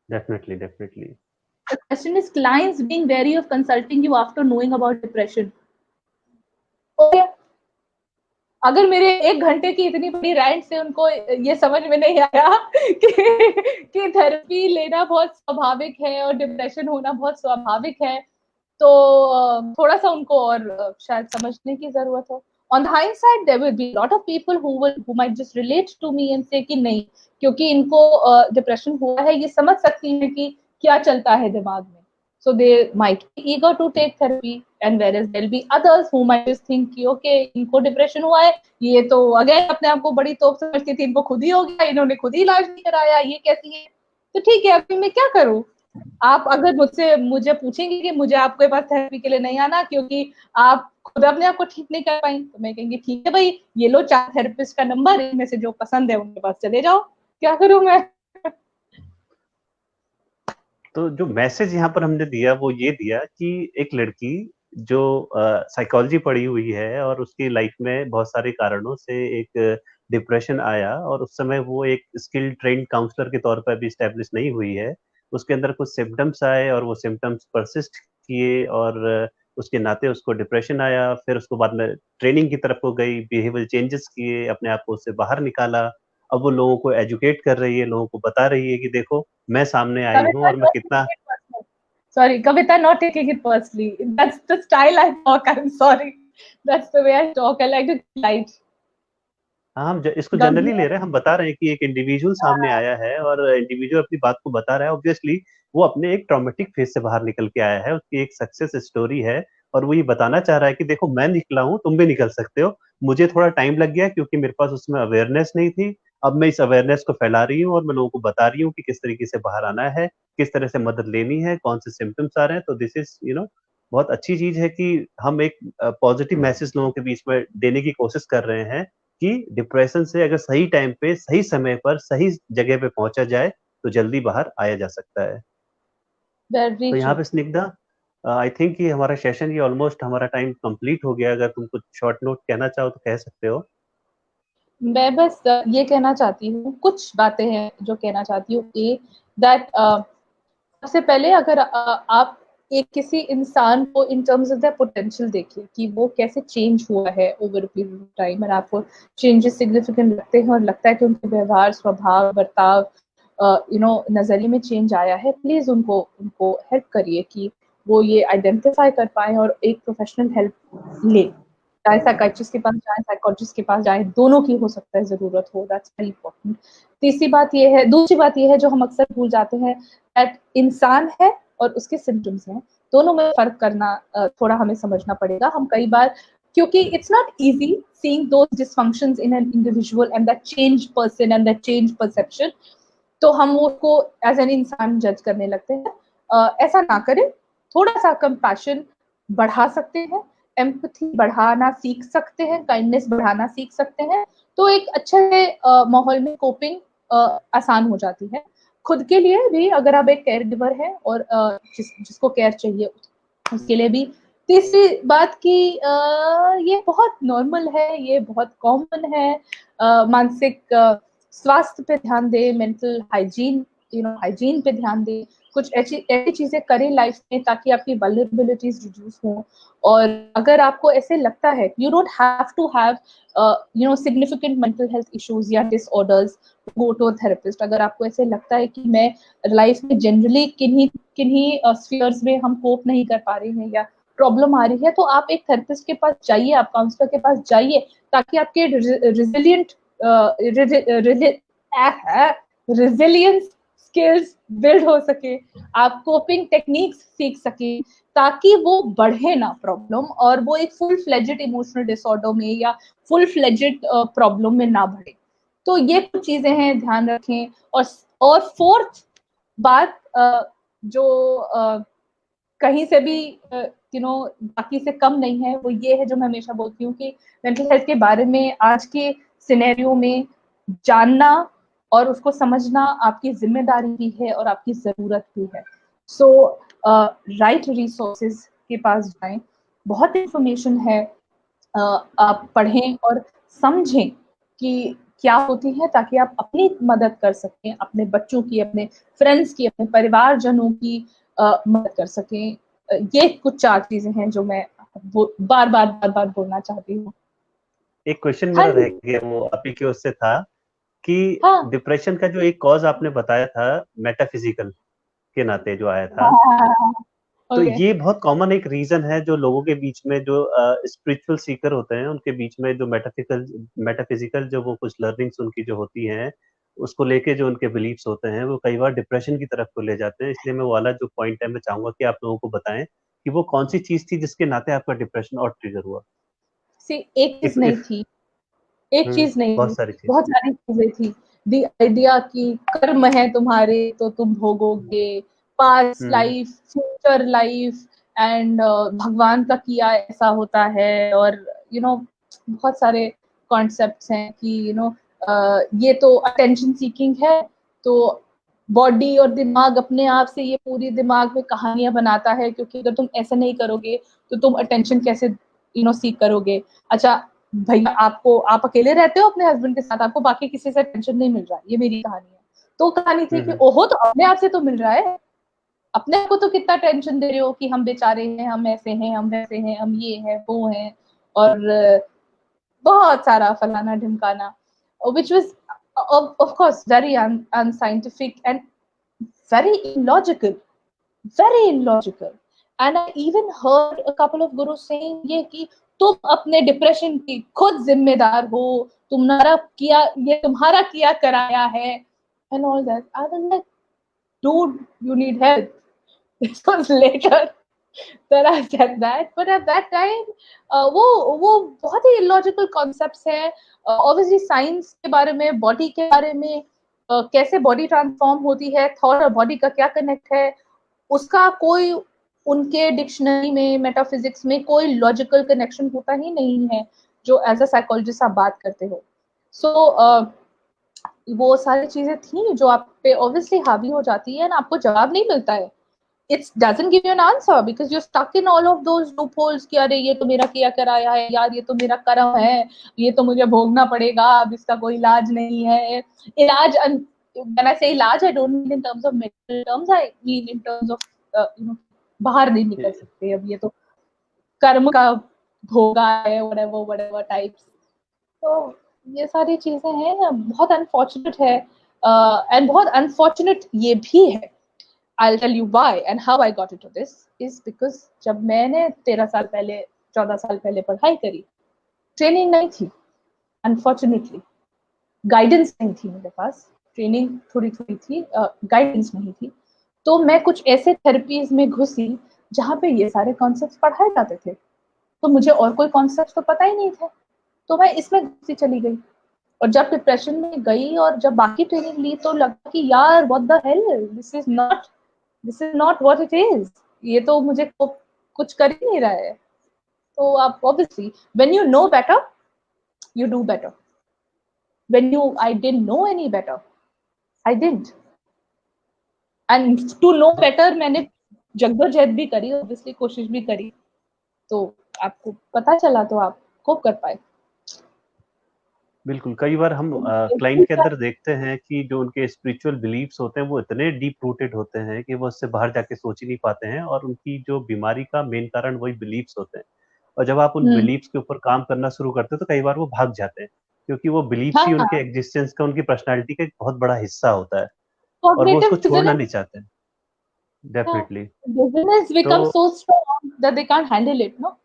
Definitely definitely. The question is clients being wary of consulting you after knowing about depression. Okay. अगर मेरे 1 घंटे की इतनी बड़ी रैंट से उनको ये समझ में नहीं आया कि थेरेपी लेना बहुत स्वाभाविक है और डिप्रेशन होना बहुत स्वाभाविक है, तो थोड़ा सा उनको और शायद समझने की जरूरत हो। On the hindsight, there will be a lot of people who might just relate to me and say कि नहीं, क्योंकि इनको डिप्रेशन हुआ है, ये समझ सकती हैं कि क्या चलता है दिमाग में। So they might be eager to take therapy, and whereas there'll be others who might just think कि okay इनको डिप्रेशन हुआ है, ये तो अगेन अपने आप को बड़ी तोप समझती थी, इनको खुद ही हो गया, इन्होंने खुद ही इलाज नहीं कराया, ये कैसी है। तो ठीक है, अभी मैं क्या करूँ। आप अगर मुझे पूछेंगे कि मुझे आपके पास थेरेपी के लिए नहीं आना क्योंकि आप खुद अपने आप को ठीक नहीं कर पाई, तो मैं कहेंगे ठीक है भाई, ये लो 4 थेरेपिस्ट का नंबर, इनमें से जो पसंद है उनके पास चले जाओ, क्या करूं मैं। तो जो मैसेज यहाँ पर हमने दिया वो ये दिया कि एक लड़की जो साइकोलॉजी पढ़ी हुई है और उसकी लाइफ में बहुत सारे कारणों से एक डिप्रेशन आया, और उस समय वो एक स्किल ट्रेंड काउंसलर के तौर पर भी स्टैब्लिश नहीं हुई है। उसके अंदर कुछ सिम्टम्स आए और वो सिम्टम्स परसिस्ट किए, और उसके नाते उसको डिप्रेशन आया। फिर उसको बाद में ट्रेनिंग की तरफ वो गई, बिहेवियर चेंजेस किए, अपने आप को उससे बाहर निकाला। अब वो लोगों को एजुकेट कर रही है, लोगों को बता रही है कि देखो मैं सामने आई हूँ कविता और मैं not कितना। taking it personally. Sorry, Kavita not taking it personally. That's the style I talk. I'm sorry. That's the way I talk. I like to be light. हाँ, हम इसको जनरली गंभीर। ले रहे हैं। हम बता रहे हैं कि एक इंडिविजुअल सामने हाँ, आया है और इंडिविजुअल अपनी बात को बता रहा है। ऑब्वियसली वो अपने एक ट्रॉमेटिक फेज से बाहर निकल के आया है, उसकी एक सक्सेस स्टोरी है, और वो ये बताना चाह रहा है कि देखो मैं निकला हूँ, तुम भी निकल सकते हो। मुझे थोड़ा टाइम लग गया क्योंकि मेरे पास उसमें अवेयरनेस नहीं थी। अब मैं इस अवेयरनेस को फैला रही हूँ और मैं लोगों को बता रही हूँ कि किस तरीके से बाहर आना है, किस तरह से मदद लेनी है, कौन से सिम्टम्स आ रहे हैं। तो दिस इज बहुत अच्छी चीज है कि हम एक पॉजिटिव मैसेज लोगों के बीच में देने की कोशिश कर रहे हैं कि डिप्रेशन से अगर सही टाइम पे, सही समय पर, सही जगह पे पहुंचा जाए तो जल्दी बाहर आया जा सकता है। very तो यहाँ true. पे स्निग्धा, आई थिंक ये हमारा सेशन, ये ऑलमोस्ट हमारा टाइम कंप्लीट हो गया। अगर तुम कुछ शॉर्ट नोट कहना चाहो तो कह सकते हो। मैं बस ये कहना चाहती हूँ, कुछ बातें हैं जो कहना चाहती हूँ। ए दैट सबसे पहले अगर आप एक किसी इंसान को इन टर्म्स ऑफ द पोटेंशियल देखिए कि वो कैसे चेंज हुआ है ओवर पीरियड ऑफ टाइम, और आपको चेंजेस सिग्निफिकेंट लगते हैं और लगता है कि उनके व्यवहार, स्वभाव, बर्ताव, नजरिए में चेंज आया है, प्लीज उनको उनको हेल्प करिए कि वो ये आइडेंटिफाई कर पाए और एक प्रोफेशनल हेल्प ले। चाहे साइकाइट्रिस्ट के पास जाएं, साइकोलॉजिस्ट के पास जाएं, दोनों की हो सकता है जरूरत हो, दैट्स वेरी इंपॉर्टेंट। दूसरी बात ये है जो हम अक्सर भूल जाते हैं, दैट इंसान है और उसके सिम्टम्स हैं, दोनों में फर्क करना थोड़ा हमें समझना पड़ेगा। हम कई बार, क्योंकि it's not easy seeing those dysfunctions in an individual and that change person and that change perception, तो हम उसको एज एन इंसान जज करने लगते हैं। ऐसा ना करें, थोड़ा सा कंपैशन बढ़ा सकते हैं, एम्पैथी बढ़ाना सीख सकते हैं, काइंडनेस बढ़ाना सीख सकते हैं, तो एक अच्छे माहौल में कोपिंग आसान हो जाती है। खुद के लिए भी, अगर आप एक केयर गिवर हैं और जिसको केयर चाहिए उसके लिए भी। तीसरी बात की ये बहुत नॉर्मल है, ये बहुत कॉमन है, मानसिक स्वास्थ्य पे ध्यान दें, मेंटल हाइजीन, हाइजीन पे ध्यान दें, कुछ ऐसी चीजें करें लाइफ में ताकि आपकी वल्नरेबिलिटीज रिड्यूस हों। और अगर आपको ऐसे लगता है, you don't have to have significant mental health issues या डिसऑर्डर्स, गो टू थेरेपिस्ट। अगर आपको ऐसे लगता है कि मैं लाइफ में जनरली किन्हीं स्फीयर्स में हम कोप नहीं कर पा रहे हैं या प्रॉब्लम आ रही है, तो आप एक थेरेपिस्ट के पास जाइए, आप काउंसलर के पास जाइए, ताकि आपके रेजिलियंट रेजिलियंस स्किल्स बिल्ड हो सके, आप कोपिंग टेक्निक्स सीख सके, ताकि वो बढ़े ना प्रॉब्लम, और वो एक फुल फ्लेजेड इमोशनल डिसऑर्डर में या फुल फ्लेजेड प्रॉब्लम में ना बढ़े। तो ये कुछ चीजें हैं, ध्यान रखें। और फोर्थ बात जो कहीं से भी बाकी से कम नहीं है, वो ये है जो मैं हमेशा बोलती हूँ कि मेंटल हेल्थ के बारे में आज के सिनेरियो में जानना और उसको समझना आपकी जिम्मेदारी भी है और आपकी जरूरत भी है। सो राइट रिसोर्सेज के पास जाएं, बहुत इंफॉर्मेशन है, आप पढ़ें और समझें कि क्या होती है, ताकि आप अपनी मदद कर सकें, अपने बच्चों की, अपने फ्रेंड्स की, अपने परिवारजनों की मदद कर सकें। ये कुछ 4 चीजें हैं जो मैं बार बार बोलना चाहती हूँ। एक क्वेश्चन हाँ मेरा रह जी। गया, वो आप ही की ओर से था कि हाँ डिप्रेशन का जो एक कॉज आपने बताया था मेटाफिजिकल के नाते जो आया हाँ था, हाँ। तो ओके। ये बहुत कॉमन एक रीजन है जो लोगों के बीच में, जो स्पिरिचुअल सीकर होते हैं उनके बीच में, जो मेटाफिजिकल जो वो कुछ लर्निंग्स उनकी जो होती हैं, उसको लेके जो उनके बिलीफ्स होते हैं, वो कई बार डिप्रेशन की तरफ को ले जाते हैं। इसलिए मैं वो वाला जो पॉइंट है, मैं चाहूंगा कि आप लोगों को बताएं कि वो कौन सी चीज थी जिसके नाते आपका डिप्रेशन और ट्रिगर हुआ। एक चीज इफ नहीं इफ थी, एक चीज नहीं थी, बहुत सारी चीज। बहुत सारी चीजें थी। दी आइडिया की कर्म है तुम्हारे तो तुम भोगोगे, past hmm life, future life, and भगवान का किया ऐसा होता है, और बहुत सारे कॉन्सेप्ट्स हैं कि ये तो अटेंशन सीकिंग है, तो बॉडी और दिमाग अपने आप से ये पूरी दिमाग में कहानियां बनाता है, क्योंकि अगर तुम ऐसा नहीं करोगे तो तुम अटेंशन कैसे सीक करोगे। अच्छा भैया, आप अकेले रहते हो अपने हस्बैंड के साथ, आपको बाकी किसी से टेंशन नहीं मिल रहा है, ये मेरी कहानी है। तो कहानी थी कि हम्म ओहो, तो अपने आप से तो मिल रहा है, अपने आप को तो कितना टेंशन दे रहे हो कि हम बेचारे हैं, हम ऐसे हैं, हम वैसे हैं, हम ये हैं, वो हैं, और बहुत सारा फलाना ढिमकाना, which was of course very unscientific and very illogical, very illogical. And I even heard a couple of gurus saying ये कि तुम अपने डिप्रेशन की खुद जिम्मेदार हो, तुम्हारा किया, ये तुम्हारा किया कराया है, and all that. I was like, dude, you need help. This was later that I said that, but at that time वो बहुत ही illogical concepts है। Obviously साइंस के बारे में, बॉडी के बारे में, कैसे बॉडी ट्रांसफॉर्म होती है, थॉट और बॉडी का क्या कनेक्ट है, उसका कोई, उनके डिक्शनरी में, मेटाफिजिक्स में कोई लॉजिकल कनेक्शन होता ही नहीं है, जो एज अ साइकोलॉजिस्ट आप बात करते हो। सो वो सारी चीजें थी जो आप पे ऑब्वियसली हावी हो जाती है, ना आपको जवाब नहीं मिलता है। It doesn't give you an answer because you're stuck in all of those loopholes कि अरे ये तो मेरा किया कराया है यार, ये तो मेरा कर्म है, ये तो मुझे भोगना पड़ेगा, अब इसका कोई इलाज नहीं है। इलाज, when I say इलाज, I don't mean in terms of medical terms, I mean in terms of बाहर नहीं निकल सकते, अब ये तो कर्म का भोगा है, whatever types। तो ये सारी चीजें हैं, बहुत अनफॉर्चुनेट है, एंड बहुत अनफॉर्चुनेट ये भी है। I'll tell you why and how I got into this is because जब मैंने 13 साल पहले, 14 साल पहले पढ़ाई करी, ट्रेनिंग नहीं थी, अनफॉर्चुनेटली गाइडेंस नहीं थी मेरे पास, ट्रेनिंग थोड़ी थोड़ी थी, गाइडेंस नहीं थी। तो मैं कुछ ऐसे थेरेपीज में घुसी जहाँ पे ये सारे कॉन्सेप्ट्स पढ़ाए जाते थे, तो मुझे और कोई कॉन्सेप्ट तो पता ही नहीं थे, तो मैं इसमें घुसी चली गई। और जब डिप्रेशन में गई और जब बाकी ट्रेनिंग ली तो लगा कि यार what the hello, this is not what it is, ये तो मुझे कुछ कर ही नहीं रहा है। तो आप obviously when you know better you do better, when you I didn't know any better I didn't, and to know better मैंने जद्दोजहद भी करी, ऑब्वियसली कोशिश भी करी, तो आपको पता चला तो आप कोप कर पाए। बिल्कुल, कई बार हम क्लाइंट के अंदर देखते हैं कि जो उनके स्पिरिचुअल बिलीफ्स होते हैं वो इतने डीप रूटेड होते हैं कि वो उससे बाहर जाके सोच ही नहीं पाते हैं, और उनकी जो बीमारी का मेन कारण वही बिलीफ्स होते हैं। और जब आप उन बिलीफ्स के ऊपर काम करना शुरू करते हैं तो कई बार वो भाग जाते हैं, क्योंकि वो बिलीफ्स ही उनके एग्जिस्टेंस का, उनकी पर्सनैलिटी का एक बहुत बड़ा हिस्सा होता है, और वो उसको छोड़ना नहीं चाहते हैं। Definitely. Dizziness becomes so strong that they can't handle it, no?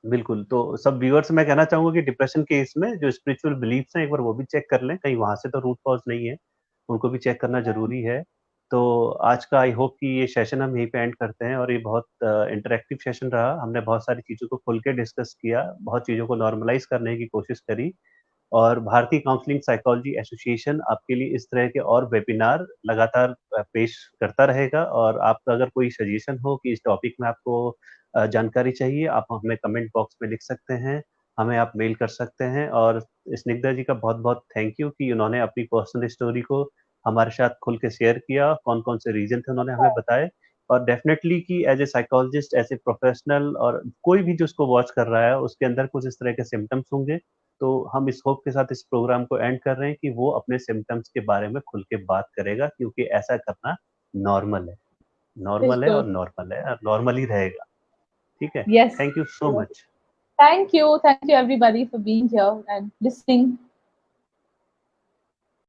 बिल्कुल, तो सब व्यूअर्स से मैं कहना चाहूँगा कि डिप्रेशन के इसमें जो स्पिरिचुअल बिलीफ्स हैं एक बार वो भी चेक कर लें, कहीं वहाँ से तो रूट कॉज़ नहीं है, उनको भी चेक करना ज़रूरी है। तो आज का आई होप कि ये सेशन हम यहीं पे एंड करते हैं, और ये बहुत इंटरैक्टिव सेशन रहा। हमने बहुत सारी चीज़ों को खुल के डिस्कस किया, बहुत चीज़ों को नॉर्मलाइज़ करने की कोशिश करी, और भारतीय काउंसलिंग साइकोलॉजी एसोसिएशन आपके लिए इस तरह के और वेबिनार लगातार पेश करता रहेगा। और आपका अगर कोई सजेशन हो कि इस टॉपिक में आपको जानकारी चाहिए, आप हमें कमेंट बॉक्स में लिख सकते हैं, हमें आप मेल कर सकते हैं। और स्निग्धा जी का बहुत-बहुत थैंक यू कि उन्होंने अपनी पर्सनल स्टोरी को हमारे साथ खुल के शेयर किया, कौन-कौन से रीज़न थे उन्होंने हमें बताए। और डेफ़िनेटली कि as a psychologist, as a professional, और कोई भी जो उसको वॉच कर रहा है, उसके अंदर कुछ इस तरह के सिम्पटम्स होंगे, तो हम इस होप के साथ इस प्रोग्राम को एंड कर रहे हैं कि वो अपने सिम्पटम्स के बारे में खुल के बात करेगा, क्योंकि ऐसा करना नॉर्मल है। नॉर्मल है और नॉर्मल है और नॉर्मल ही रहेगा। ठीक है? Yes. Thank you so much. Thank you everybody for being here and listening